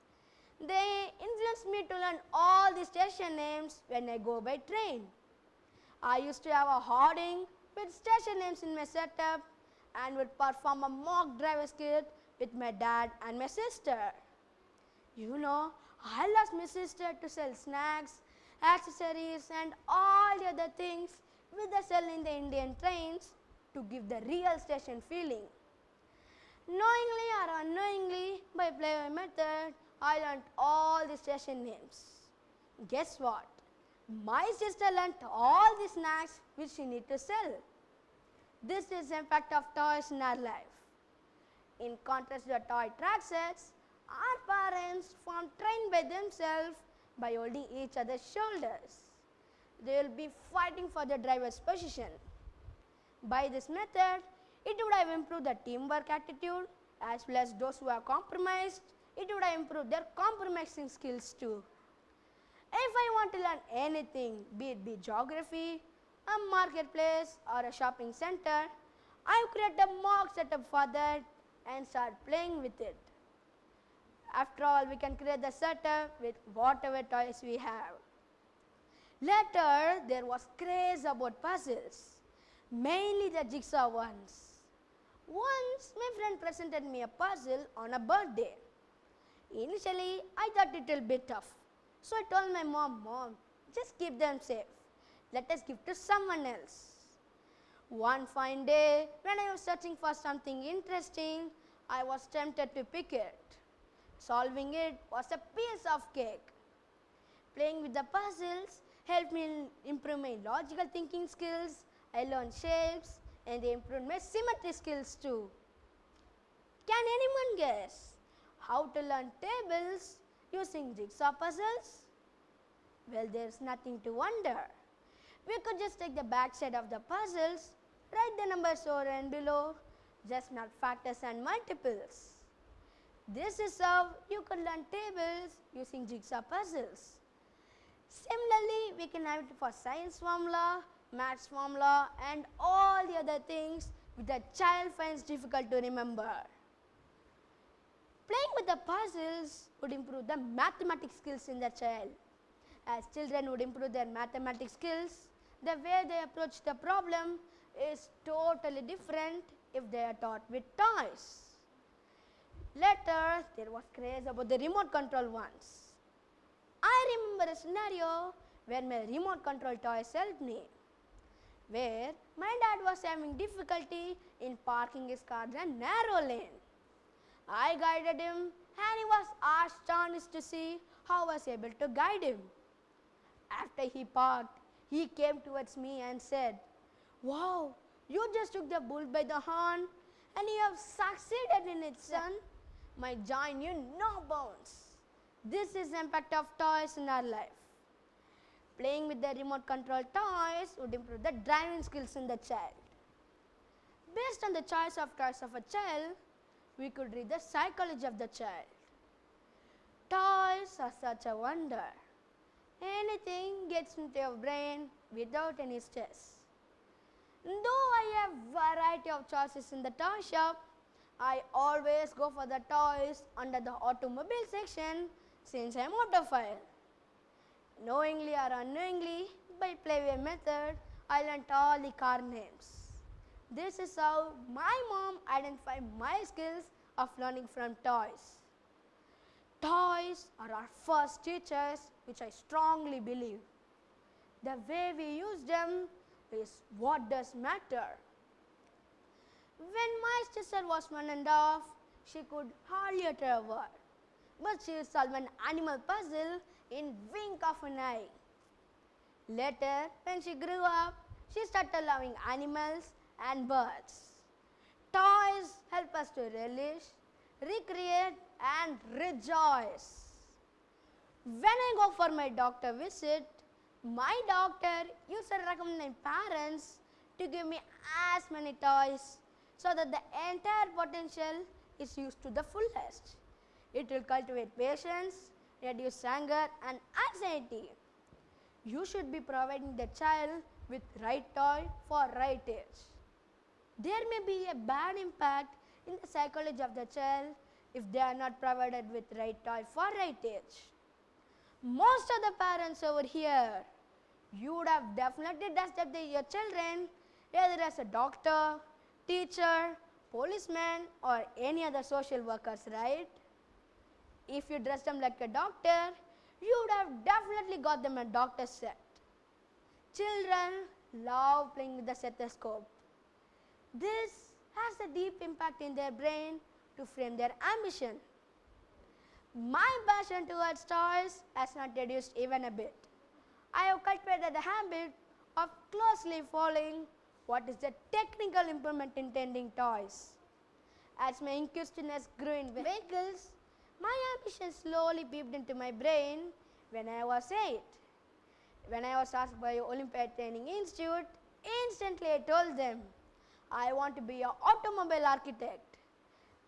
They influenced me to learn all the station names when I go by train. I used to have a hoarding with station names in my setup and would perform a mock driver skit with my dad and my sister. You know, I lost my sister to sell snacks, accessories and all the other things with the sell in the Indian trains to give the real station feeling. Knowingly or unknowingly, by play method, I learnt all the station names. Guess what? My sister learnt all the snacks which she need to sell. This is the impact of toys in our life. In contrast to the toy track sets, our parents form trained by themselves by holding each other's shoulders. They will be fighting for the driver's position. By this method, it would have improved the teamwork attitude as well as those who are compromised, it would have improved their compromising skills too. If I want to learn anything, be it geography, a marketplace or a shopping center, I create a mock setup for that and start playing with it. After all, we can create the setup with whatever toys we have. Later, there was craze about puzzles, mainly the jigsaw ones. Once, my friend presented me a puzzle on a birthday. Initially, I thought it will be tough. So I told my mom, just keep them safe. Let us give to someone else. One fine day, when I was searching for something interesting, I was tempted to pick it. Solving it was a piece of cake. Playing with the puzzles helped me improve my logical thinking skills. I learned shapes and they improved my symmetry skills too. Can anyone guess how to learn tables using jigsaw puzzles? Well, there's nothing to wonder. We could just take the back side of the puzzles, write the numbers over and below, just not factors and multiples. This is how you could learn tables using jigsaw puzzles. Similarly, we can have it for science formula, maths formula and all the other things which a child finds difficult to remember. Playing with the puzzles would improve the mathematics skills in the child. As children would improve their mathematics skills, the way they approach the problem is totally different if they are taught with toys. Later, there was craze about the remote control ones. I remember a scenario where my remote control toys helped me, where my dad was having difficulty in parking his car in a narrow lane. I guided him and he was astonished to see how I was able to guide him. After he parked, he came towards me and said, "Wow, you just took the bull by the horn and you have succeeded in it, son." My joy knew no bounds. This is the impact of toys in our life. Playing with the remote control toys would improve the driving skills in the child. Based on the choice of toys of a child, we could read the psychology of the child. Toys are such a wonder. Anything gets into your brain without any stress. Though I have variety of choices in the toy shop, I always go for the toys under the automobile section since I'm audiophile. Knowingly or unknowingly, by play method, I learnt all the car names. This is how my mom identified my skills of learning from toys. Toys are our first teachers, which I strongly believe. The way we use them is what does matter. When my sister was 1.5, she could hardly utter a word, but she solved an animal puzzle in wink of an eye. Later, when she grew up, she started loving animals and birds. Toys help us to relish, recreate and rejoice. When I go for my doctor visit, my doctor used to recommend my parents to give me as many toys so that the entire potential is used to the fullest. It will cultivate patience, reduce anger and anxiety. You should be providing the child with right toy for right age. There may be a bad impact in the psychology of the child if they are not provided with right toy for right age. Most of the parents over here, you would have definitely dressed up your children either as a doctor, teacher, policeman or any other social workers, right? If you dressed them like a doctor, you would have definitely got them a doctor's set. Children love playing with the stethoscope. This has a deep impact in their brain to frame their ambition. My passion towards toys has not reduced even a bit. I have cultivated the habit of closely following what is the technical improvement in tending toys. As my inquisitiveness grew in vehicles, my ambition slowly peeped into my brain when I was 8. When I was asked by Olympiad Training Institute, instantly I told them, I want to be an automobile architect.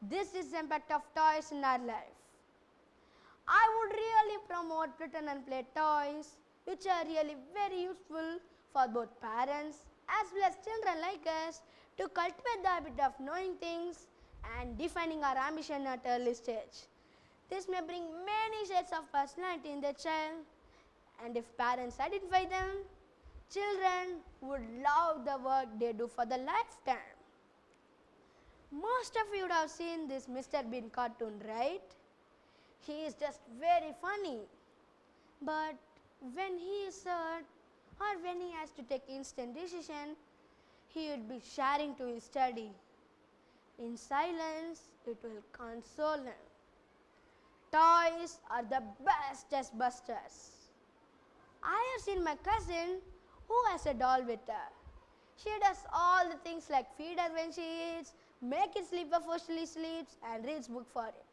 This is the impact of toys in our life. I would really promote return and play toys, which are really very useful for both parents as well as children like us to cultivate the habit of knowing things and defining our ambition at early stage. This may bring many shades of personality in the child, and if parents identify them, children would love the work they do for the lifetime. Most of you would have seen this Mr. Bean cartoon, right? He is just very funny. But when he is sad or when he has to take instant decision, he would be sharing to his study. In silence, it will console him. Toys are the best test busters. I have seen my cousin who has a doll with her. She does all the things like feed her when she eats, make it sleep before she sleeps and reads book for it.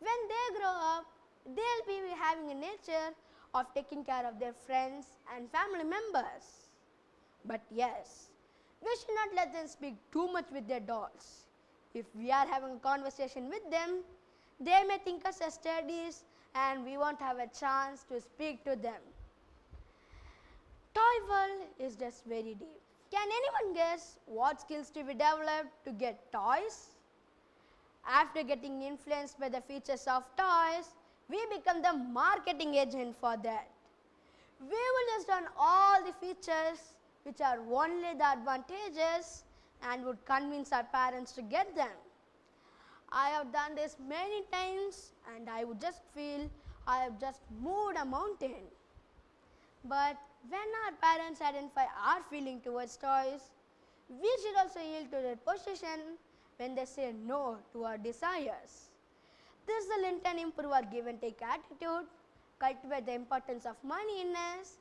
When they grow up, they'll be having a nature of taking care of their friends and family members. But yes, we should not let them speak too much with their dolls. If we are having a conversation with them, they may think us as studies and we won't have a chance to speak to them. Toy world is just very deep. Can anyone guess what skills to be developed to get toys? After getting influenced by the features of toys, we become the marketing agent for that. We will list down all the features which are only the advantages and would convince our parents to get them. I have done this many times and I would just feel I have just moved a mountain. But when our parents identify our feeling towards toys, we should also yield to their position when they say no to our desires. This will in turn improve our give and take attitude, cultivate the importance of money in us,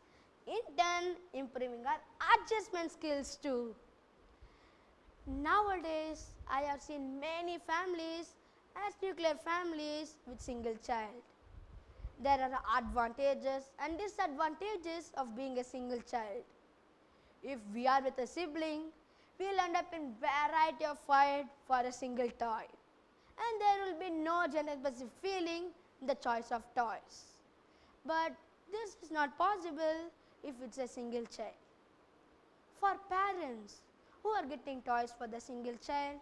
in turn improving our adjustment skills too. Nowadays, I have seen many families as nuclear families with single child. There are advantages and disadvantages of being a single child. If we are with a sibling, we will end up in variety of fight for a single toy. And there will be no gender-specific feeling in the choice of toys. But this is not possible if it's a single child. For parents who are getting toys for the single child,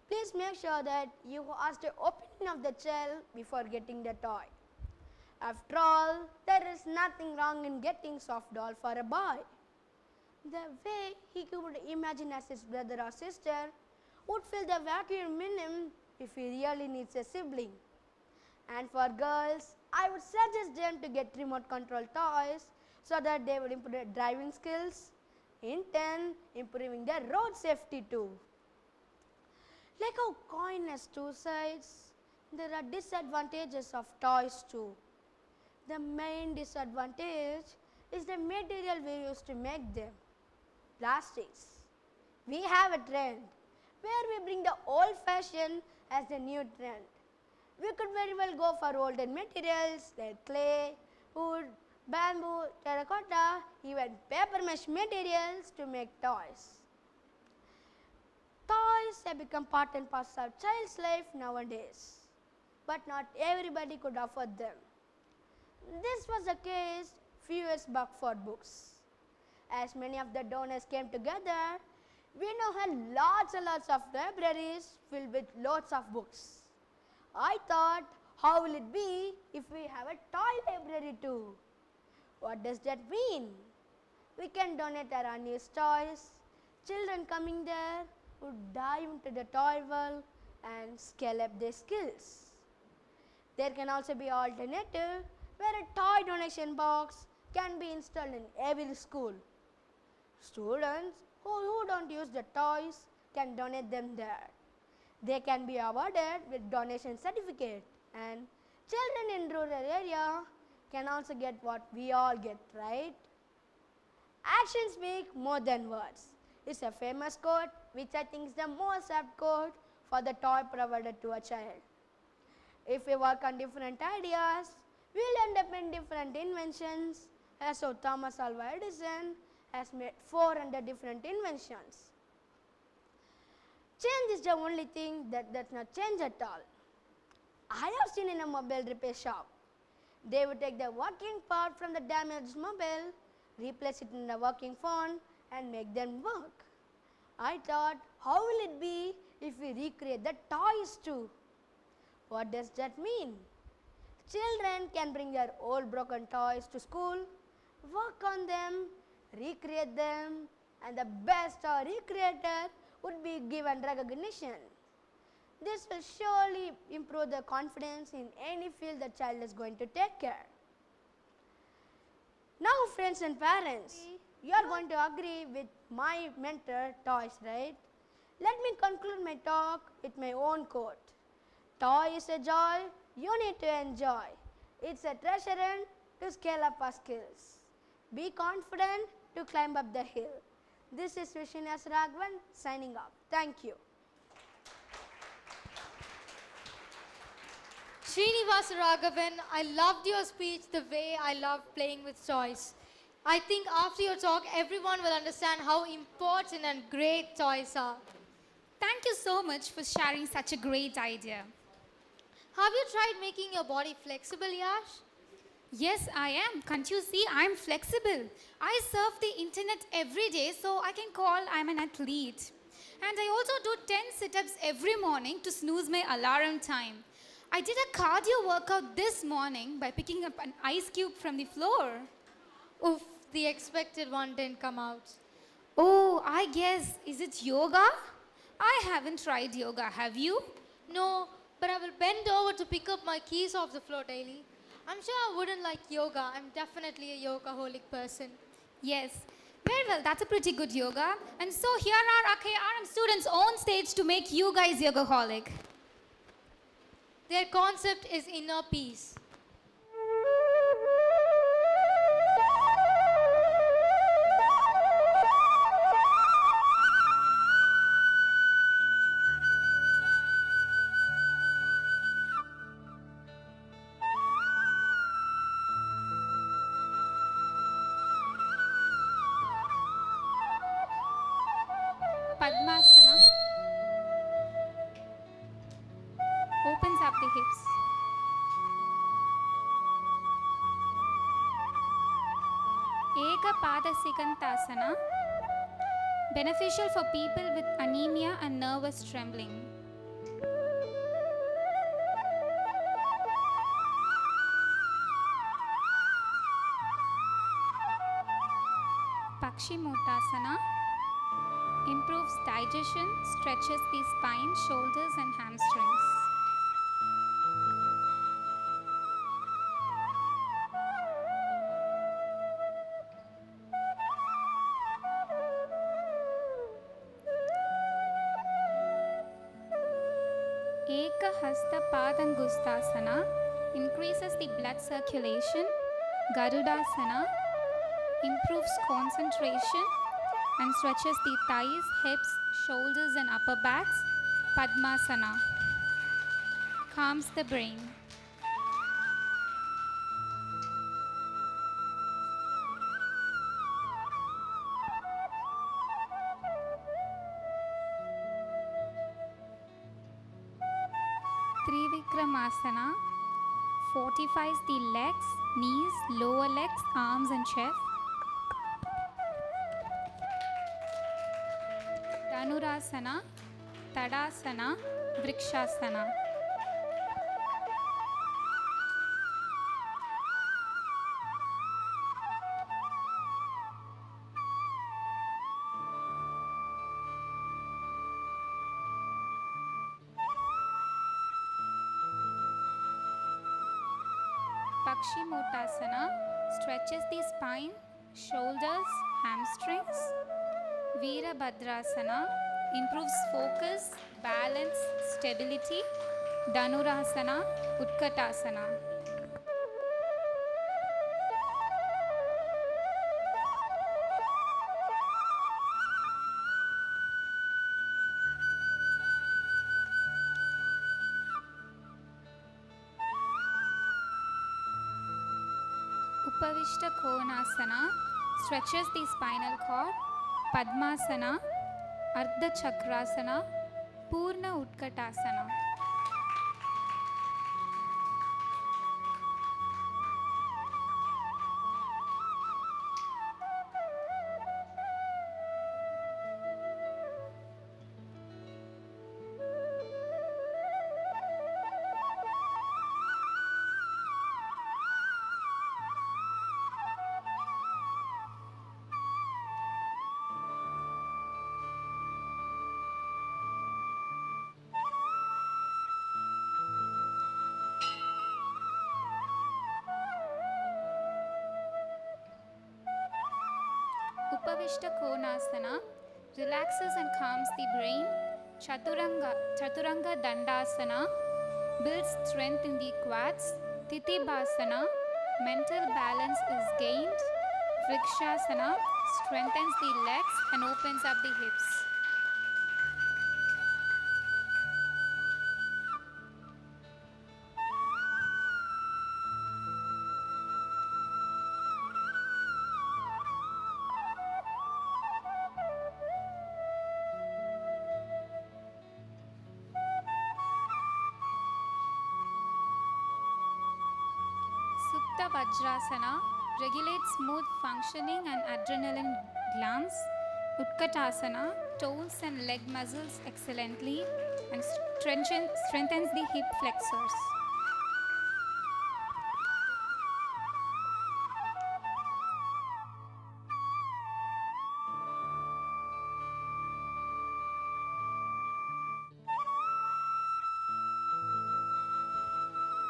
please make sure that you ask the opinion of the child before getting the toy. After all, there is nothing wrong in getting soft doll for a boy. The way he could imagine as his brother or sister would fill the vacuum in him if he really needs a sibling. And for girls, I would suggest them to get remote control toys so that they would improve their driving skills, in turn improving their road safety too. Like how coin has two sides, there are disadvantages of toys too. The main disadvantage is the material we use to make them. Plastics. We have a trend where we bring the old fashion as the new trend. We could very well go for older materials like clay, wood, bamboo, terracotta, even paper mesh materials to make toys. Toys have become part and parcel of child's life nowadays, but not everybody could afford them. This was the case few years back for books. As many of the donors came together, we now had lots and lots of libraries filled with lots of books. I thought, how will it be if we have a toy library too? What does that mean? We can donate our unused toys. Children coming there would dive into the toy world and scale up their skills. There can also be alternative where a toy donation box can be installed in every school. Students who don't use the toys can donate them there. They can be awarded with donation certificate, and children in rural area can also get what we all get, right? Actions speak more than words. It's a famous quote which I think is the most apt quote for the toy provided to a child. If we work on different ideas, we'll end up in different inventions, as so Thomas Alva Edison has made 400 different inventions. Change is the only thing that does not change at all. I have seen in a mobile repair shop, they would take the working part from the damaged mobile, replace it in a working phone and make them work. I thought, how will it be if we recreate the toys too? What does that mean? Children can bring their old broken toys to school, work on them, recreate them, and the best toy recreator would be given recognition. This will surely improve the confidence in any field the child is going to take care. Now friends and parents, you are going to agree with my mentor toys, right? Let me conclude my talk with my own quote. Toy is a joy you need to enjoy. It's a treasure to scale up our skills. Be confident to climb up the hill. This is Vishnias Raghavan signing off. Thank you. Srinivas Raghavan, I loved your speech the way I love playing with toys. I think after your talk, everyone will understand how important and great toys are. Thank you so much for sharing such a great idea. Have you tried making your body flexible, Yash? Yes, I am. Can't you see? I'm flexible. I surf the internet every day, so I can call I'm an athlete. And I also do 10 sit-ups every morning to snooze my alarm time. I did a cardio workout this morning by picking up an ice cube from the floor. Oof, the expected one didn't come out. Oh, I guess, is it yoga? I haven't tried yoga, have you? No, but I will bend over to pick up my keys off the floor daily. I'm sure I wouldn't like yoga. I'm definitely a yoga-holic person. Yes. Very well, that's a pretty good yoga. And so here are our KRM students on stage to make you guys yoga-holic. Their concept is inner peace. Padmasana. Opens up the hips. Eka Pada Sikantasana. Beneficial for people with anemia and nervous trembling. Pakshimotasana improves digestion, stretches the spine, shoulders, and hamstrings. Ekahasta Padangustasana increases the blood circulation. Garudasana improves concentration and stretches the thighs, hips, shoulders, and upper backs. Padmasana calms the brain. Trivikramasana fortifies the legs, knees, lower legs, arms, and chest. Dhanurasana, Tadasana, Vrikshasana. Pakshimotasana stretches the spine, shoulders, hamstrings. Virabhadrasana improves focus, balance, stability. Dhanurasana, Utkatasana. Upavishta Konasana stretches the spinal cord. Padmasana, Ardha Chakrasana, Purna Utkatasana. Upavishta Konasana relaxes and calms the brain. Chaturanga Dandasana builds strength in the quads. Titibhasana, mental balance is gained. Vrikshasana strengthens the legs and opens up the hips. Supta Vajrasana regulates smooth functioning and adrenaline glands. Utkatasana tones and leg muscles excellently and strengthens the hip flexors.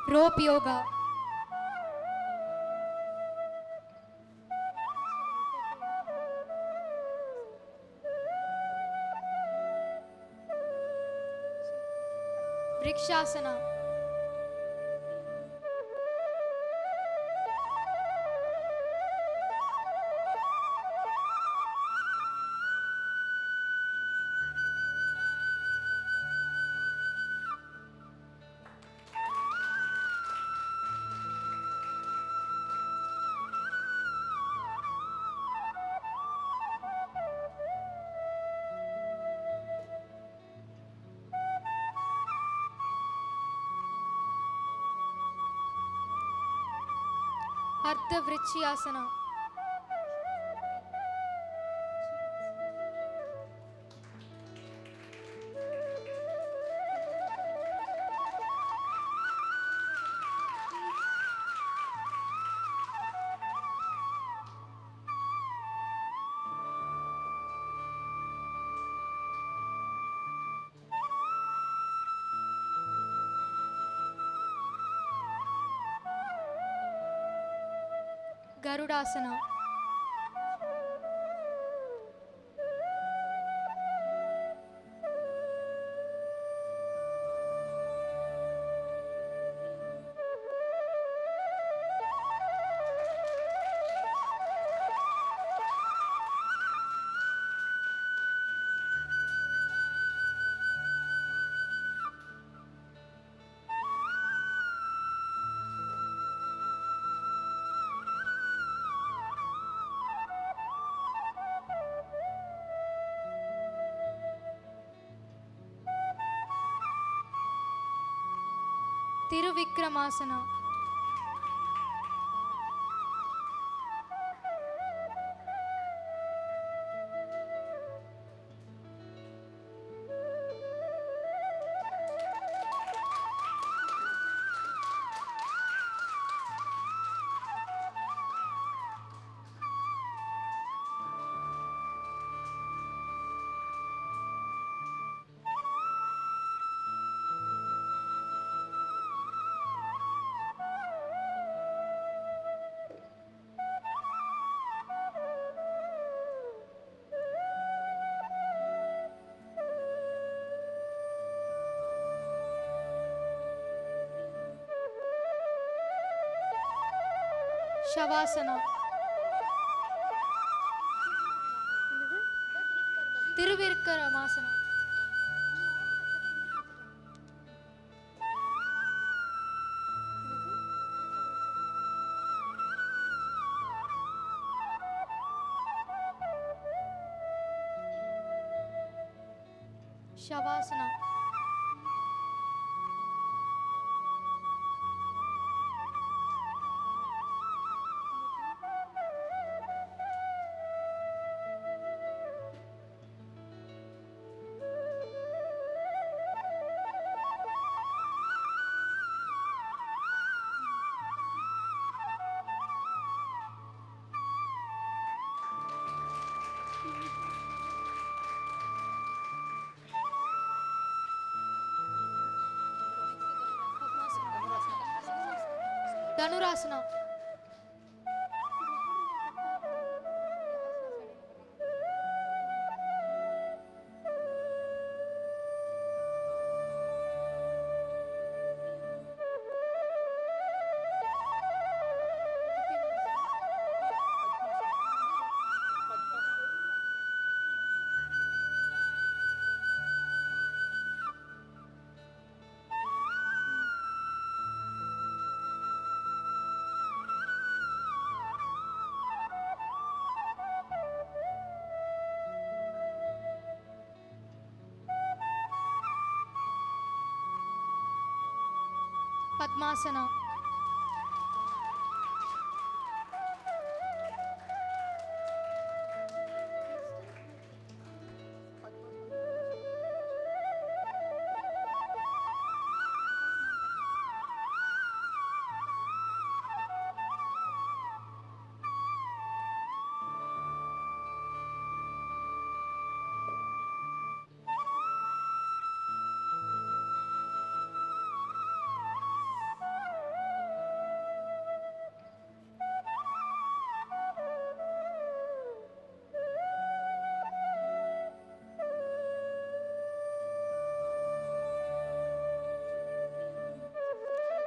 Rope yoga. Vrikshasana. Ardha Vrichyasana. Garudasana. Tiruvikramasana. Shavasana. Tiruvirkramasana. Shavasana. Dhanurasana. Padmasana.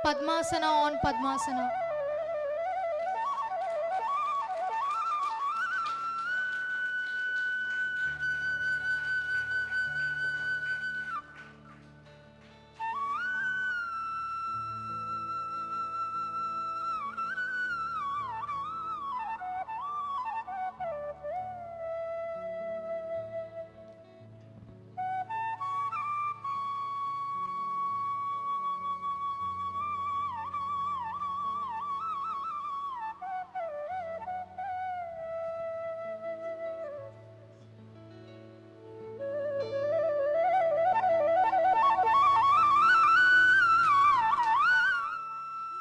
Padmasana on Padmasana.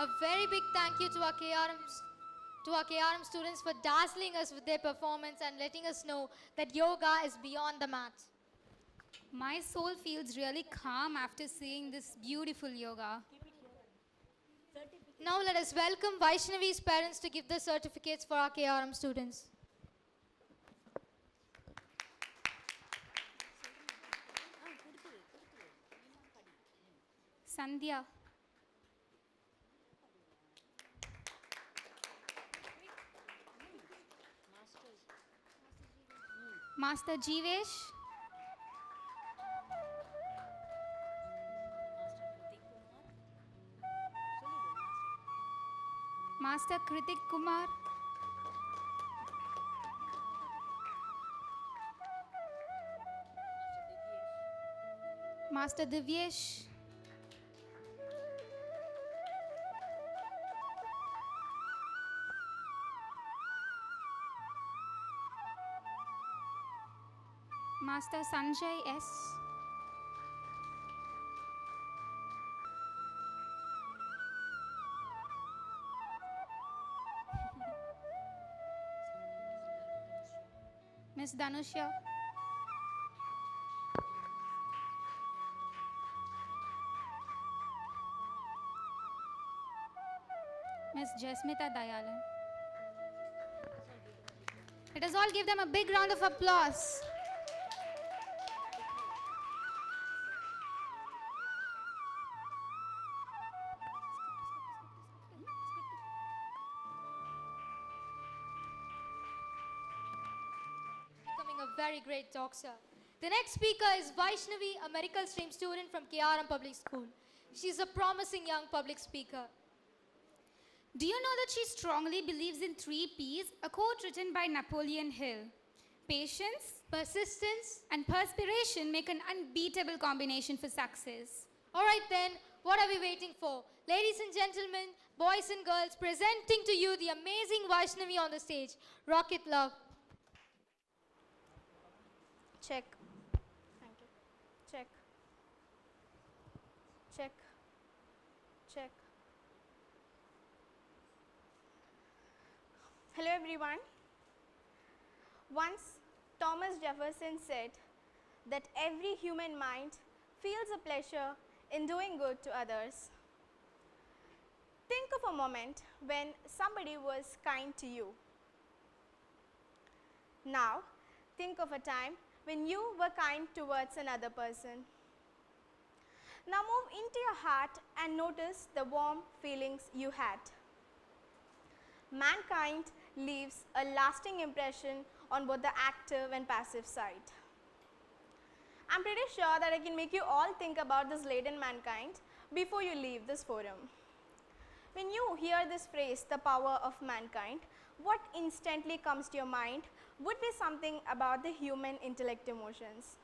A very big thank you to our KRM students for dazzling us with their performance and letting us know that yoga is beyond the mat. My soul feels really calm after seeing this beautiful yoga. Certificate. Now let us welcome Vaishnavi's parents to give the certificates for our KRM students. Sandhya. Master Jeevesh. Master Kritik Kumar. Master Divyesh. Master Sanjay S. Miss Dhanushya. Miss Jasmita Dayalan. Let us all give them a big round of applause. Becoming a very great talk, sir. The next speaker is Vaishnavi, a medical stream student from KRM Public School. She's a promising young public speaker. Do you know that she strongly believes in 3 P's, a quote written by Napoleon Hill? Patience, persistence, and perspiration make an unbeatable combination for success. All right then, what are we waiting for? Ladies and gentlemen, boys and girls, presenting to you the amazing Vaishnavi on the stage. Rocket Love. Check. Thank you. Check. Check. Check. Hello everyone. Once Thomas Jefferson said that every human mind feels a pleasure in doing good to others. Think of a moment when somebody was kind to you. Now, think of a time when you were kind towards another person. Now move into your heart and notice the warm feelings you had. Mankind leaves a lasting impression on both the active and passive side. I'm pretty sure that I can make you all think about this latent mankind before you leave this forum. When you hear this phrase, the power of mankind, what instantly comes to your mind would be something about the human intellect emotions.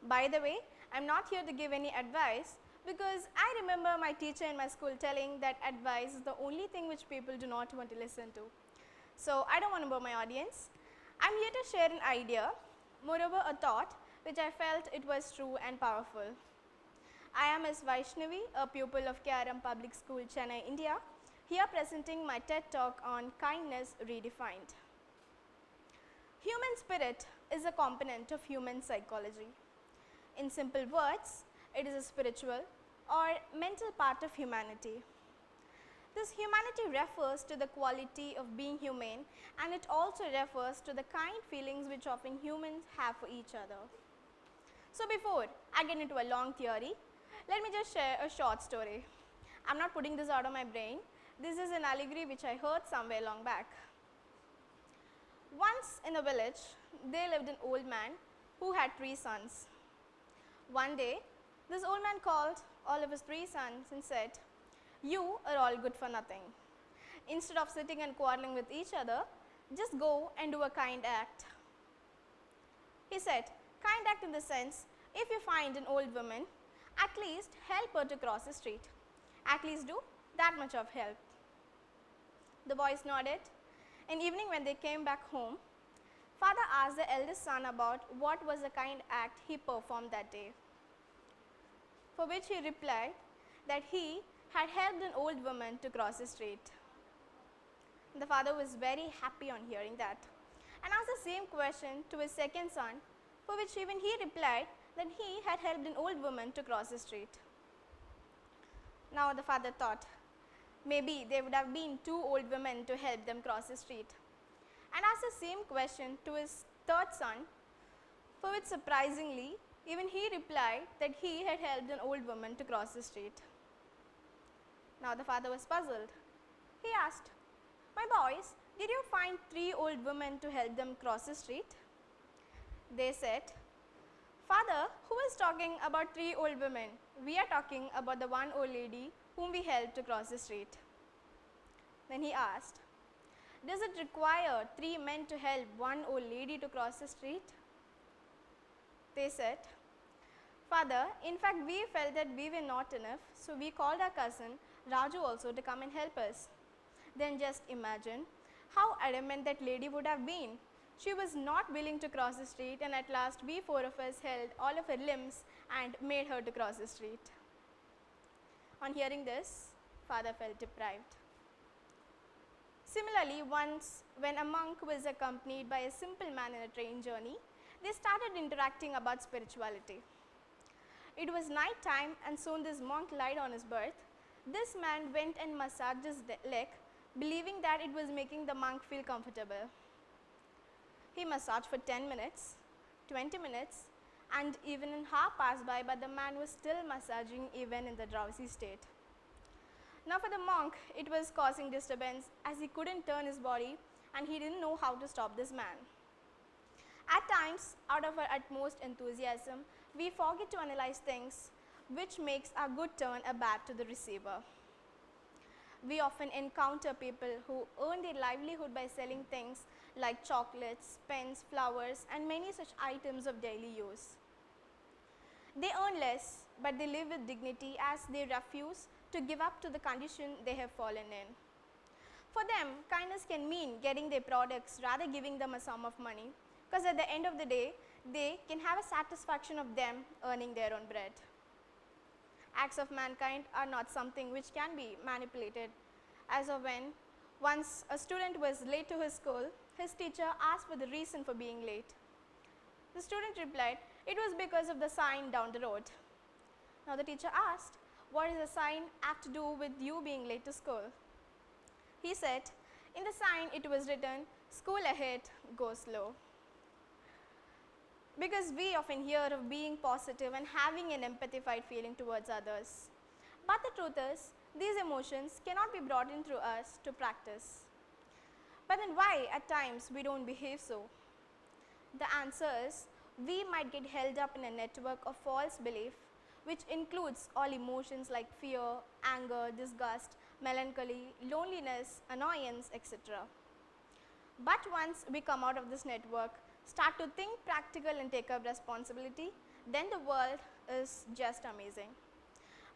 By the way, I'm not here to give any advice because I remember my teacher in my school telling that advice is the only thing which people do not want to listen to. So I don't want to bore my audience. I'm here to share an idea, moreover a thought, which I felt it was true and powerful. I am Ms. Vaishnavi, a pupil of KRM Public School, Chennai, India, here presenting my TED Talk on Kindness Redefined. Human spirit is a component of human psychology. In simple words, it is a spiritual or mental part of humanity. This humanity refers to the quality of being humane, and it also refers to the kind feelings which often humans have for each other. So before I get into a long theory, let me just share a short story. I'm not putting this out of my brain. This is an allegory which I heard somewhere long back. Once in a village, there lived an old man who had 3 sons. One day, this old man called all of his 3 sons and said, "You are all good for nothing. Instead of sitting and quarreling with each other, just go and do a kind act." He said, kind act in the sense, if you find an old woman, at least help her to cross the street. At least do that much of help. The boys nodded, and evening when they came back home, father asked the eldest son about what was the kind act he performed that day. For which he replied that he had helped an old woman to cross the street. The father was very happy on hearing that and asked the same question to his second son, for which even he replied that he had helped an old woman to cross the street. Now the father thought, maybe there would have been 2 old women to help them cross the street. And asked the same question to his third son, for which surprisingly, even he replied that he had helped an old woman to cross the street. Now the father was puzzled. He asked, "My boys, did you find 3 old women to help them cross the street?" They said, "Father, who is talking about 3 old women? We are talking about the one old lady whom we helped to cross the street." Then he asked, "Does it require 3 men to help one old lady to cross the street?" They said, "Father, in fact we felt that we were not enough, so we called our cousin Raju also to come and help us." Then just imagine how adamant that lady would have been. She was not willing to cross the street, and at last we 4 of us held all of her limbs and made her to cross the street. On hearing this, father felt deprived. Similarly, once when a monk was accompanied by a simple man in a train journey, they started interacting about spirituality. It was night time, and soon this monk lied on his berth. This man went and massaged his leg, believing that it was making the monk feel comfortable. He massaged for 10 minutes, 20 minutes, and even an hour passed by, but the man was still massaging even in the drowsy state. Now for the monk, it was causing disturbance as he couldn't turn his body and he didn't know how to stop this man. At times, out of our utmost enthusiasm, we forget to analyze things, which makes our good turn a bad to the receiver. We often encounter people who earn their livelihood by selling things like chocolates, pens, flowers, and many such items of daily use. They earn less, but they live with dignity as they refuse to give up to the condition they have fallen in. For them, kindness can mean getting their products rather giving them a sum of money, because at the end of the day, they can have a satisfaction of them earning their own bread. Acts of mankind are not something which can be manipulated, as of when once a student was late to his school, his teacher asked for the reason for being late. The student replied, "It was because of the sign down the road." Now the teacher asked, "What does the sign have to do with you being late to school?" He said, "In the sign it was written, 'School ahead, go slow.'" Because we often hear of being positive and having an empathified feeling towards others. But the truth is, these emotions cannot be brought in through us to practice. But then why at times we don't behave so? The answer is, we might get held up in a network of false belief, which includes all emotions like fear, anger, disgust, melancholy, loneliness, annoyance, etc. But once we come out of this network, start to think practical and take up responsibility, then the world is just amazing.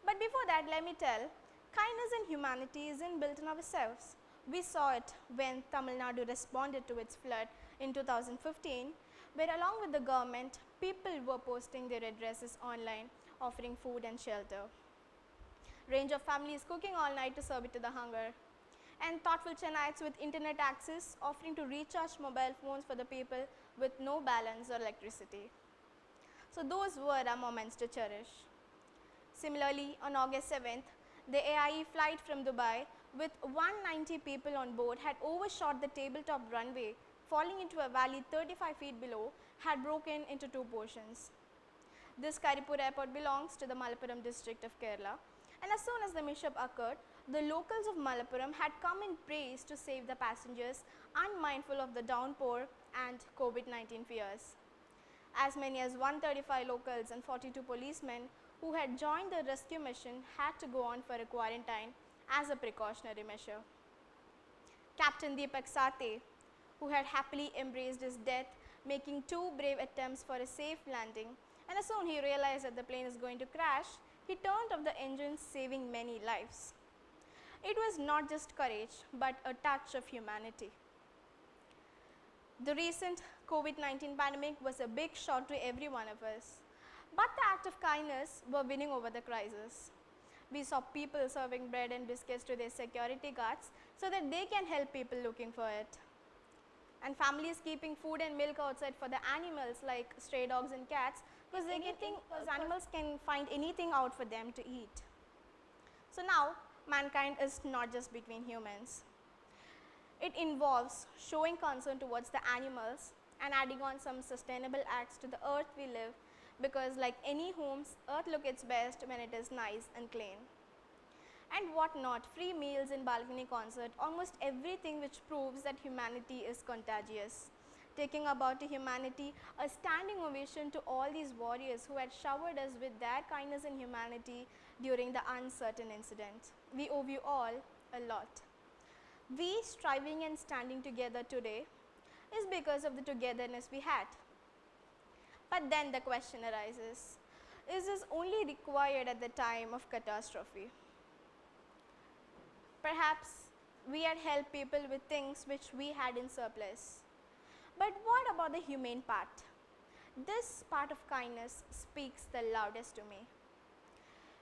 But before that, let me tell, kindness and humanity is inbuilt in ourselves. We saw it when Tamil Nadu responded to its flood in 2015, where along with the government, people were posting their addresses online, offering food and shelter. Range of families cooking all night to serve it to the hunger. And thoughtful Chennaites with internet access offering to recharge mobile phones for the people with no balance or electricity. So those were our moments to cherish. Similarly, on August 7th, the AIE flight from Dubai with 190 people on board had overshot the tabletop runway, falling into a valley 35 feet below, had broken into 2 portions. This Karipur airport belongs to the Malappuram district of Kerala, and as soon as the mishap occurred, the locals of Malappuram had come in praise to save the passengers, unmindful of the downpour and COVID-19 fears. As many as 135 locals and 42 policemen who had joined the rescue mission had to go on for a quarantine as a precautionary measure. Captain Deepak Sathe, who had happily embraced his death, making 2 brave attempts for a safe landing, and as soon he realized that the plane is going to crash, he turned off the engine, saving many lives. It was not just courage, but a touch of humanity. The recent COVID-19 pandemic was a big shock to every one of us, but the act of kindness were winning over the crisis. We saw people serving bread and biscuits to their security guards so that they can help people looking for it. And families keeping food and milk outside for the animals like stray dogs and cats, because animals can find anything out for them to eat. So now, mankind is not just between humans. It involves showing concern towards the animals and adding on some sustainable acts to the earth we live, because like any homes, earth looks its best when it is nice and clean. And what not, free meals in balcony concert, almost everything which proves that humanity is contagious. Taking about to humanity, a standing ovation to all these warriors who had showered us with their kindness and humanity during the uncertain incident. We owe you all a lot. We striving and standing together today is because of the togetherness we had. But then the question arises, is this only required at the time of catastrophe? Perhaps we had helped people with things which we had in surplus. But what about the humane part? This part of kindness speaks the loudest to me.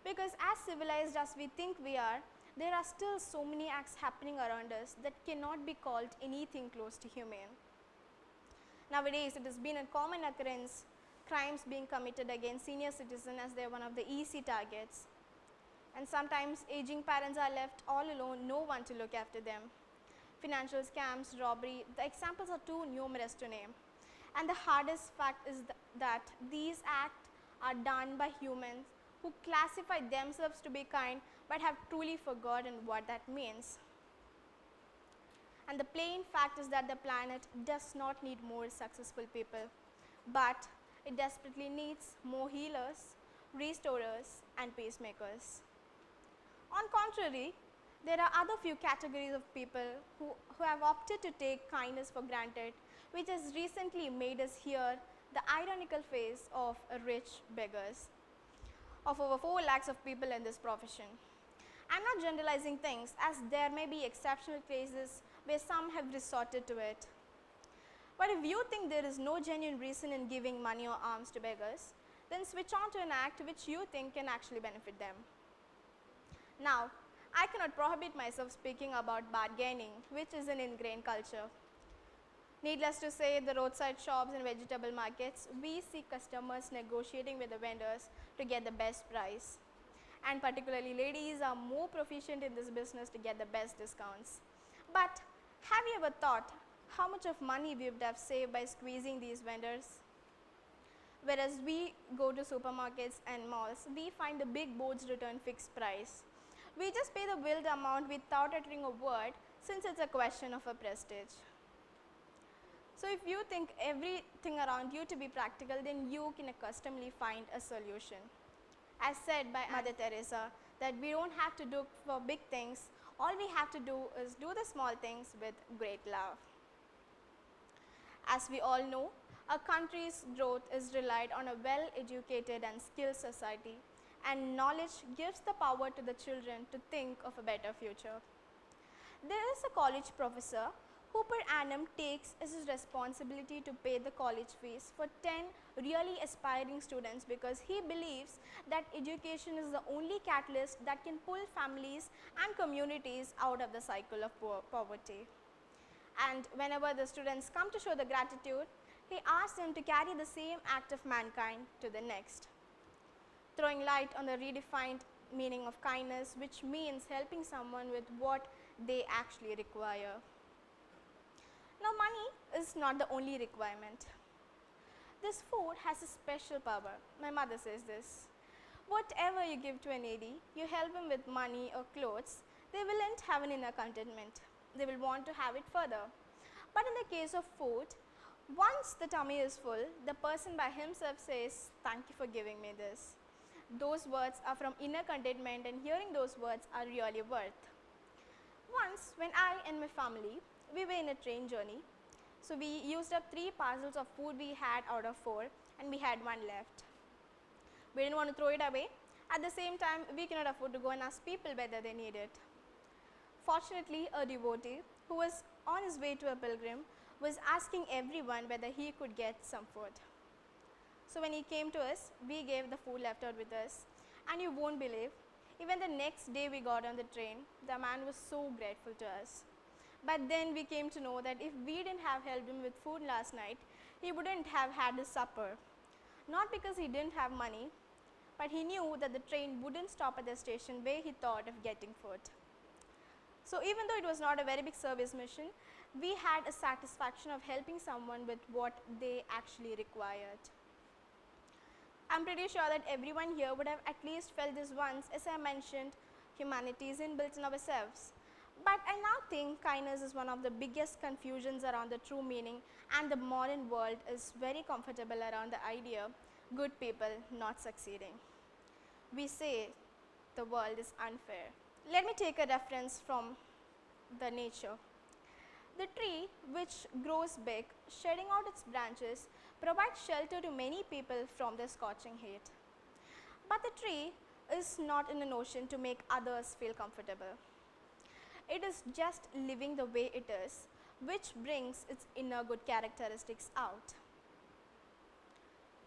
Because as civilized as we think we are, there are still so many acts happening around us that cannot be called anything close to humane. Nowadays, it has been a common occurrence, crimes being committed against senior citizens as they are one of the easy targets. And sometimes aging parents are left all alone, no one to look after them. Financial scams, robbery, the examples are too numerous to name. And the hardest fact is that these acts are done by humans who classify themselves to be kind but have truly forgotten what that means. And the plain fact is that the planet does not need more successful people, but it desperately needs more healers, restorers, and peacemakers. On contrary, there are other few categories of people who have opted to take kindness for granted, which has recently made us hear the ironical face of rich beggars, of over 4 lakhs of people in this profession. I'm not generalizing things, as there may be exceptional cases where some have resorted to it. But if you think there is no genuine reason in giving money or alms to beggars, then switch on to an act which you think can actually benefit them. Now, I cannot prohibit myself speaking about bargaining, which is an ingrained culture. Needless to say, the roadside shops and vegetable markets, we see customers negotiating with the vendors to get the best price. And particularly ladies are more proficient in this business to get the best discounts. But have you ever thought how much of money we would have saved by squeezing these vendors? Whereas we go to supermarkets and malls, we find the big boards written fixed price. We just pay the billed amount without uttering a word, since it's a question of a prestige. So if you think everything around you to be practical, then you can accustomedly find a solution. As said by Mother Teresa, that we don't have to do for big things, all we have to do is do the small things with great love. As we all know, a country's growth is relied on a well-educated and skilled society, and knowledge gives the power to the children to think of a better future. There is a college professor who per annum takes as his responsibility to pay the college fees for 10 really aspiring students, because he believes that education is the only catalyst that can pull families and communities out of the cycle of poverty. And whenever the students come to show the gratitude, he asks them to carry the same act of mankind to the next, throwing light on the redefined meaning of kindness, which means helping someone with what they actually require. Now, money is not the only requirement. This food has a special power. My mother says this. Whatever you give to a needy, you help him with money or clothes, they willn't have an inner contentment. They will want to have it further. But in the case of food, once the tummy is full, the person by himself says, "Thank you for giving me this." Those words are from inner contentment, and hearing those words are really worth. Once, when I and my family, we were in a train journey, so we used up 3 parcels of food we had out of 4, and we had 1 left. We didn't want to throw it away. At the same time, we cannot afford to go and ask people whether they need it. Fortunately, a devotee who was on his way to a pilgrim was asking everyone whether he could get some food. So when he came to us, we gave the food left out with us, and you won't believe, even the next day we got on the train, the man was so grateful to us. But then we came to know that if we didn't have helped him with food last night, he wouldn't have had his supper. Not because he didn't have money, but he knew that the train wouldn't stop at the station where he thought of getting food. So even though it was not a very big service mission, we had a satisfaction of helping someone with what they actually required. I'm pretty sure that everyone here would have at least felt this once. As I mentioned, humanity is inbuilt in ourselves. But I now think kindness is one of the biggest confusions around the true meaning, and the modern world is very comfortable around the idea good people not succeeding. We say the world is unfair. Let me take a reference from the nature. The tree, which grows big, shedding out its branches, provides shelter to many people from the scorching heat. But the tree is not in a notion to make others feel comfortable. It is just living the way it is, which brings its inner good characteristics out.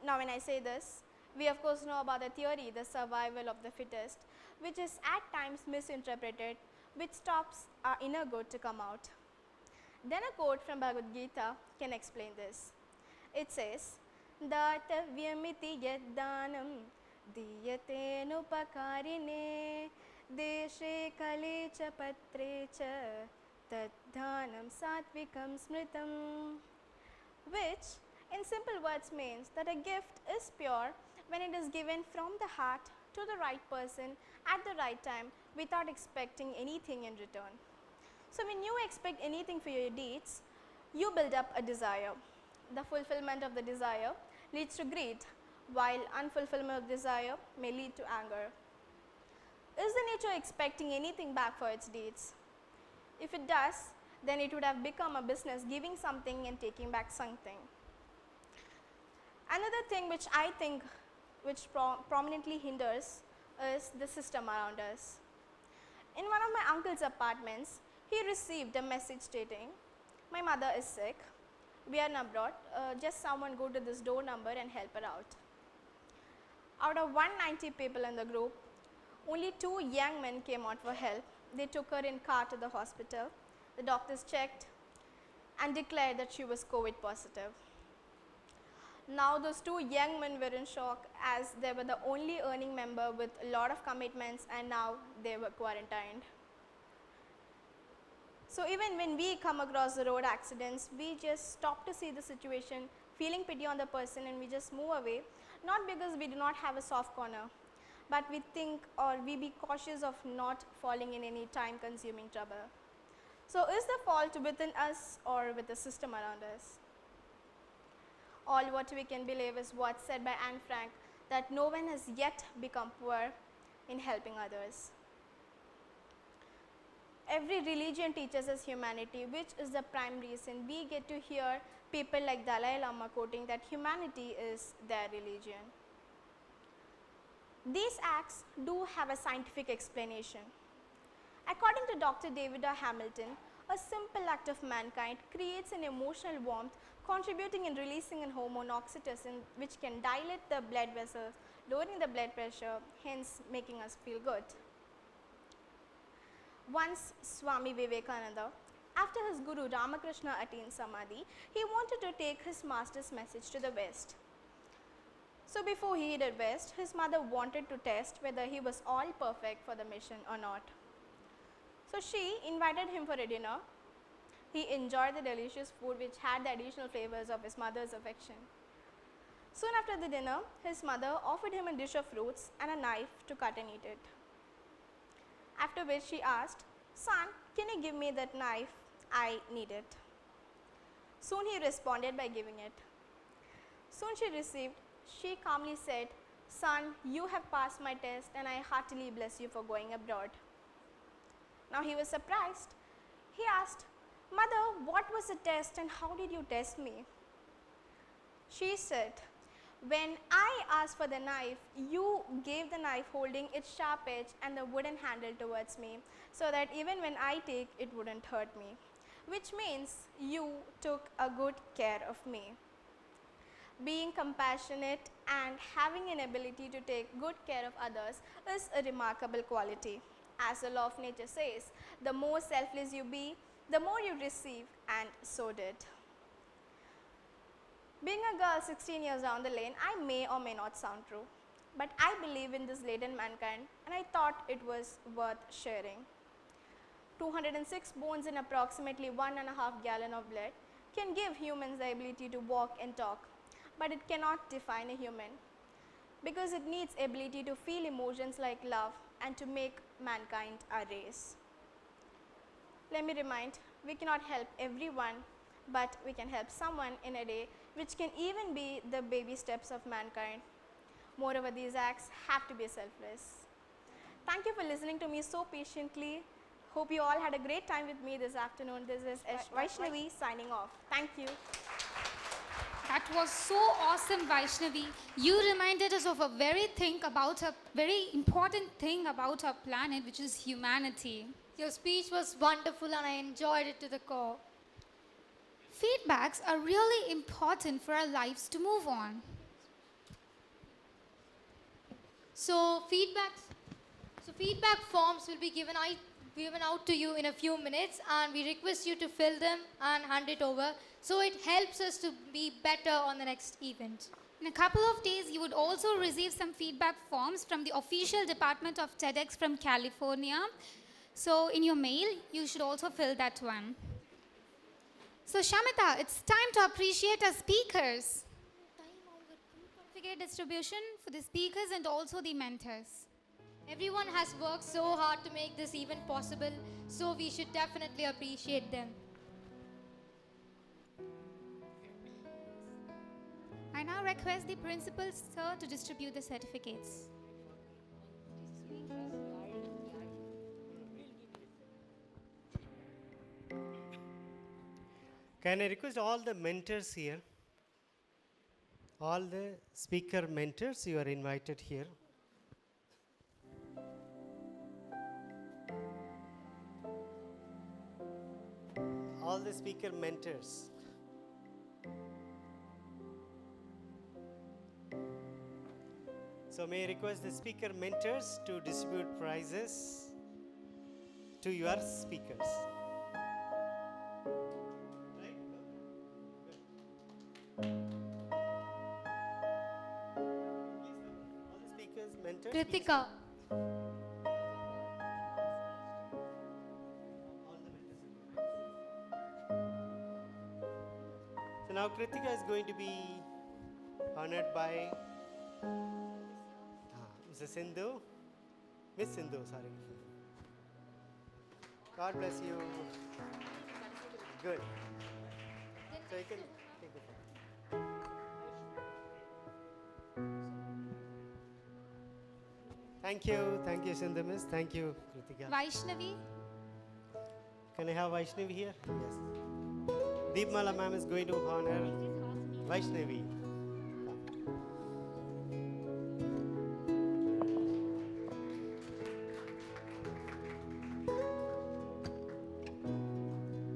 Now when I say this, we of course know about the theory, the survival of the fittest, which is at times misinterpreted, which stops our inner good to come out. Then a quote from Bhagavad Gita can explain this. It says, Datavyamiti yaddanam diyate nupakarine deshe kale cha patre cha tadhanam satvikam smritam, which in simple words means that a gift is pure when it is given from the heart to the right person at the right time without expecting anything in return. So when you expect anything for your deeds, you build up a desire. The fulfillment of the desire leads to greed, while unfulfillment of desire may lead to anger. Is the nature expecting anything back for its deeds? If it does, then it would have become a business, giving something and taking back something. Another thing which I think prominently hinders is the system around us. In one of my uncle's apartments, he received a message stating, "My mother is sick, we are abroad, just someone go to this door number and help her out." Out of 190 people in the group, only 2 young men came out for help. They took her in car to the hospital. The doctors checked and declared that she was COVID positive. Now those 2 young men were in shock, as they were the only earning member with a lot of commitments, and now they were quarantined. So even when we come across the road accidents, we just stop to see the situation, feeling pity on the person, and we just move away, not because we do not have a soft corner, but we think, or we be cautious of not falling in any time consuming trouble. So is the fault within us or with the system around us? All what we can believe is what's said by Anne Frank, that no one has yet become poor in helping others. Every religion teaches us humanity, which is the prime reason we get to hear people like Dalai Lama quoting that humanity is their religion. These acts do have a scientific explanation. According to Dr. David R. Hamilton, a simple act of mankind creates an emotional warmth, contributing in releasing an hormone oxytocin, which can dilate the blood vessels, lowering the blood pressure, hence making us feel good. Once Swami Vivekananda, after his guru Ramakrishna attained Samadhi, he wanted to take his master's message to the West. So before he headed west, his mother wanted to test whether he was all perfect for the mission or not. So she invited him for a dinner. He enjoyed the delicious food which had the additional flavors of his mother's affection. Soon after the dinner, his mother offered him a dish of fruits and a knife to cut and eat it. After which she asked, "Son, can you give me that knife? I need it." Soon he responded by giving it. Soon she calmly said, "Son, you have passed my test and I heartily bless you for going abroad." Now he was surprised. He asked, "Mother, what was the test and how did you test me?" She said, "When I asked for the knife, you gave the knife holding its sharp edge and the wooden handle towards me, so that even when I take, it wouldn't hurt me, which means you took a good care of me." Being compassionate and having an ability to take good care of others is a remarkable quality. As the law of nature says, the more selfless you be, the more you receive, and so did. Being a girl 16 years down the lane, I may or may not sound true. but I believe in this latent mankind and I thought it was worth sharing. 206 bones in approximately 1.5 gallon of blood can give humans the ability to walk and talk, but it cannot define a human because it needs ability to feel emotions like love and to make mankind a race. Let me remind, we cannot help everyone, but we can help someone in a day, which can even be the baby steps of mankind. Moreover, these acts have to be selfless. Thank you for listening to me so patiently. Hope you all had a great time with me this afternoon. This is Vaishnavi signing off. Thank you. That was so awesome, Vaishnavi. You reminded us of a very important thing about our planet, which is humanity. Your speech was wonderful and I enjoyed it to the core. Feedbacks are really important for our lives to move on. So feedback forms will be given out to you in a few minutes, and we request you to fill them and hand it over so it helps us to be better on the next event. In a couple of days, you would also receive some feedback forms from the official department of TEDx from California. So in your mail, you should also fill that one. So Shamita, it's time to appreciate our speakers. Certificate distribution for the speakers and also the mentors. Everyone has worked so hard to make this event possible, so we should definitely appreciate them. I now request the principal, sir, to distribute the certificates. Can I request all the mentors here? All the speaker mentors, you are invited here. All the speaker mentors. So may I request the speaker mentors to distribute prizes to your speakers. All the speakers, mentors. Kritika. So now Kritika is going to be honored by Mrs. Sindhu, Miss Sindhu, sorry. God bless you. Good. So you can take the photo. Thank you Sindhu Miss, thank you Kritika. Vaishnavi. Can I have Vaishnavi here? Yes. Deepmala ma'am is going to honor Vaishnavi.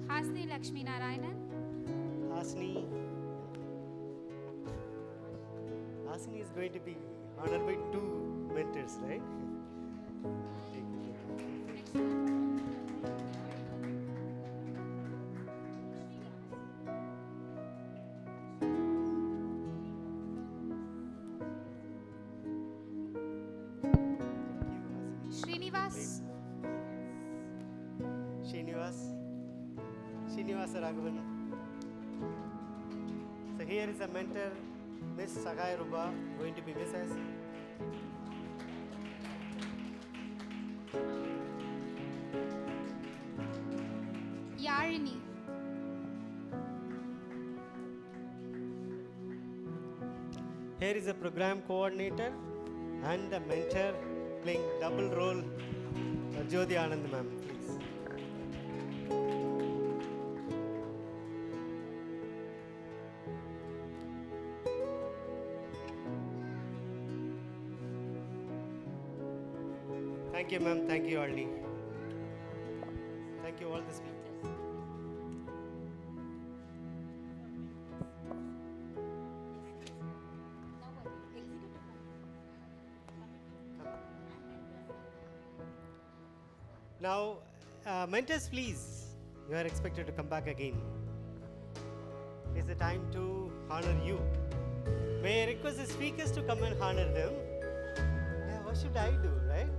Hasni Lakshmi Narayanan. Hasni is going to be honored by two mentors, right? Srinivasa Raghavan. So here is a mentor, Miss Sagai Ruba, going to be Mrs. Yarini. Here is a program coordinator and a mentor playing double role, Jyoti Anand ma'am, please. Thank you ma'am, thank you Aldi. Thank you all the speakers. Now, mentors, please, you are expected to come back again. It's the time to honor you. May I request the speakers to come and honor them? what should I do, right?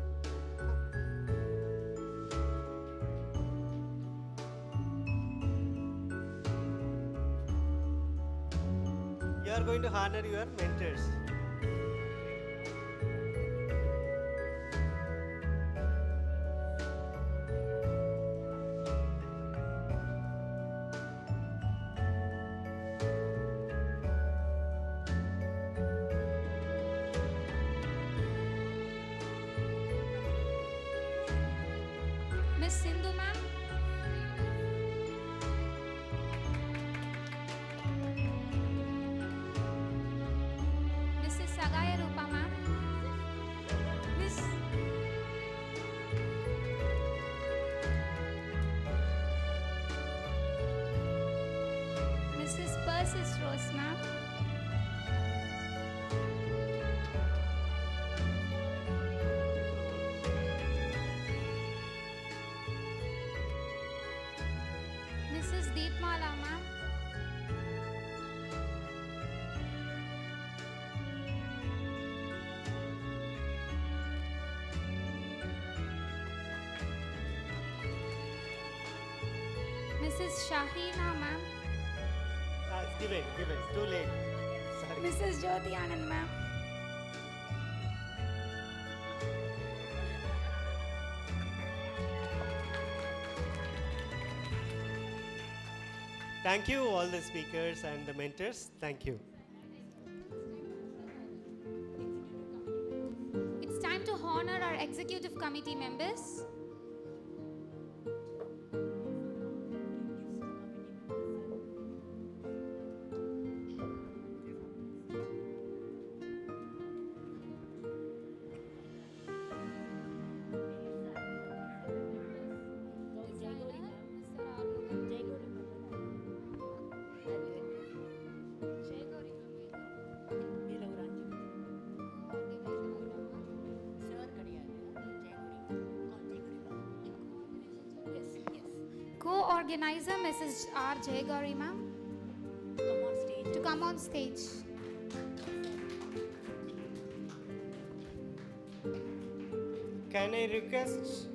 You are going to honor your mentors. Miss Sindhu ma'am. Mrs. Sagaya Rupa ma'am. Miss Mrs. Persis Rose ma'am. Mrs. Deepmala ma'am. Mrs. Shahina ma'am. Give it, too late. Sorry. Mrs. Jyoti Anand ma'am. Thank you, all the speakers and the mentors. Thank you. It's time to honor our executive committee members. Co-organizer Mrs. R. Jayagari ma'am. To come on stage. Can I request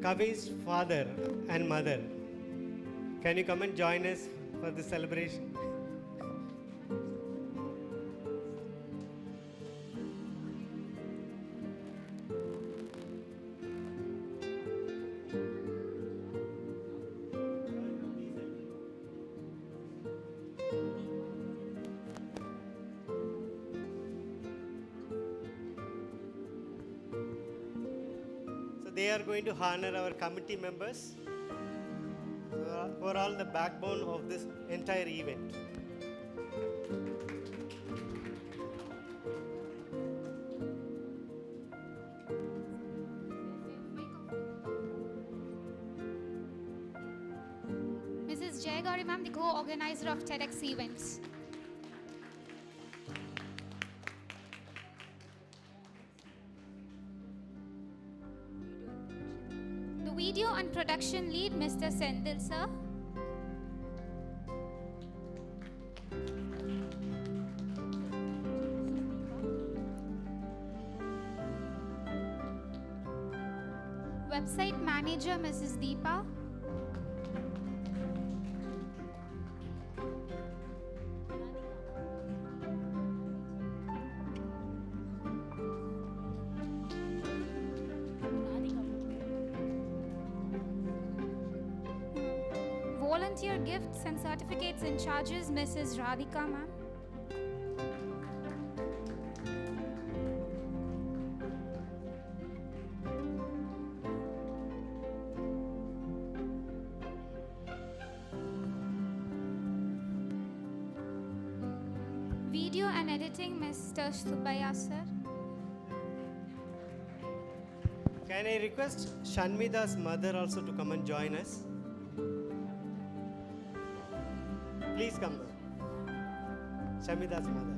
Kavi's father and mother? Can you come and join us for the celebration? They are going to honor our committee members who are all the backbone of this entire event. Mrs. Jayagari ma'am, the co-organizer of TEDx events. Video and production lead, Mr. Sendil sir. Website manager, Mrs. Deepa. Volunteer gifts and certificates in charges, Mrs. Radhika ma'am. Video and editing, Mr. Subaya sir. Can I request Shanmida's mother also to come and join us? Please come now. Shamida's mother.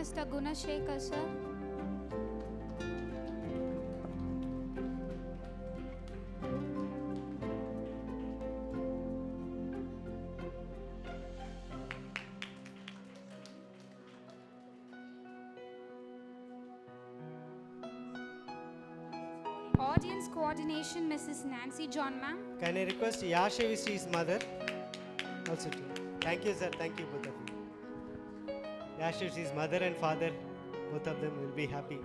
Mr. Gunashekar, sir. Audience coordination, Mrs. Nancy John, ma'am. Can I request Yashivishri's mother also to? Thank you, sir. Thank you, both of you. Yashivishri's mother and father, both of them will be happy.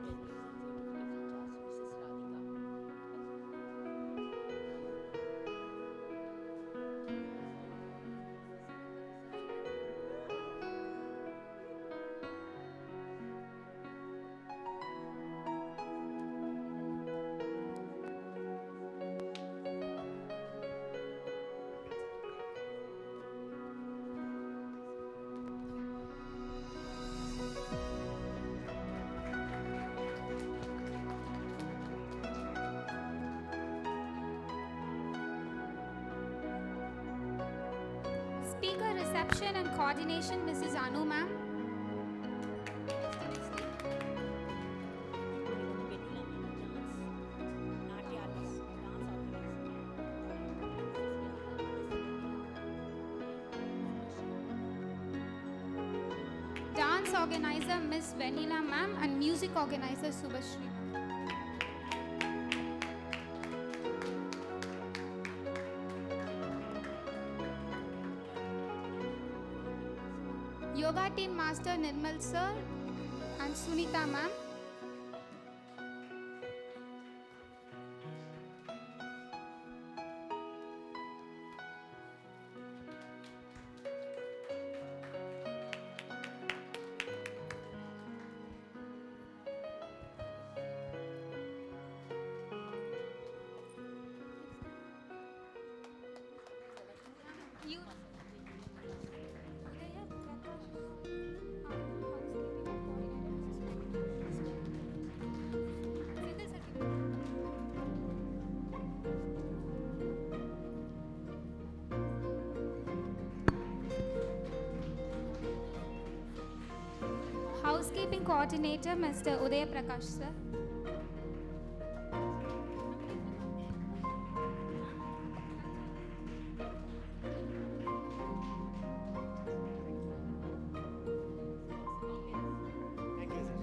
Speaker reception and coordination, Mrs. Anu, ma'am. Dance organizer, Miss Vanilla, ma'am, and music organizer, Subhashri. Yoga team master, Nirmal sir, and Sunita, ma'am. You. Housekeeping coordinator, Mr. Udaya Prakash, sir. Thank you, sir.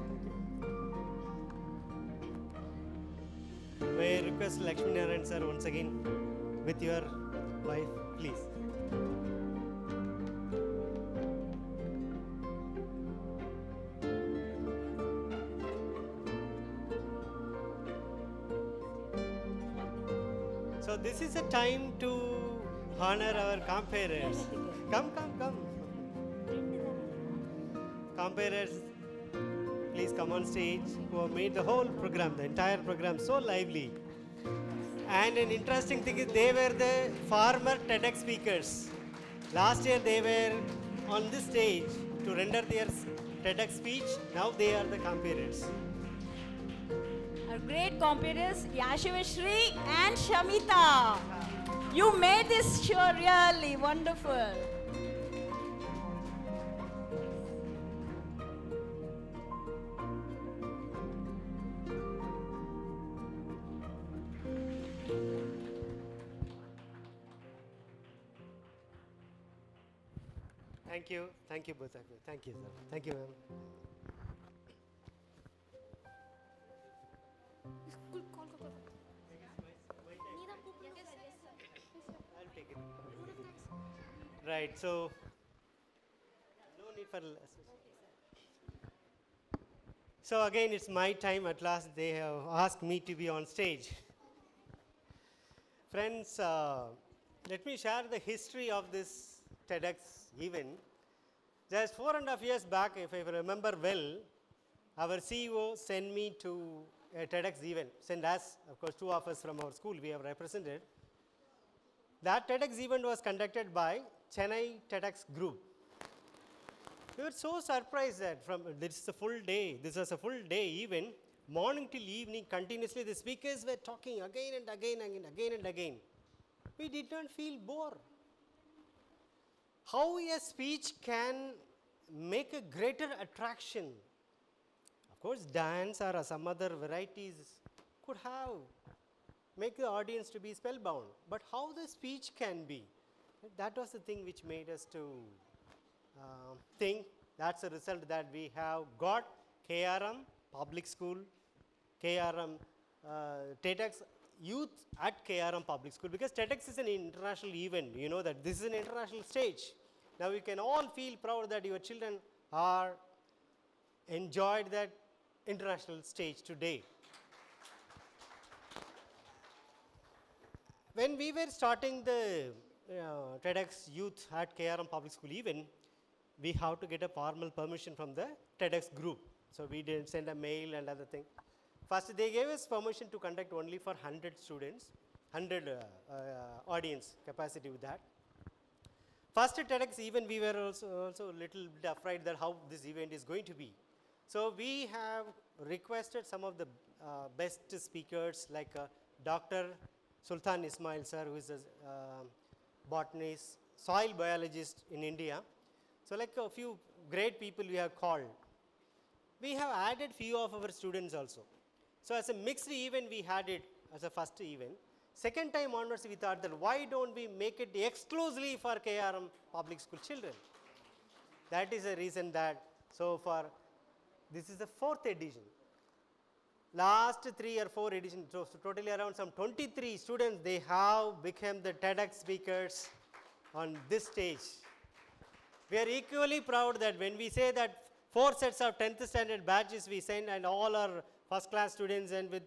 May I request Lakshmi Narayan sir once again with your wife, please. So this is a time to honor our comparers. Come. Comparers, please come on stage, who have made the whole program, the entire program so lively. And an interesting thing is they were the former TEDx speakers. Last year they were on this stage to render their TEDx speech. Now they are the comparers. Our great competitors, Yashivashri and Shamita. You made this show really wonderful. Thank you both of you. Thank you, sir. Thank you, ma'am. I'll take it. Right, so no need for so again it's my time at last. They have asked me to be on stage. Friends, let me share the history of this TEDx event. Just 4.5 years back, if I remember well, our CEO sent me to a TEDx event. Sent us, of course, 2 of us from our school we have represented. That TEDx event was conducted by Chennai TEDx group. We were so surprised that this was a full day event, morning till evening, continuously the speakers were talking again and again. We did not feel bored. How a speech can make a greater attraction Of course, dance or some other varieties could have make the audience to be spellbound. But how the speech can be, that was the thing which made us to think. That's the result that we have got KRM Public School, KRM TEDx Youth at KRM Public School, because TEDx is an international event. You know that this is an international stage. Now you can all feel proud that your children are enjoyed that international stage today. When we were starting the TEDx Youth at KRM Public School event, we have to get a formal permission from the TEDx group. So we did send a mail and other thing. First, they gave us permission to conduct only for 100 students, 100 audience capacity with that. First TEDx event, we were also a little bit afraid that how this event is going to be. So we have requested some of the best speakers like Dr. Sultan Ismail sir, who is a botanist, soil biologist in India. So like a few great people we have called. We have added few of our students also. So as a mixed event, we had it as a first event. Second time onwards, we thought that why don't we make it exclusively for KRM Public School children? That is the reason that so far, this is the 4th edition. Last 3 or 4 editions, so totally around some 23 students, they have become the TEDx speakers on this stage. We are equally proud that when we say that 4 sets of 10th standard badges we send and all our first class students and with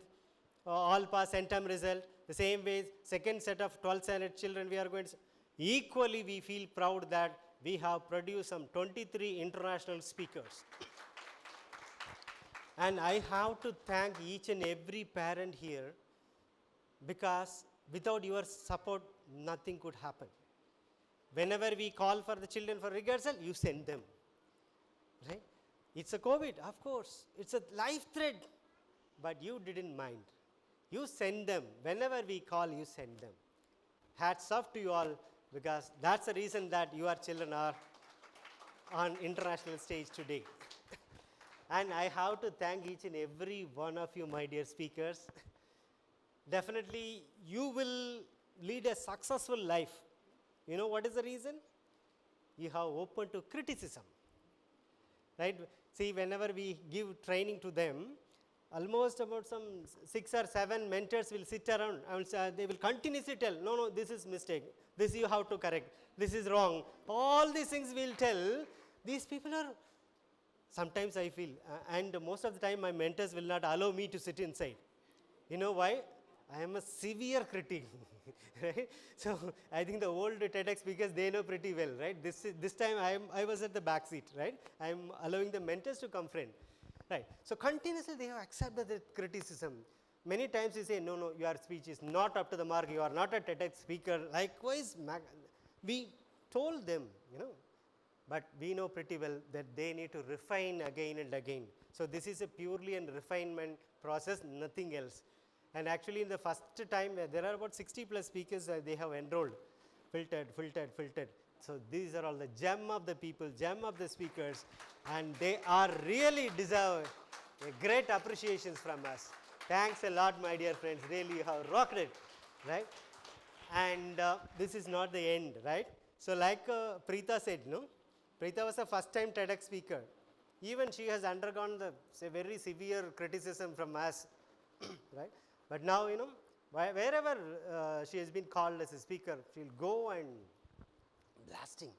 all pass centum result, the same way second set of 12th standard children we are going to, equally we feel proud that we have produced some 23 international speakers. And I have to thank each and every parent here, because without your support nothing could happen. Whenever we call for the children for rehearsal, you send them, right? It's a COVID, of course. It's a life threat, but you didn't mind. You send them. Whenever we call, you send them. Hats off to you all, because that's the reason that your children are on international stage today. And I have to thank each and every one of you, my dear speakers. Definitely, you will lead a successful life. You know what is the reason? You have open to criticism, right? See, whenever we give training to them, almost about some 6 or 7 mentors will sit around and they will continuously tell, no, this is mistake, this you have to correct, this is wrong. All these things will tell. These people are, sometimes I feel, and most of the time my mentors will not allow me to sit inside. You know why? I am a severe critic. Right? So I think the old TEDx speakers, they know pretty well, right? This time I was at the back seat, right? I am allowing the mentors to come front, right? So continuously they have accepted the criticism. Many times you say, no, your speech is not up to the mark, you are not a TEDx speaker. Likewise, we told them, but we know pretty well that they need to refine again and again. So this is a purely a refinement process, nothing else. And actually in the first time, there are about 60 plus speakers they have enrolled, filtered. So these are all the gem of the people, gem of the speakers, and they are really deserve a great appreciations from us. Thanks a lot, my dear friends, really you have rocked it, right? And this is not the end, right? So like Preeta said, Preeta was a first time TEDx speaker. Even she has undergone the very severe criticism from us, right? But now, wherever she has been called as a speaker, she will go and blasting.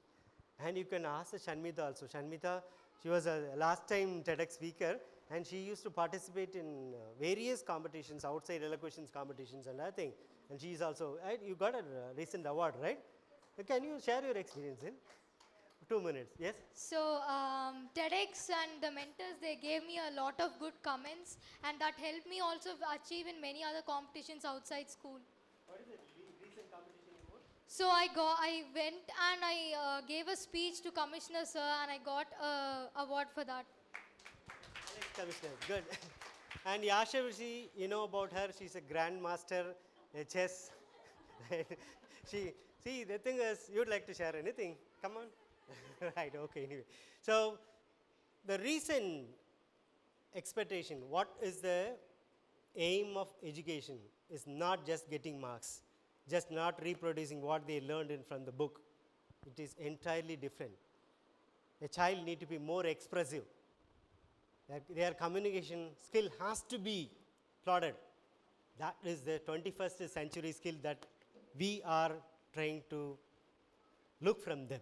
And you can ask Shanmita also. Shanmita, she was a last time TEDx speaker, and she used to participate in various competitions, outside elocutions competitions and other thing. And she is also, you got a recent award, right? Can you share your experience in 2 minutes? Yes? So TEDx and the mentors, they gave me a lot of good comments, and that helped me also achieve in many other competitions outside school. What is the recent competition you won? So I went and I gave a speech to Commissioner sir, and I got an award for that. Alex Commissioner, good. And Yasha, you know about her, she's a grandmaster chess. See, the thing is, you'd like to share anything? Come on. Right, okay, anyway. So, the reason expectation, what is the aim of education is not just getting marks, just not reproducing what they learned from the book. It is entirely different. A child need to be more expressive. Their communication skill has to be applauded. That is the 21st century skill that we are trying to look from them.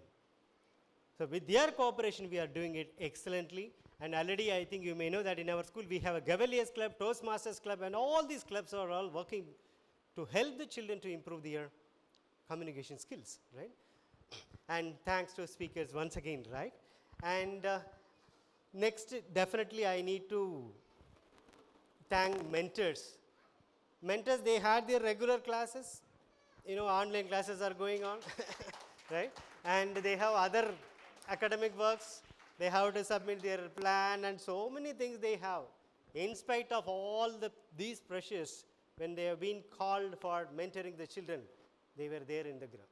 So with their cooperation, we are doing it excellently. And already I think you may know that in our school, we have a Gaveliers Club, Toastmasters Club, and all these clubs are all working to help the children to improve their communication skills, right? And thanks to speakers once again, right? And next, definitely I need to thank mentors. Mentors, they had their regular classes, online classes are going on, right? And they have other academic works, they have to submit their plan and so many things they have. In spite of all these pressures, when they have been called for mentoring the children, they were there in the ground.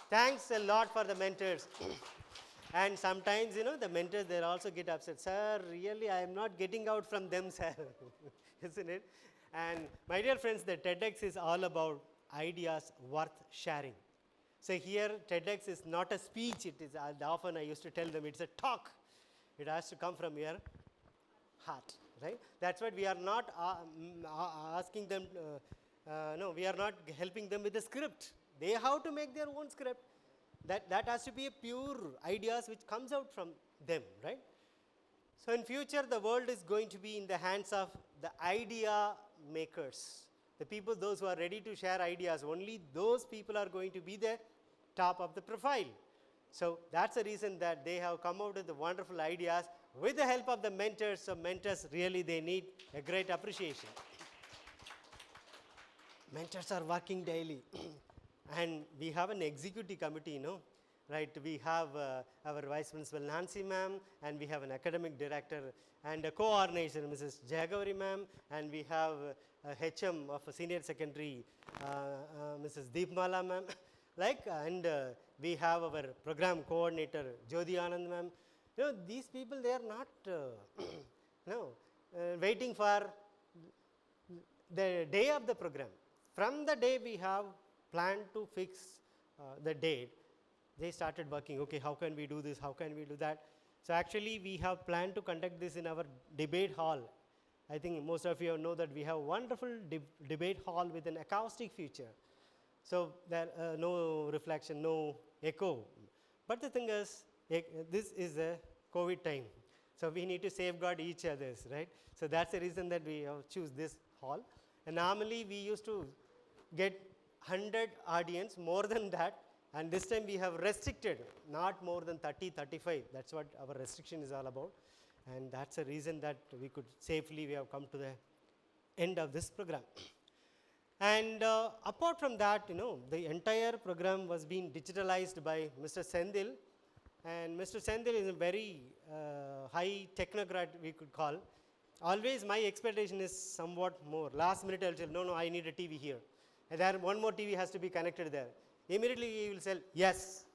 Thanks a lot for the mentors. And sometimes, the mentors, they also get upset. Sir, really, I am not getting out from them, sir. Isn't it? And my dear friends, the TEDx is all about ideas worth sharing. So here, TEDx is not a speech. It is, often I used to tell them, it's a talk. It has to come from your heart, right? That's what we are not asking them, no, we are not helping them with the script. They have to make their own script. That has to be a pure ideas which comes out from them, right? So in future, the world is going to be in the hands of the idea makers. The people, those who are ready to share ideas, only those people are going to be the top of the profile. So that's the reason that they have come out with the wonderful ideas with the help of the mentors. So mentors, really, they need a great appreciation. Mentors are working daily. And we have an executive committee, right? We have our Vice Principal Nancy ma'am, and we have an academic director and a co-organizer, Mrs. Jagavari ma'am, and we have a HM of a senior secondary, Mrs. Deepmala ma'am, and we have our program coordinator, Jyoti Anand ma'am. These people, they are not waiting for the day of the program. From the day we have planned to fix the date, they started working. Okay, how can we do this? How can we do that? So actually, we have planned to conduct this in our debate hall. I think most of you know that we have a wonderful debate hall with an acoustic feature. So there no reflection, no echo. But the thing is, this is a COVID time. So we need to safeguard each other's, right? So that's the reason that we have choose this hall. And normally we used to get 100 audience, more than that, and this time we have restricted, not more than 30, 35. That's what our restriction is all about. And that's the reason that we could safely, we have come to the end of this program. And apart from that, the entire program was being digitalized by Mr. Sendil. And Mr. Sendil is a very high technocrat, we could call. Always my expectation is somewhat more. Last minute I'll tell, no, I need a TV here. And there one more TV has to be connected there. Immediately he will say, yes.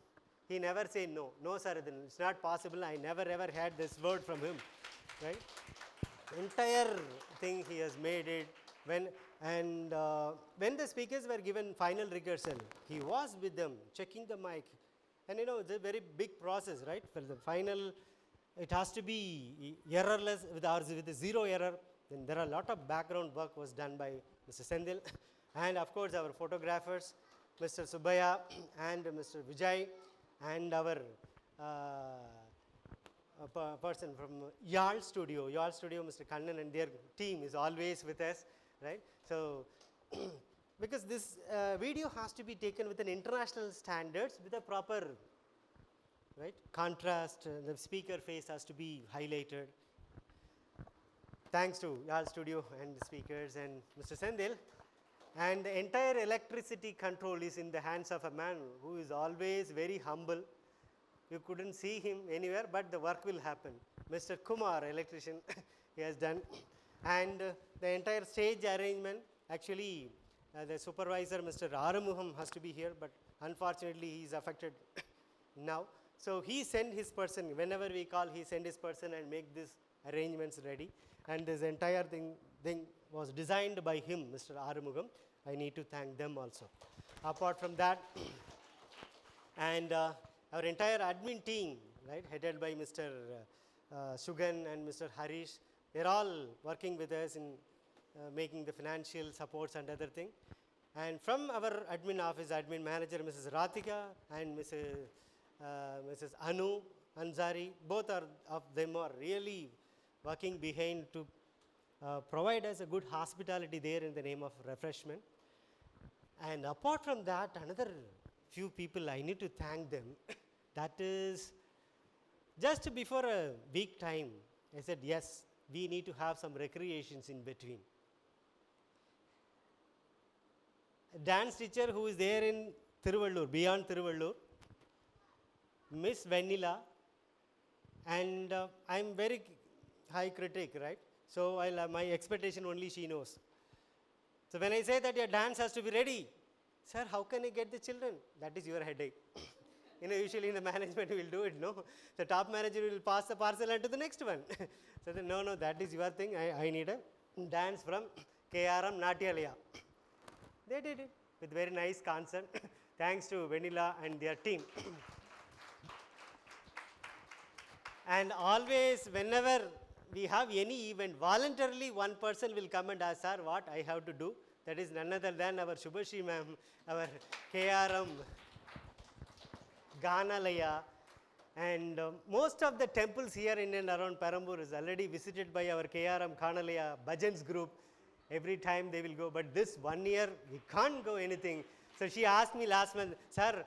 He never say no. No, sir, it's not possible. I never ever had this word from him, right? Entire thing he has made it. When the speakers were given final rehearsal, he was with them, checking the mic. And it's a very big process, right? For the final, it has to be errorless, with a zero error. Then there are a lot of background work was done by Mr. Sendil. And of course, our photographers, Mr. Subaya and Mr. Vijay, and our person from Yal Studio, Mr. Kannan, and their team is always with us, right? So, because this video has to be taken with an international standards with a proper, right, contrast, the speaker face has to be highlighted. Thanks to Yal Studio and the speakers and Mr. Sendil. And the entire electricity control is in the hands of a man who is always very humble. You couldn't see him anywhere, but the work will happen. Mr. Kumar, electrician, he has done. And the entire stage arrangement, actually, the supervisor, Mr. Aramuham, has to be here, but unfortunately, he is affected now. So he sent his person, whenever we call, he sent his person and make this arrangements ready. And this entire thing was designed by him, Mr. Arumugam. I need to thank them also. Apart from that, and our entire admin team, right, headed by Mr. Sugan and Mr. Harish, they're all working with us in making the financial supports and other thing. And from our admin office, admin manager, Mrs. Ratika and Mrs. Anu Ansari, both of them are really working behind to provide us a good hospitality there in the name of refreshment. And apart from that, another few people I need to thank them. That is, just before a week time, I said, yes, we need to have some recreations in between. A dance teacher who is there in Thiruvallur, beyond Thiruvallur, Miss Vanilla, and I'm very high critic, right? So my expectation only she knows. So when I say that your dance has to be ready, sir, how can I get the children? That is your headache. Usually in the management we will do it, no? The top manager will pass the parcel on to the next one. So then, no, that is your thing. I need a dance from KRM Natyalaya. They did it with very nice concert. Thanks to Vanilla and their team. And always, whenever we have any event, voluntarily one person will come and ask, sir, what I have to do? That is none other than our Shubhashri ma'am, our KRM Ganalaya. And most of the temples here in and around Perambur is already visited by our KRM Ganalaya Bhajans group. Every time they will go, but this 1 year we can't go anything. So she asked me last month, sir,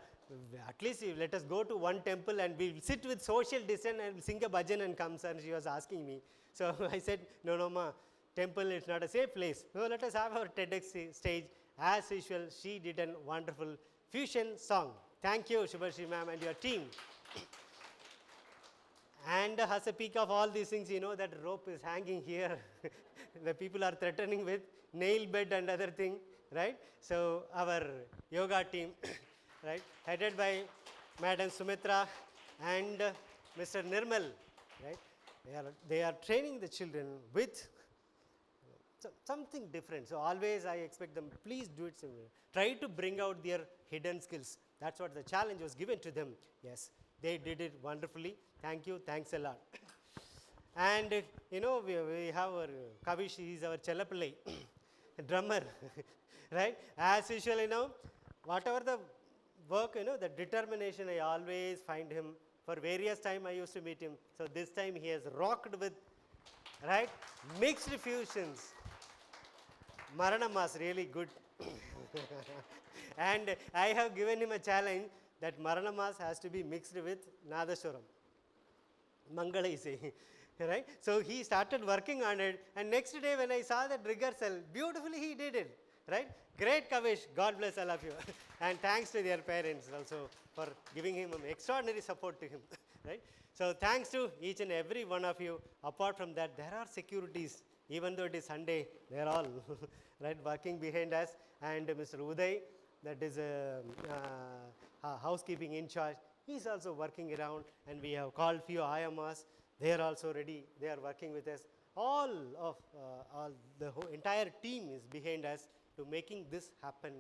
at least let us go to one temple and we'll sit with social distance and sing a bhajan and come, sir. And she was asking me. So I said, no, ma, temple is not a safe place. So let us have our TEDx stage. As usual, she did a wonderful fusion song. Thank you, Shubhashri ma'am and your team. And as a peak of all these things, that rope is hanging here. The people are threatening with nail bed and other thing, right? So our yoga team, right, headed by Madam Sumitra and Mr. Nirmal, right? They are training the children with something different. So always I expect them, please do it similar. Try to bring out their hidden skills. That's what the challenge was given to them. Yes, they did it wonderfully. Thank you. Thanks a lot. And we have our Kavish, he is our Chellapillai, drummer, right? As usual, whatever the work, the determination, I always find him. For various time I used to meet him. So this time he has rocked with, right, mixed fusions. Maranamas, really good. And I have given him a challenge that Maranamas has to be mixed with Nadaswaram. Mangala is saying. Right? So he started working on it, and next day when I saw that rehearsal, beautifully he did it. Right? Great Kavish, God bless all of you. And thanks to their parents also for giving him extraordinary support to him. Right? So thanks to each and every one of you. Apart from that, there are securities. Even though it is Sunday, they are all right, working behind us. And Mr. Uday, that is housekeeping in charge, he is also working around, and we have called few IMRs. They are also ready. They are working with us. All the whole entire team is behind us to making this happen.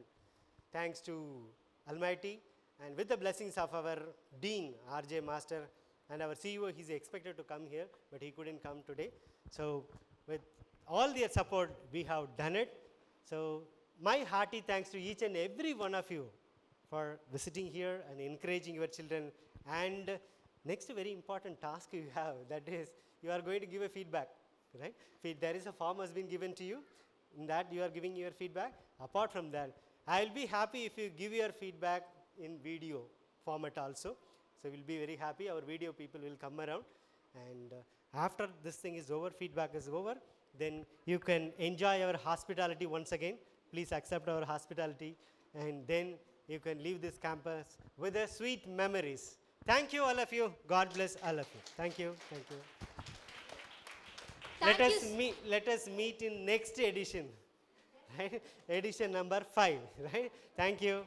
Thanks to Almighty, and with the blessings of our Dean, RJ Master, and our CEO, he is expected to come here, but he couldn't come today. So with all their support, we have done it. So my hearty thanks to each and every one of you for visiting here and encouraging your children. And next very important task you have, that is you are going to give a feedback, right? There is a form has been given to you. In that you are giving your feedback. Apart from that, I will be happy if you give your feedback in video format also. So we'll be very happy. Our video people will come around, and after this thing is over, feedback is over, then you can enjoy our hospitality once again. Please accept our hospitality, and then you can leave this campus with the sweet memories. Thank you, all of you. God bless all of you. Thank you. Thank you. Let us meet in next edition, right? Edition number 5, right? Thank you.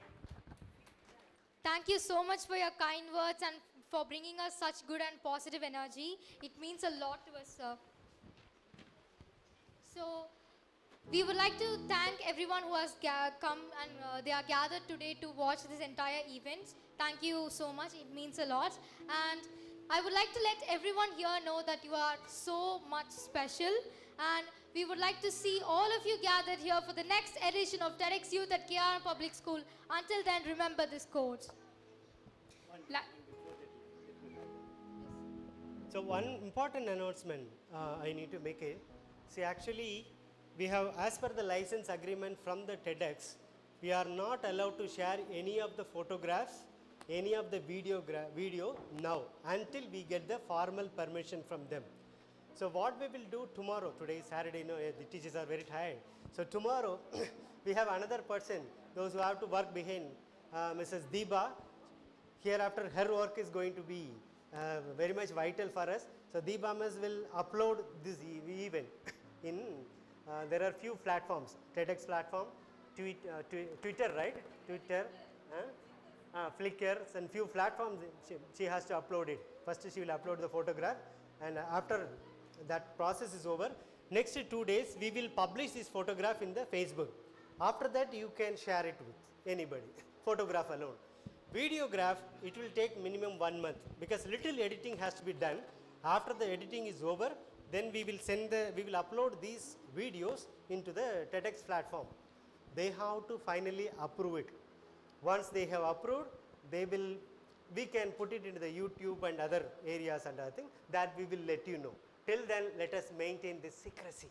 Thank you so much for your kind words and for bringing us such good and positive energy. It means a lot to us, sir. So we would like to thank everyone who has come and they are gathered today to watch this entire event. Thank you so much. It means a lot. And I would like to let everyone here know that you are so much special. And we would like to see all of you gathered here for the next edition of TEDxYouth at KRM Public School. Until then, remember this quote. So one important announcement I need to make it. See, actually, we have, as per the license agreement from the TEDx, we are not allowed to share any of the photographs, any of the video now until we get the formal permission from them. So what we will do tomorrow, today is Saturday, the teachers are very tired. So tomorrow we have another person, those who have to work behind Mrs. Deepa. Hereafter her work is going to be very much vital for us. So Deepa Miss will upload this event in, there are few platforms, TEDx platform, Twitter, right? Twitter, Flickr, and few platforms she has to upload it. First she will upload the photograph, and after that process is over, next 2 days we will publish this photograph in the Facebook. After that you can share it with anybody, photograph alone. Videograph, it will take minimum 1 month because little editing has to be done. After the editing is over, then we will upload these videos into the TEDx platform. They have to finally approve it. Once they have approved, we can put it into the YouTube and other areas and other things that we will let you know. Till then, let us maintain this secrecy.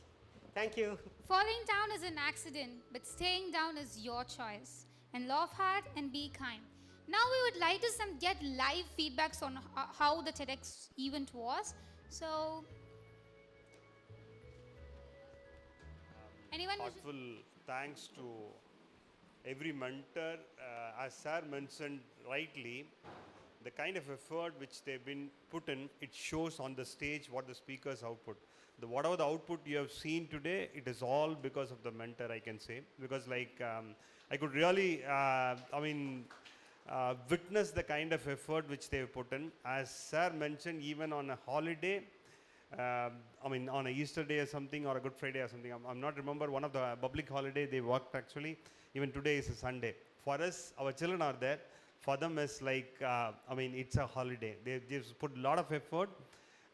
Thank you. Falling down is an accident, but staying down is your choice. And laugh hard and be kind. Now we would like to get live feedbacks on how the TEDx event was. So, anyone? Heartful thanks to every mentor. As Sir mentioned rightly, the kind of effort which they've been put in, it shows on the stage what the speakers output. Whatever the output you have seen today, it is all because of the mentor, I can say. Because I could really, witness the kind of effort which they've put in. As Sir mentioned, even on a holiday, on a Easter day or something, or a Good Friday or something, I'm not remember, one of the public holiday they worked actually. Even today is a Sunday. For us, our children are there. For them, it's like, it's a holiday. They just put a lot of effort.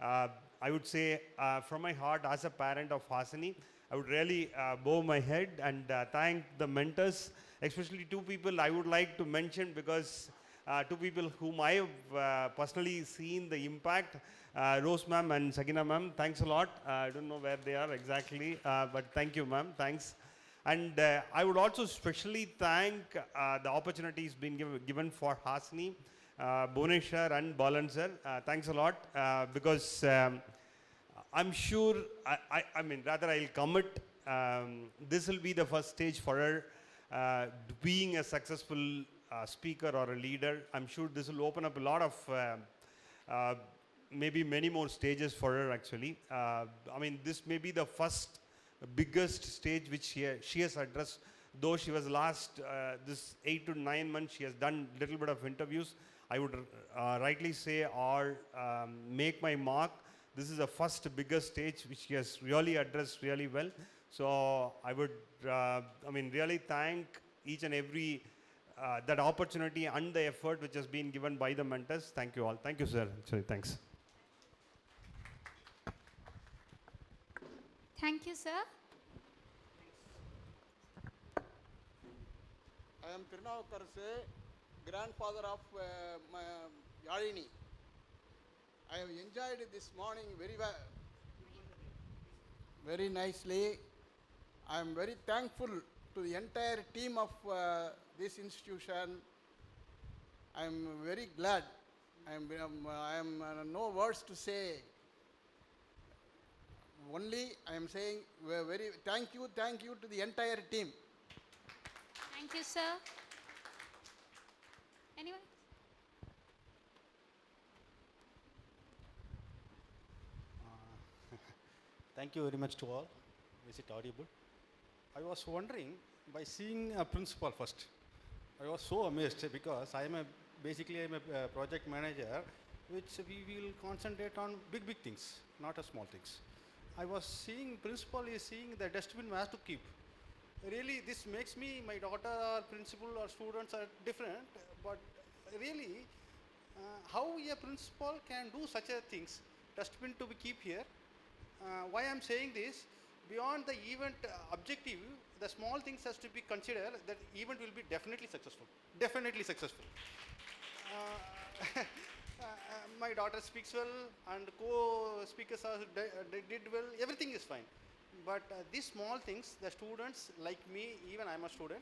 I would say, from my heart, as a parent of Hasini, I would really bow my head and thank the mentors, especially 2 people I would like to mention because 2 people whom I have personally seen the impact, Rose ma'am and Sakina ma'am. Thanks a lot. I don't know where they are exactly, but thank you, ma'am. Thanks. And I would also especially thank the opportunities being given for Hasini, Bhuvaneshwar and Balan sir. Thanks a lot because I'm sure, I'll commit, this will be the first stage for her being a successful speaker or a leader. I'm sure this will open up a lot of, maybe many more stages for her actually. This may be the first biggest stage which she has addressed. Though she was last, this 8 to 9 months, she has done little bit of interviews. I would rightly say or make my mark. This is the first biggest stage which she has really addressed really well. So I would, really thank each and every that opportunity and the effort which has been given by the mentors. Thank you all. Thank you, sir. Actually, thanks. Thank you, sir. I am Tirunavakar, grandfather of Yalini. I have enjoyed this morning very well, very nicely. I am very thankful to the entire team of this institution. I am very glad. I am no words to say. Only I am saying very thank you to the entire team. Thank you, sir. Anyone? Thank you very much to all. Is it audible? I was wondering, by seeing a principal first, I was so amazed because basically I'm a project manager, which we will concentrate on big things, not a small things. I was seeing principal is seeing the dustbin has to keep. Really, this makes me, my daughter or principal or students are different, but really, how a principal can do such a things, dustbin to be keep here. Why I'm saying this, beyond the event objective, the small things has to be considered, that event will be definitely successful. Definitely successful. My daughter speaks well and co-speakers did well, everything is fine. But these small things, the students like me, even I'm a student,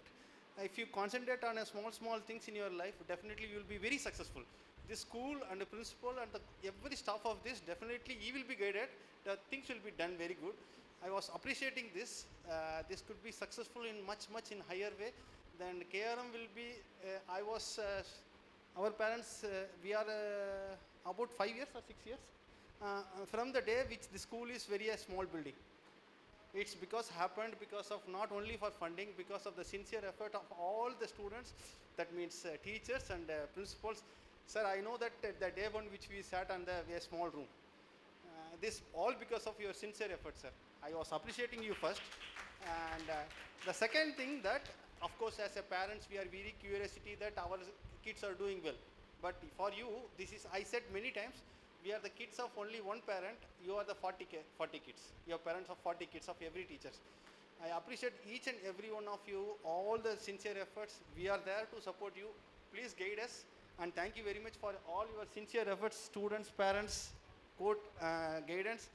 if you concentrate on a small things in your life, definitely you will be very successful. This school and the principal and every staff of this, definitely you will be guided, the things will be done very good. I was appreciating this. This could be successful in much in higher way. Then KRM will be, our parents, we are about 5 years or 6 years. From the day which the school is very a small building. It's happened because of not only for funding, because of the sincere effort of all the students, that means teachers and principals. Sir, I know that the day one which we sat on a small room. This all because of your sincere effort, sir. I was appreciating you first. And the second thing that, of course, as a parents, we are very curiosity that our kids are doing well. But for you, this is, I said many times, we are the kids of only one parent, you are the 40 kids. Your parents of 40 kids of every teacher. I appreciate each and every one of you, all the sincere efforts. We are there to support you. Please guide us. And thank you very much for all your sincere efforts, students, parents, guidance.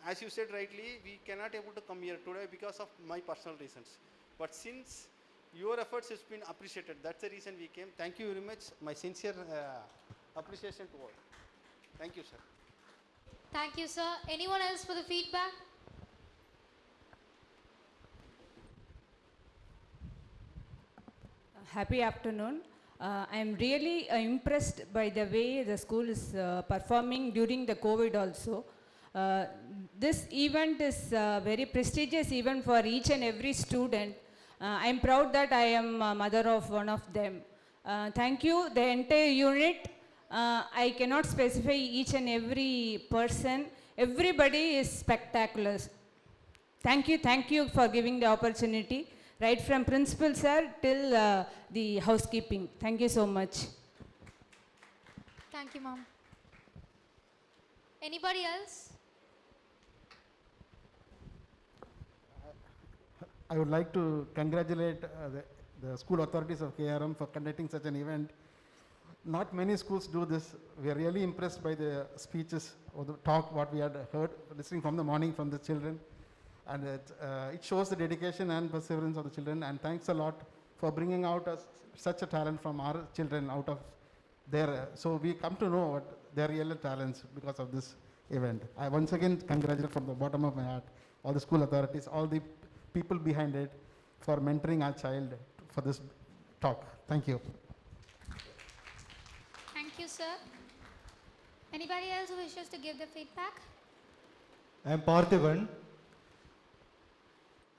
As you said rightly, we cannot able to come here today because of my personal reasons. But since your efforts has been appreciated, that's the reason we came. Thank you very much. My sincere appreciation to all. Thank you, sir. Thank you, sir. Anyone else for the feedback? Happy afternoon. I am really impressed by the way the school is performing during the COVID also. This event is very prestigious even for each and every student. I am proud that I am a mother of one of them. Thank you, the entire unit. I cannot specify each and every person. Everybody is spectacular. Thank you for giving the opportunity. Right from principal sir till the housekeeping. Thank you so much. Thank you, ma'am. Anybody else? I would like to congratulate the school authorities of KRM for conducting such an event. Not many schools do this. We are really impressed by the speeches or the talk what we had heard, listening from the morning from the children. And it shows the dedication and perseverance of the children. And thanks a lot for bringing out such a talent from our children out of their. So we come to know what their real talents because of this event. I once again congratulate from the bottom of my heart all the school authorities, all the people behind it for mentoring our child for this talk. Thank you. Thank you, sir. Anybody else who wishes to give the feedback? I am Parthiban.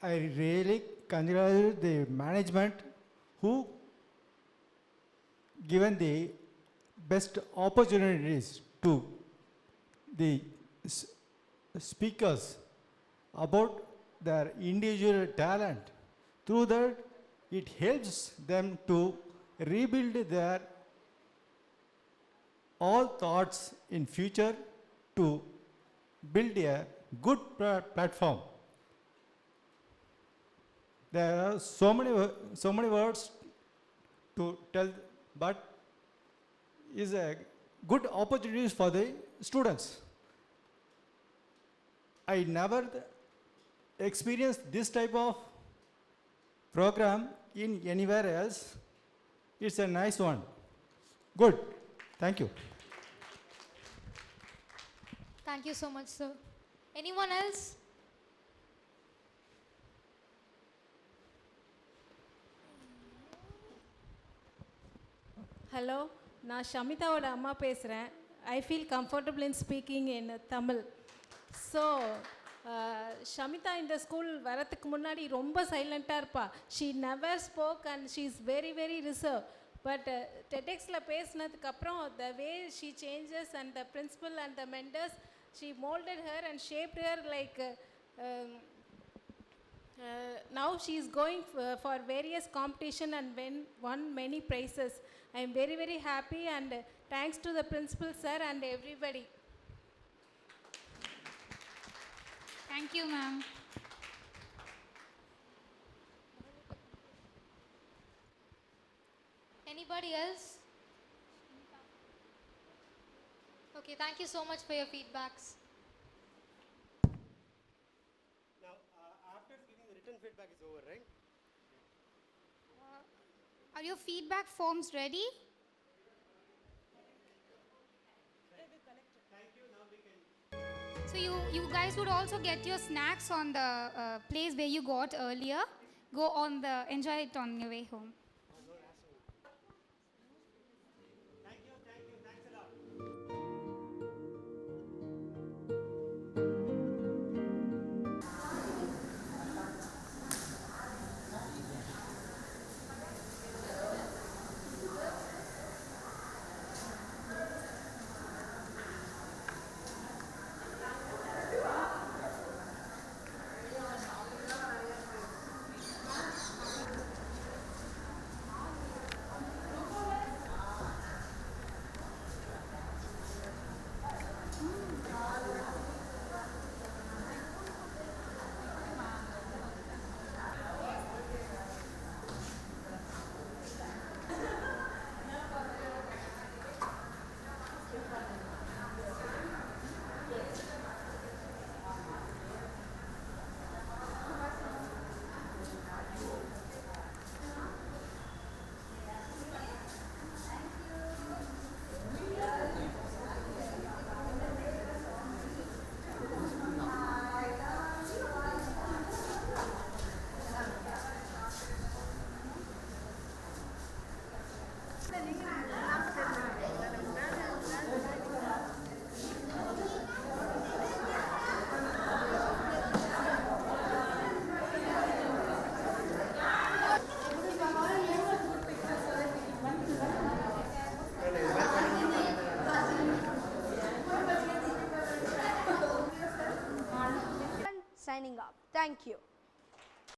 I really congratulate the management who given the best opportunities to the speakers about their individual talent. Through that, it helps them to rebuild their all thoughts in future to build a good platform. There are so many words to tell, but is a good opportunities for the students. I never experienced this type of program in anywhere else. It's a nice one. Good. Thank you. Thank you so much, sir. Anyone else? Hello, நான் ஷமிதாவோட அம்மா பேசுகிறேன். I feel comfortable in speaking in Tamil. So, Shamita இந்த school வரத்துக்கு முன்னாடி ரொம்ப சைலண்ட்டாக இருப்பா. She never spoke and she is very, very reserved. But TEDxல பேசினதுக்கப்புறம் the way she changes and the principal and the mentors, she molded her and shaped her like Now she is going for various competition and won many prizes. I am very, very happy, and thanks to the principal sir and everybody. Thank you, ma'am. Anybody else? Okay, thank you so much for your feedbacks. Now, after speaking, the written feedback is over, right? Are your feedback forms ready? So you guys would also get your snacks on the place where you got earlier. Enjoy it on your way home. Signing up. Thank you.